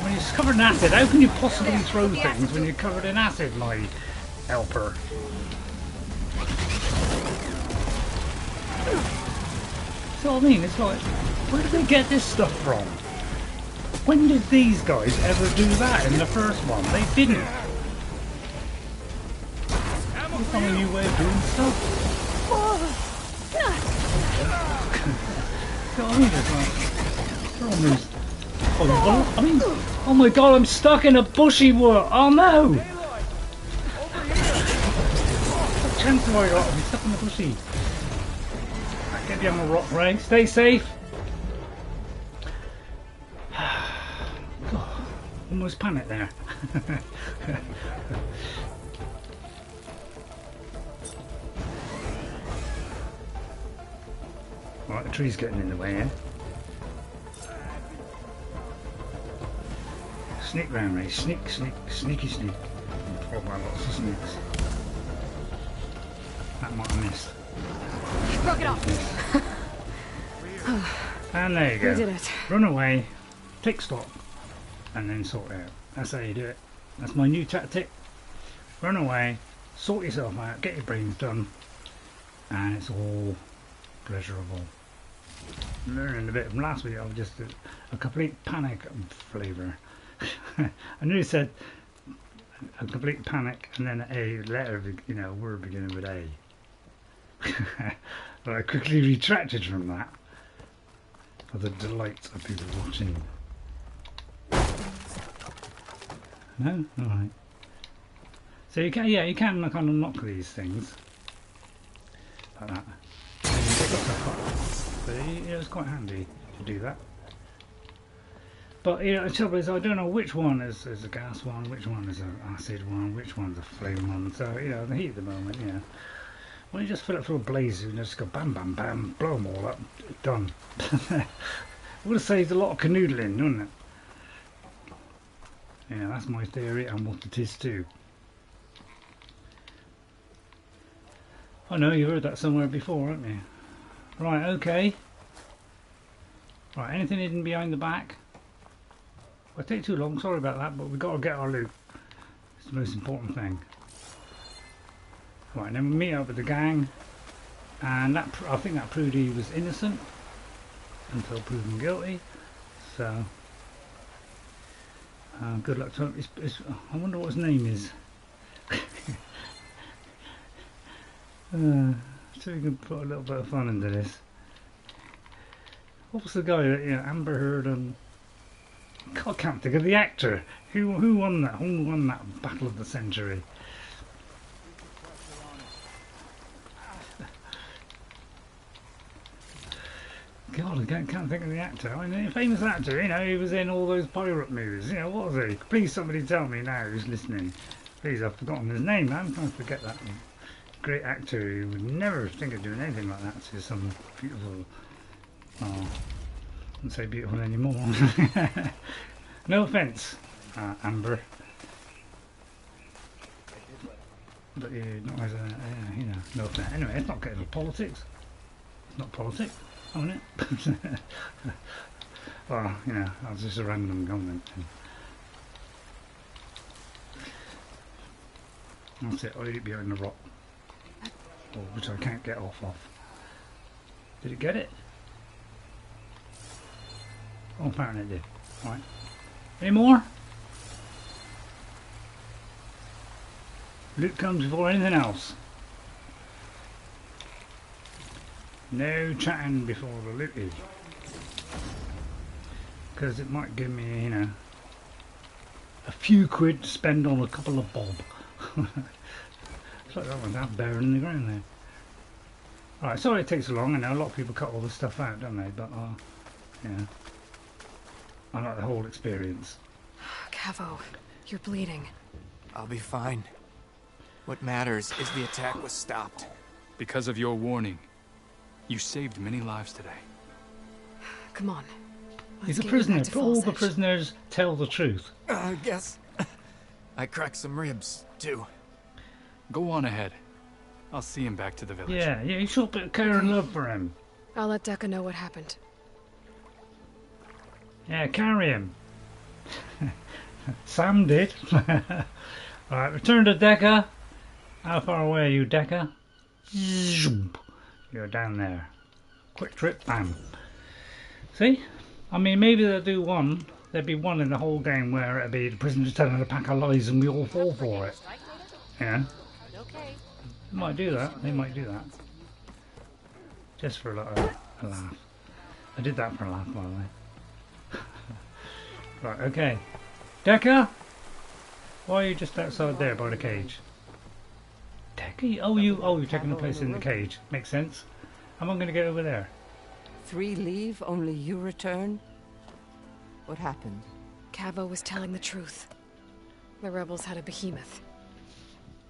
When you're covered in acid, how can you possibly throw things when you're covered in acid, my helper? So I mean, it's like, where did they get this stuff from? When did these guys ever do that in the first one? They didn't. It's not a new way of doing stuff. So I mean, it's like, they're almost Oh, I mean, oh my god, I'm stuck in a bushy wood. Oh no! What chance have I got? I'm stuck in the bushy. Right, get behind the rock, Ray. Stay safe. God, almost panicked there. Right, the tree's getting in the way here. Sneak round, Ray. Sneak, sneaky sneak. Oh, well, lots of sneaks. That might have missed. You broke it off. And there you go. We did it. Run away, take stock, and then sort it out. That's how you do it. That's my new tactic. Run away, sort yourself out, get your brains done, and it's all pleasurable. Learning a bit from last week, I was just a complete panic flavour. I nearly said a complete panic and then a letter, you know, word beginning with A. But I quickly retracted from that for the delight of people watching. No? Alright. So you can, yeah, you can kind of knock these things like that. But it was quite handy to do that. But you know, the trouble is, I don't know which one is a gas one, which one is an acid one, which one's a flame one. So you know, the heat at the moment, you know, when you just fill it full of blazes and just go bam, bam, bam, blow them all up, done. Would have saved a lot of canoodling, wouldn't it? Yeah, that's my theory and what it is too. I know you've heard that somewhere before, haven't you? Right, okay. Right, anything hidden behind the back? Well, it take too long, sorry about that, but we've got to get our loot. It's the most important thing. Right, then we meet up with the gang, and that I think that proved he was innocent until proven guilty. So, good luck to him. I wonder what his name is. So we can put a little bit of fun into this. What was the guy that, you know, Amber Heard and I can't think of the actor who won that. Who won that Battle of the Century? God, I can't think of the actor. I mean, a famous actor. You know, he was in all those pirate movies. You know, what was he? Please, somebody tell me now who's listening. Please, I've forgotten his name. I'm trying to forget that. Great actor who would never think of doing anything like that to some beautiful. Oh, I wouldn't say beautiful anymore. No offence, Amber. But yeah, not as a, you know, no offence. Anyway, it's not getting into politics. It's not politics, isn't it? Well, you know, that's just a random comment. That's it. I hid it behind the rock, which I can't get off of. Did it get it? Oh, apparently it did. Right. Any more? Loot comes before anything else. No chatting before the loot is. Because it might give me, you know, a few quid to spend on a couple of bob. It's like that one's half buried in the ground there. Alright, sorry it takes so long. I know a lot of people cut all this stuff out, don't they? But, yeah. I like the whole experience. Cavo, you're bleeding. I'll be fine. What matters is the attack was stopped. Because of your warning, you saved many lives today. Come on. He's a prisoner, but all the prisoners tell the truth. I guess I cracked some ribs, too. Go on ahead. I'll see him back to the village. Yeah, you show a bit of care and love for him. I'll let Dekka know what happened. Yeah, carry him. Sam did. Alright, return to Dekka. How far away are you, Dekka? You're down there. Quick trip, bam. See? I mean, maybe they'll do one. There'd be one in the whole game where it'd be the prisoners telling a pack of lies and we all fall for it. Yeah. They might do that. They might do that. Just for a laugh. I did that for a laugh, by the way. Right, okay. Dekka? Why are you just outside there by the cage? Dekka? Oh, you're taking the place in the cage. Makes sense. How am I going to get over there? 3 leave, only you return? What happened? Cavo was telling the truth. The rebels had a behemoth.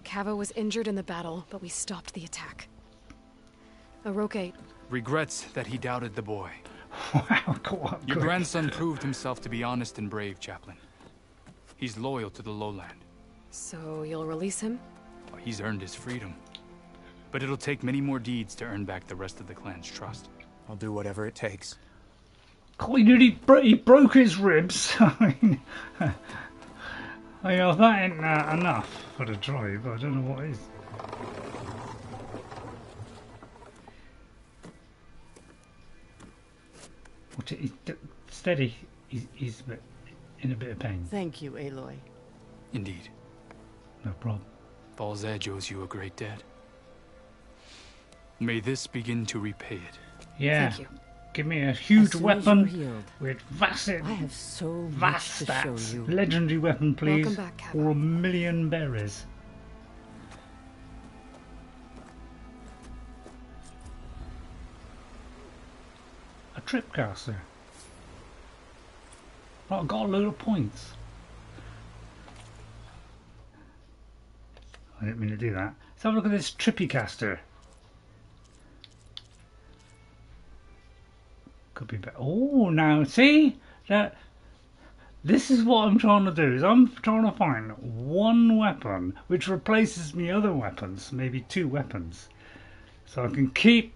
Cavo was injured in the battle, but we stopped the attack. Oroke regrets that he doubted the boy. Wow, go on. Your grandson proved himself to be honest and brave, Chaplain. He's loyal to the lowland. So you'll release him? Well, he's earned his freedom. But it'll take many more deeds to earn back the rest of the clan's trust. I'll do whatever it takes. God, he broke his ribs. I mean, if that ain't enough for the drive, I don't know what is. Steady. He's in a bit of pain. Thank you, Aloy. Indeed. No problem. Ball's Edge owes you a great debt. May this begin to repay it. Yeah. Thank you. Give me a huge weapon with vast show stats. you. Legendary weapon, please. Welcome back, Cabo. Or 1,000,000 berries. A tripcaster. Right, I've got a load of points. I didn't mean to do that. Let's have a look at this trippy caster. Could be better. Oh, now see that. This is what I'm trying to do. Is I'm trying to find one weapon which replaces my other weapons, maybe 2 weapons, so I can keep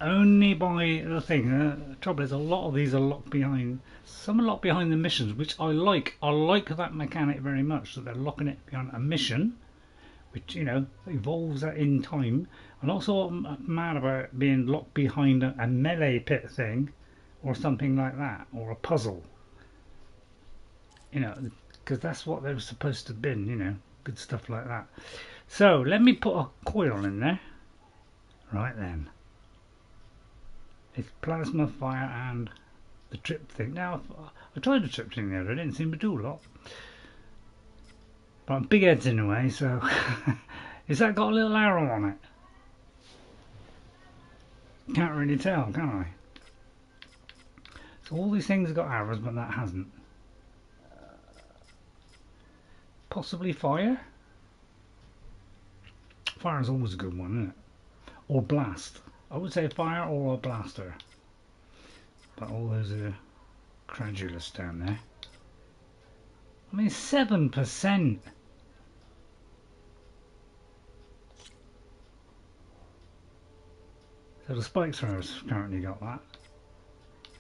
only by the thing. The trouble is, a lot of these are locked behind. Some are locked behind the missions, which I like. I like that mechanic very much. So they're locking it behind a mission, which evolves in time. And also I'm mad about being locked behind a melee pit thing or something like that, or a puzzle, because that's what they were supposed to have been, good stuff like that. So let me put a coil in there. Right then, it's plasma, fire and the trip thing. Now I tried the trip thing there, I didn't seem to do a lot, but big heads in the way, so has that got a little arrow on it? Can't really tell, can I? So all these things have got arrows, but that hasn't. Possibly fire? Fire is always a good one, isn't it? Or blast. I would say fire or a blaster. But all those are credulous down there. I mean, 7%. So the spike throwers currently got that.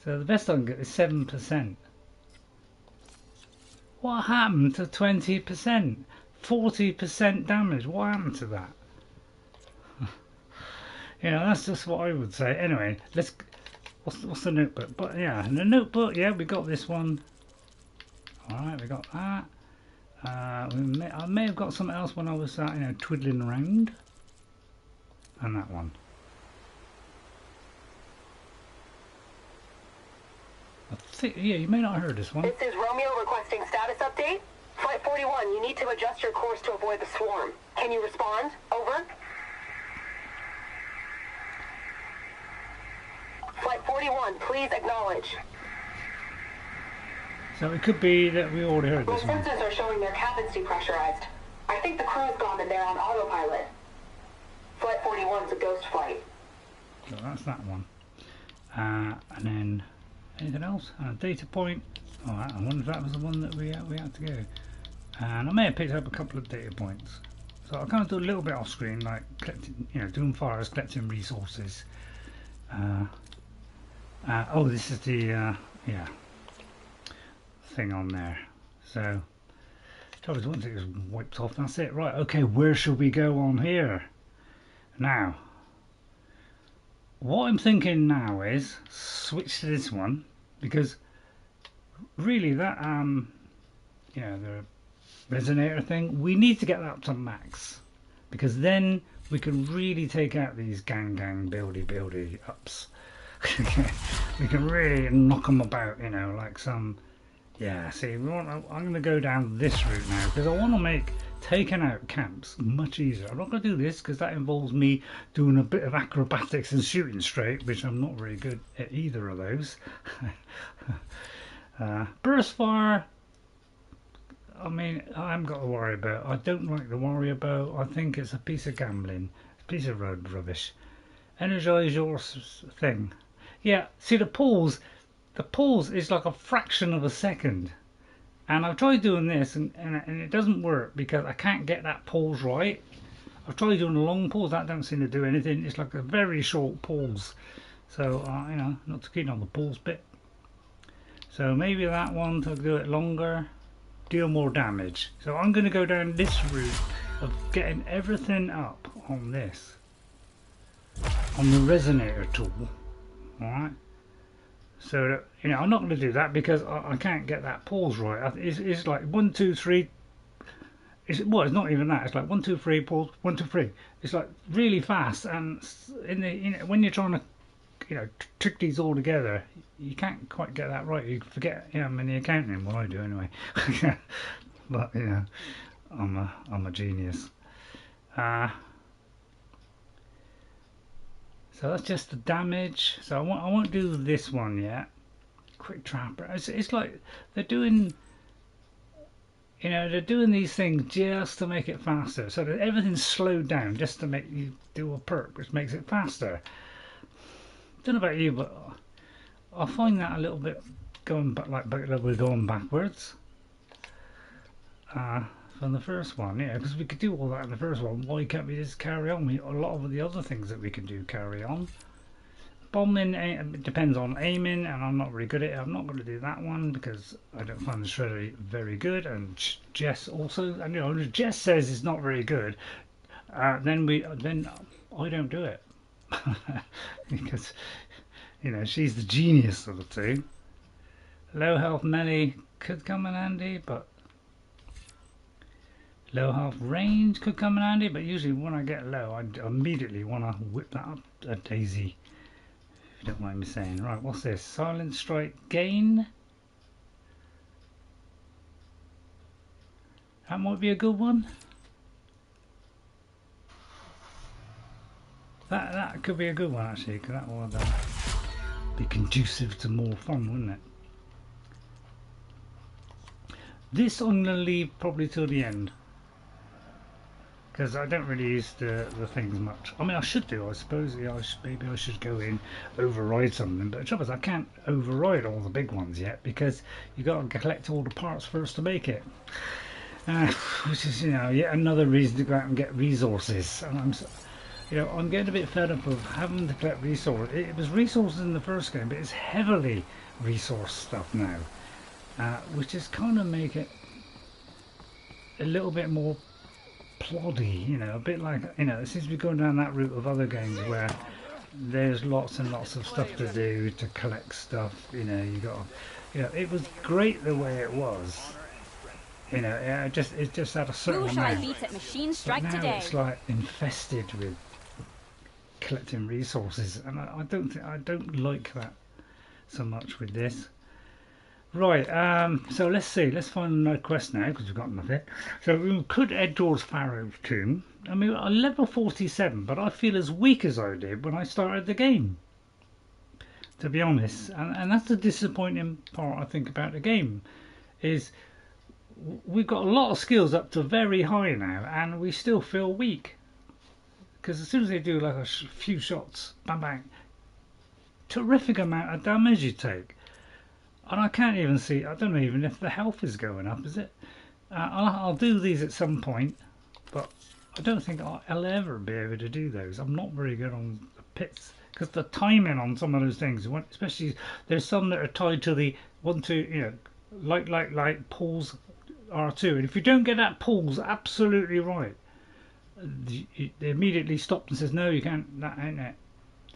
So the best I can get is 7%. What happened to 20%? 40% damage. What happened to that? That's just what I would say. Anyway, let's. What's the notebook? But yeah, in the notebook, yeah, we got this one. All right, we got that. I may have got something else when I was twiddling around. And that one. I think, yeah, you may not have heard this one. This is Romeo requesting status update. Flight 41, you need to adjust your course to avoid the swarm. Can you respond? Over. Flight 41, please acknowledge. So it could be that we already heard My this one. sensors are showing their cabins depressurized. I think the crew's gone and they're on autopilot. Flight 41's a ghost flight. So that's that one. And then anything else? Data point. Alright, I wonder if that was the one that we had to go. And I may have picked up a couple of data points. So I'll kind of do a little bit off screen, like collecting, doing fires, collecting resources. Oh, this is the thing on there. So trouble is, once it was wiped off, that's it. Right, okay, where should we go on here? Now, what I'm thinking now is switch to this one, because really that the resonator thing, we need to get that up to max, because then we can really take out these gang buildy ups. We can really knock them about, like some Yeah, see, I'm going to go down this route now because I want to make taking out camps much easier. I'm not going to do this because that involves me doing a bit of acrobatics and shooting straight, which I'm not very good at either of those. Burst fire, I mean, I haven't got to worry about. I don't like the warrior bow. I think it's a piece of gambling, a piece of road rubbish. Energize your thing. Yeah, see the pause is like a fraction of a second. And I've tried doing this and it doesn't work because I can't get that pause right. I've tried doing a long pause, that don't seem to do anything. It's like a very short pause. So, you know, not too keen on the pause bit. So maybe that one to do it longer, deal more damage. So I'm going to go down this route of getting everything up on this. On the resonator tool. Alright. So that, you know, I'm not going to do that because I can't get that pause right. It's like 1, 2, 3. It's not even that. It's like 1, 2, 3 pause, 1, 2, 3. It's like really fast, and in the, you know, when you're trying to, you know, trick these all together, you can't quite get that right. You forget, you know, many accounting. Well, I do anyway. But you know, I'm a genius. So that's just the damage. So I won't do this one yet. Quick trapper. It's like they're doing, you know, they're doing these things just to make it faster. So that everything's slowed down just to make you do a perk, which makes it faster. Don't know about you, but I find that a little bit going back, like we're going backwards. From the first one, yeah, because we could do all that in the first one. Why can't we just carry on? A lot of the other things that we can do carry on. Bombing it depends on aiming, and I'm not really good at it. I'm not going to do that one because I don't find the shredder very good, and Jess also. And you know, Jess says it's not very good. Then I don't do it because you know she's the genius of the two. Low health melee could come in handy, but low health range could come in handy, but usually when I get low, I immediately want to whip that up a daisy, if you don't mind me saying. Right, what's this? Silent strike gain. That might be a good one. That could be a good one actually, because that would be conducive to more fun, wouldn't it? This I'm going to leave probably till the end, because I don't really use the things much. I mean, I should do, I suppose. Yeah, maybe I should go in, override something. But the trouble is, I can't override all the big ones yet because you got to collect all the parts first to make it. Which is, you know, yet another reason to go out and get resources. And I'm getting a bit fed up of having to collect resources. It was resources in the first game, but it's heavily resource stuff now, which is kind of make it a little bit more ploddy, you know, a bit like, you know, it seems to be going down that route of other games where there's lots and lots of stuff to do to collect stuff. You know, you got, you know, it was great the way it was. You know, it just had a certain amount. But now it's like infested with collecting resources, and I don't like that so much with this. Right, so let's see. Let's find another quest now because we've got nothing. So we could head towards Pharaoh's tomb. I mean, I'm level 47, but I feel as weak as I did when I started the game, to be honest. And that's the disappointing part, I think, about the game, is we've got a lot of skills up to very high now, and we still feel weak. Because as soon as they do like a few shots, bang bang, terrific amount of damage you take. And I can't even see, I don't know even if the health is going up, is it? I'll do these at some point, but I don't think I'll ever be able to do those. I'm not very good on the pits, because the timing on some of those things, especially there's some that are tied to the 1, 2, you know, like pulls R2, and if you don't get that pulls absolutely right, they immediately stops and says, no, you can't, that ain't it.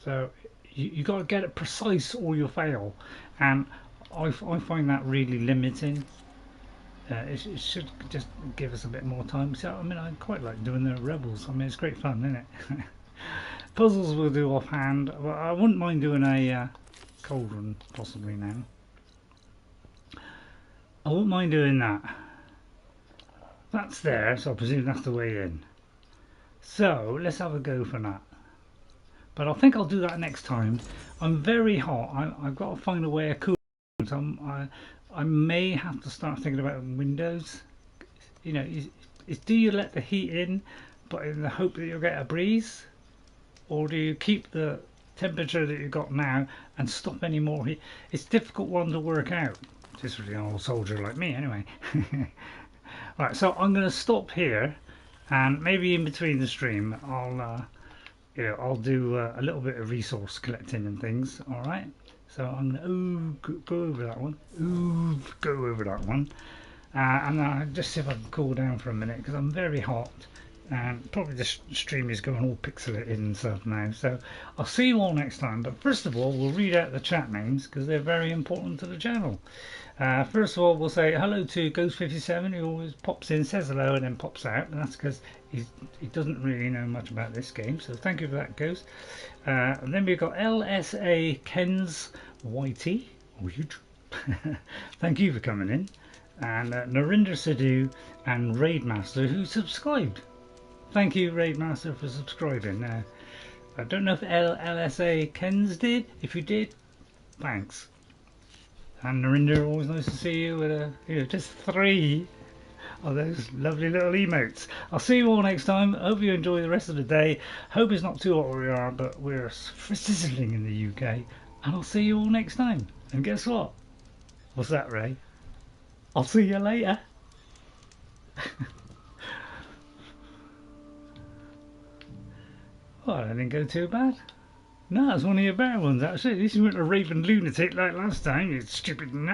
So you got to get it precise or you'll fail, and I find that really limiting. It should just give us a bit more time. So I mean, I quite like doing the rebels. I mean, it's great fun, isn't it? Puzzles we'll do offhand. Well, I wouldn't mind doing a cauldron possibly now. I wouldn't mind doing that. That's there, so I presume that's the way in. So let's have a go for that. But I think I'll do that next time. I'm very hot. I've got to find a way of cooling. So I may have to start thinking about windows. You know, do you let the heat in, but in the hope that you'll get a breeze, or do you keep the temperature that you've got now and stop any more heat? It's a difficult one to work out. Just for an old soldier like me, anyway. Right, so I'm going to stop here, and maybe in between the stream, I'll do a little bit of resource collecting and things. All right. So I'm going to go over that one. Go over that one. And I'll just see if I can cool down for a minute because I'm very hot and probably the stream is going all pixelated and stuff now. So I'll see you all next time. But first of all, we'll read out the chat names because they're very important to the channel. First of all, we'll say hello to Ghost57, who always pops in, says hello, and then pops out. And that's because he doesn't really know much about this game. So thank you for that, Ghost. And then we've got LSA Kens Whitey. Thank you for coming in. And Narinder Sidhu and Raidmaster, who subscribed. Thank you, Raidmaster, for subscribing. I don't know if LSA Kens did. If you did, thanks. And Narinder, always nice to see you with just 3 of those lovely little emotes. I'll see you all next time. Hope you enjoy the rest of the day. Hope it's not too hot where we are, but we're sizzling in the UK. And I'll see you all next time. And guess what? What's that, Ray? I'll see you later. Well, that didn't go too bad. No, it's one of your better ones actually. This isn't a raving lunatic like last time, you stupid nut.